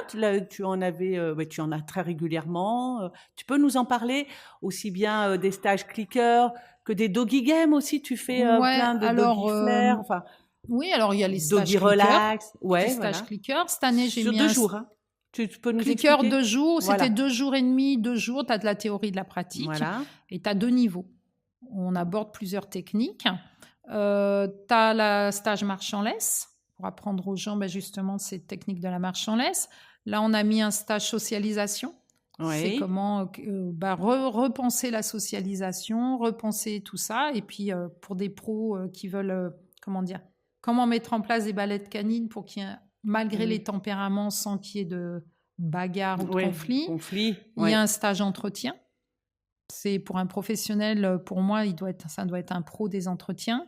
Tu en as très régulièrement. Tu peux nous en parler aussi bien des stages clickers que des doggy games aussi. Tu fais plein de doggy flair. Oui, alors il y a les stages doggy relax. Les stages clickers. Cette année, j'ai sur mis 2 jours. Hein. Tu peux nous clicker expliquer? 2 jours. Voilà. C'était 2 jours et demi, 2 jours. Tu as de la théorie, de la pratique. Voilà. Et tu as 2 niveaux. On aborde plusieurs techniques. Tu as la stage marche en laisse pour apprendre aux gens justement ces techniques de la marche en laisse. Là, on a mis un stage socialisation. Oui. C'est comment repenser la socialisation, repenser tout ça. Et puis, pour des pros qui veulent, comment mettre en place des ballettes canines pour qu'il y ait, malgré les tempéraments, sans qu'il y ait de bagarre ou de conflit. Il y a un stage entretien. C'est pour un professionnel, pour moi, ça doit être un pro des entretiens.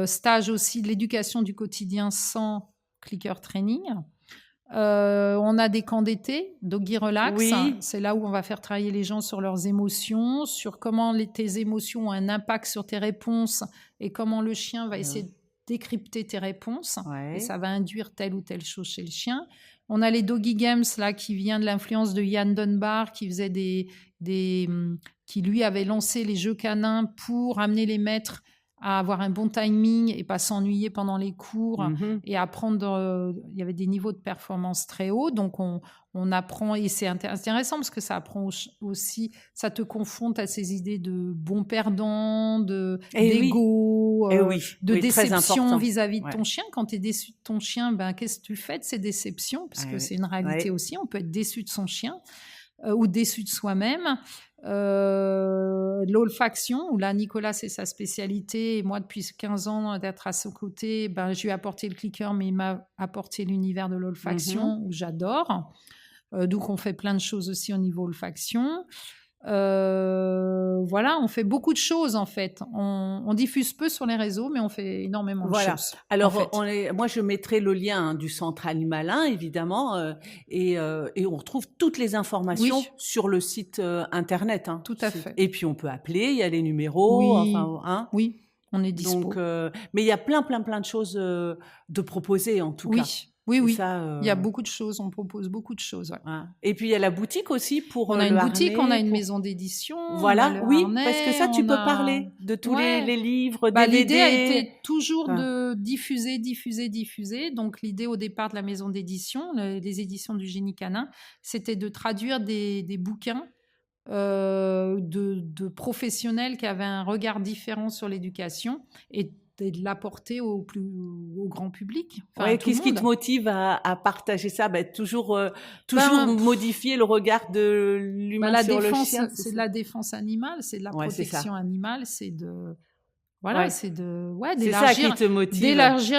Stage aussi de l'éducation du quotidien sans clicker training. On a des camps d'été, doggy relax. Oui. C'est là où on va faire travailler les gens sur leurs émotions, sur comment tes émotions ont un impact sur tes réponses et comment le chien va essayer de décrypter tes réponses. Ouais. Et ça va induire telle ou telle chose chez le chien. On a les doggy games là qui vient de l'influence de Ian Dunbar qui faisait qui lui avait lancé les jeux canins pour amener les maîtres à avoir un bon timing et pas s'ennuyer pendant les cours et apprendre. Il y avait des niveaux de performance très hauts, donc on apprend et c'est intéressant parce que ça apprend aussi, ça te confronte à ces idées de bon perdant, d'ego, de déception vis-à-vis de ton chien. Quand tu es déçu de ton chien, qu'est-ce que tu fais de ces déceptions? Parce que c'est une réalité aussi, on peut être déçu de son chien ou déçu de soi-même. L'olfaction, où là Nicolas c'est sa spécialité et moi depuis 15 ans d'être à son côté, je lui ai apporté le clicker mais il m'a apporté l'univers de l'olfaction où j'adore, donc on fait plein de choses aussi au niveau olfaction. Voilà, on fait beaucoup de choses en fait. On diffuse peu sur les réseaux, mais on fait énormément de choses. Alors, moi, je mettrai le lien du centre Animalin, évidemment, et on retrouve toutes les informations sur le site internet. Hein. Tout à fait. Et puis, on peut appeler, il y a les numéros. Oui, on est dispo. Donc, mais il y a plein de choses de proposer, en tout cas. Oui. Ça, il y a beaucoup de choses, on propose beaucoup de choses. Ouais. Et puis il y a la boutique aussi pour on a une boutique, on a une maison d'édition. Voilà, harnais, parce que ça tu peux parler de tous les livres, DVD. L'idée a été toujours de diffuser. Donc l'idée au départ de la maison d'édition, des éditions du Génie Canin, c'était de traduire des bouquins de professionnels qui avaient un regard différent sur l'éducation et de l'apporter au grand public. Qu'est-ce qui te motive à partager ça? Toujours modifier le regard de l'humain sur le chien. C'est de la défense animale, c'est de la protection animale, c'est de... c'est d'élargir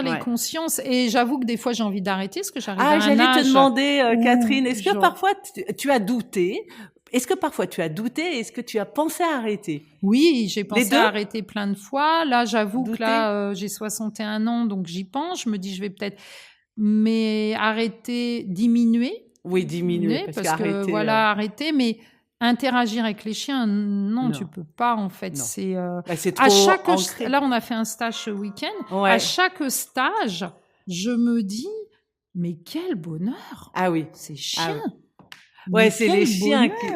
les consciences. Et j'avoue que des fois, j'ai envie d'arrêter parce que j'arrive à un âge... J'allais te demander, Catherine, est-ce que parfois tu as douté? Est-ce que parfois tu as douté? Est-ce que tu as pensé à arrêter? Oui, j'ai pensé à arrêter plein de fois. Là, j'avoue que là, j'ai 61 ans, donc j'y pense. Je me dis, je vais peut-être arrêter, diminuer. Oui, diminuer. Parce que arrêter, mais interagir avec les chiens, non, tu peux pas en fait. C'est trop ancré. Là, on a fait un stage ce week-end. Ouais. À chaque stage, je me dis, mais quel bonheur! Ah oui, ces chiens. C'est les chiens qui.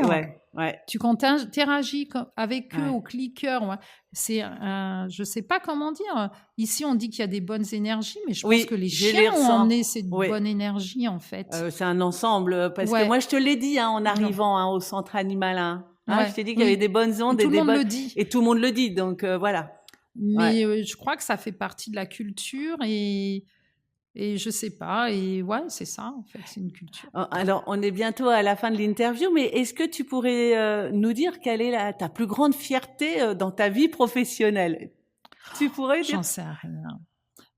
Tu quand interagis avec eux au clicker, c'est je sais pas comment dire. Ici, on dit qu'il y a des bonnes énergies, mais je pense que les chiens ont emmené cette bonne énergie en fait. C'est un ensemble parce que moi, je te l'ai dit en arrivant au centre Animalin. Je t'ai dit qu'il y avait des bonnes ondes et tout le monde le dit. Et tout le monde le dit, donc voilà. Mais je crois que ça fait partie de la culture et je sais pas, et c'est ça, en fait, c'est une culture. Alors, on est bientôt à la fin de l'interview, mais est-ce que tu pourrais nous dire quelle est ta plus grande fierté dans ta vie professionnelle? Tu pourrais dire?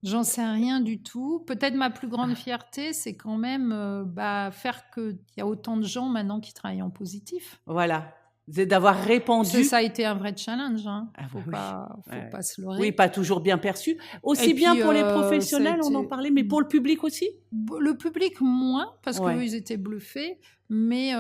J'en sais rien du tout. Peut-être ma plus grande fierté, c'est quand même faire qu'il y a autant de gens maintenant qui travaillent en positif. Voilà. C'est d'avoir répandu. Ça a été un vrai challenge. Hein. Faut pas se leurrer. Oui, pas toujours bien perçu. Aussi bien pour les professionnels, on en parlait, mais pour le public aussi. Le public moins, parce qu'eux, ils étaient bluffés. Mais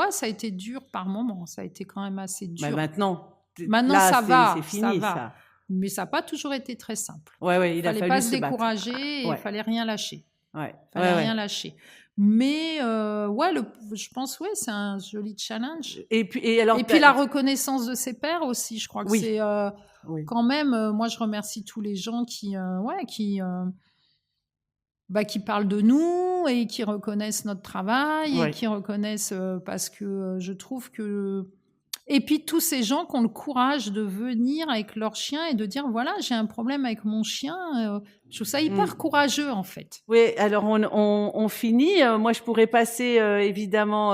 ça a été dur par moments. Ça a été quand même assez dur. Maintenant là, ça va. C'est fini, ça. Mais ça n'a pas toujours été très simple. Il fallait pas se décourager et il fallait rien lâcher. Fallait rien lâcher. Mais je pense c'est un joli challenge. Et puis la reconnaissance de ses pairs aussi, je crois que c'est quand même. Moi, je remercie tous les gens qui parlent de nous et qui reconnaissent notre travail et qui reconnaissent parce que je trouve que. Et puis tous ces gens qui ont le courage de venir avec leur chien et de dire voilà, j'ai un problème avec mon chien. Je trouve ça hyper courageux en fait. Oui, alors on finit. Moi, je pourrais passer évidemment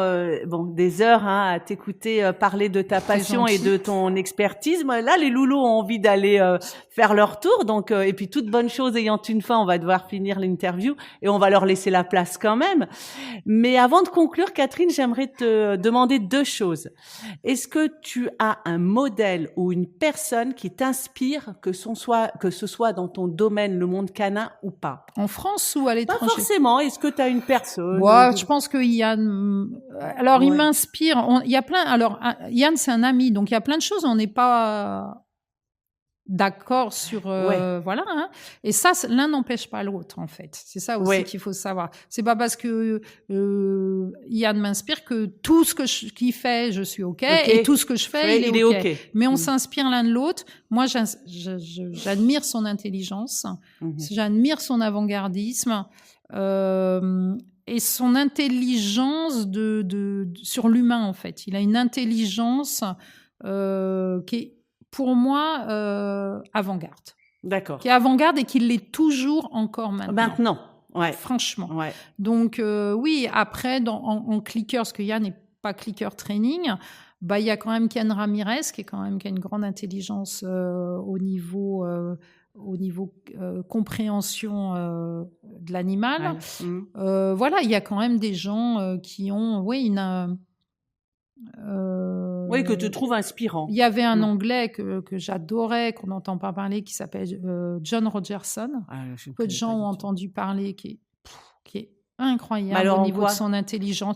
des heures à t'écouter parler de ta passion et de ton expertise. Là, les loulous ont envie d'aller faire leur tour. Donc, et puis toute bonne chose ayant une fin, on va devoir finir l'interview et on va leur laisser la place quand même. Mais avant de conclure, Catherine, j'aimerais te demander 2 choses. Est-ce que tu as un modèle ou une personne qui t'inspire, que ce soit dans ton domaine, le monde canin ou pas? En France ou à l'étranger? Pas forcément. Est-ce que tu as une personne? Je pense que Yann. Alors, il m'inspire. Il y a plein. Alors, Yann, c'est un ami, donc il y a plein de choses. On n'est pas d'accord sur voilà. Hein. Et ça, l'un n'empêche pas l'autre, en fait. C'est ça aussi qu'il faut savoir. C'est pas parce que Yann m'inspire que tout ce qu'il fait, je suis OK, et tout ce que je fais, il est OK. Mais on s'inspire l'un de l'autre. Moi, j'admire son intelligence, j'admire son avant-gardisme et son intelligence sur l'humain, en fait. Il a une intelligence qui est pour moi, avant-garde. D'accord. Qui est avant-garde et qui l'est toujours encore maintenant. Maintenant, franchement. Donc, après, en clicker, parce que Yann n'est pas clicker training, il y a quand même Ken Ramirez, qui a une grande intelligence au niveau compréhension de l'animal. Il y a quand même des gens qui ont, que tu trouves inspirant. Il y avait un Anglais que j'adorais, qu'on n'entend pas parler, qui s'appelle John Rogerson. Peu de gens ont entendu parler, qui est incroyable au niveau de son intelligence,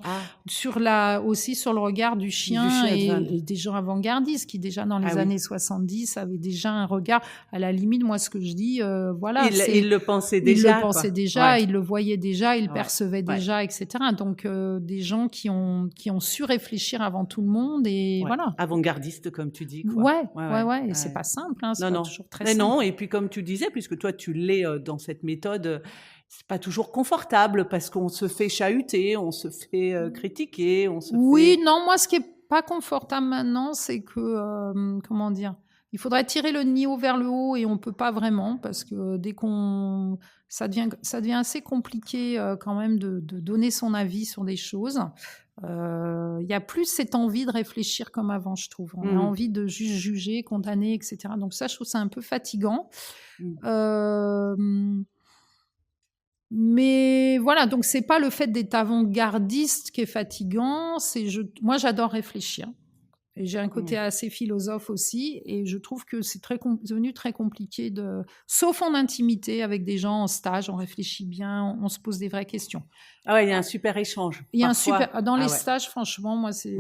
aussi sur le regard du chien et des gens avant-gardistes qui déjà dans les années 70 avaient déjà un regard. À la limite, moi, ce que je dis, il le pensait déjà. Il le pensait déjà, il le voyait déjà, il percevait déjà, etc. Donc des gens qui ont su réfléchir avant tout le monde et voilà. Avant-gardiste, comme tu dis. Et c'est pas simple, hein, c'est pas toujours très simple. Non, et puis comme tu disais, puisque toi tu l'es dans cette méthode. C'est pas toujours confortable parce qu'on se fait chahuter, on se fait critiquer, on se non, moi ce qui est pas confortable maintenant, c'est que il faudrait tirer le niveau vers le haut et on peut pas vraiment parce que dès ça devient assez compliqué quand même de donner son avis sur des choses. Il y a plus cette envie de réfléchir comme avant, je trouve. On a envie de juste juger, condamner, etc. Donc ça, je trouve ça un peu fatigant. Mais voilà, donc c'est pas le fait d'être avant-gardiste qui est fatigant, moi j'adore réfléchir. Et j'ai un côté assez philosophe aussi, et je trouve que c'est devenu très compliqué sauf en intimité avec des gens en stage, on réfléchit bien, on se pose des vraies questions. Il y a un super échége. Dans les stages, franchement, moi c'est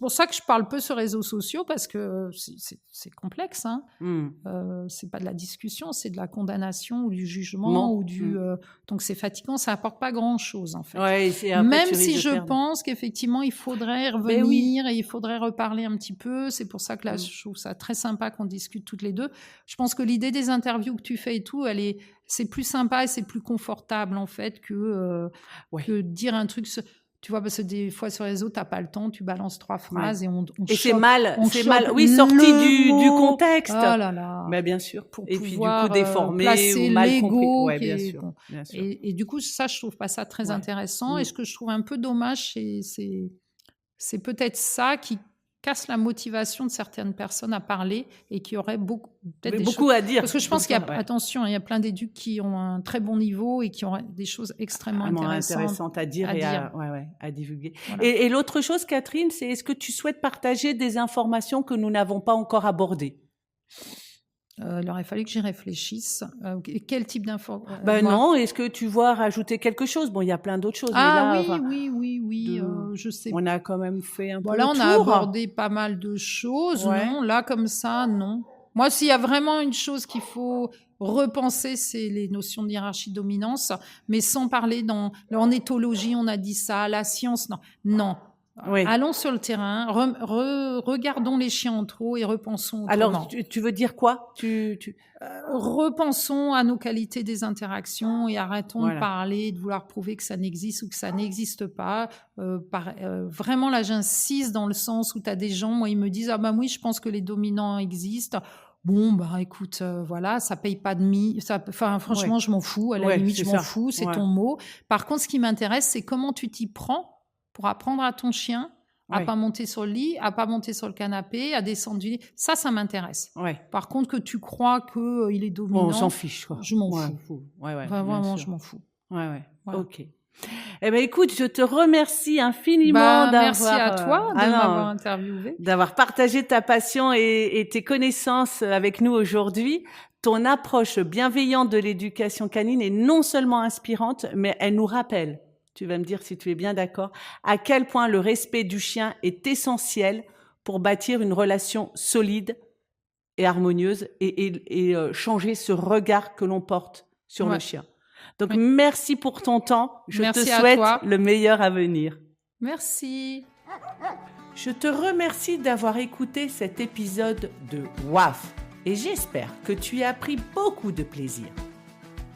pour ça que je parle peu sur réseaux sociaux parce que c'est complexe, hein. C'est pas de la discussion, c'est de la condamnation ou du jugement ou donc c'est fatigant, ça apporte pas grand chose en fait. Même si je pense qu'effectivement il faudrait revenir et il faudrait reparler un petit peu, c'est pour ça que là je trouve ça très sympa qu'on discute toutes les deux. Je pense que l'idée des interviews que tu fais et tout, c'est plus sympa et c'est plus confortable en fait que dire un truc. Tu vois, parce que des fois sur les réseaux, t'as pas le temps, tu balances 3 phrases et on c'est mal, sorti du contexte. Oh là là. Mais bien sûr. Pour et puis du coup déformé placer ou mal l'ego. compris. Bien sûr. Et du coup, ça, je trouve pas ça très intéressant. Et ce que je trouve un peu dommage, c'est peut-être ça casse la motivation de certaines personnes à parler et qui auraient beaucoup choses à dire. Parce que je pense qu'il y a, attention, il y a plein d'éducs qui ont un très bon niveau et qui ont des choses extrêmement intéressantes à dire à divulguer. Voilà. Et l'autre chose, Catherine, c'est est-ce que tu souhaites partager des informations que nous n'avons pas encore abordées? Il aurait fallu que j'y réfléchisse. Quel type d'info? Non, est-ce que tu vois rajouter quelque chose? Bon, il y a plein d'autres choses. Ah mais là, oui. Je sais. On a quand même fait un peu là, le on tour. a abordé pas mal de choses. Ouais. Non, là, comme ça, non. Moi, s'il y a vraiment une chose qu'il faut repenser, c'est les notions de hiérarchie-dominance, mais sans parler en éthologie, on a dit ça, la science, non. Oui. Allons sur le terrain, regardons les chiens en trop et repensons autrement. Alors, tu veux dire quoi? Repensons à nos qualités des interactions et arrêtons de parler, de vouloir prouver que ça n'existe ou que ça n'existe pas. Vraiment, là, j'insiste dans le sens où tu as des gens, moi, ils me disent « Ah oui, je pense que les dominants existent ». Bon, écoute, ça paye pas de mie. Franchement, je m'en fous. À la limite, je m'en fous, c'est ton mot. Par contre, ce qui m'intéresse, c'est comment tu t'y prends pour apprendre à ton chien à pas monter sur le lit, à pas monter sur le canapé, à descendre du lit. Ça m'intéresse. Ouais. Par contre, que tu crois qu'il est dominant... on s'en fiche, quoi. Je m'en fous. Vraiment, je m'en fous. Ouais. Ok. Eh ben, écoute, je te remercie infiniment merci à toi de m'avoir interviewé. D'avoir partagé ta passion et tes connaissances avec nous aujourd'hui. Ton approche bienveillante de l'éducation canine est non seulement inspirante, mais elle nous rappelle, tu vas me dire si tu es bien d'accord, à quel point le respect du chien est essentiel pour bâtir une relation solide et harmonieuse et changer ce regard que l'on porte sur le chien. Donc, merci pour ton temps. Je te souhaite le meilleur à venir. Merci. Je te remercie d'avoir écouté cet épisode de WAF et j'espère que tu as pris beaucoup de plaisir.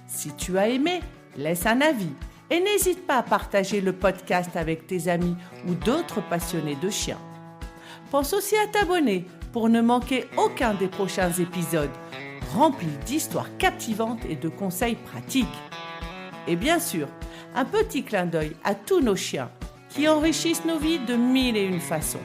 Si tu as aimé, laisse un avis et n'hésite pas à partager le podcast avec tes amis ou d'autres passionnés de chiens. Pense aussi à t'abonner pour ne manquer aucun des prochains épisodes remplis d'histoires captivantes et de conseils pratiques. Et bien sûr, un petit clin d'œil à tous nos chiens qui enrichissent nos vies de 1001 façons.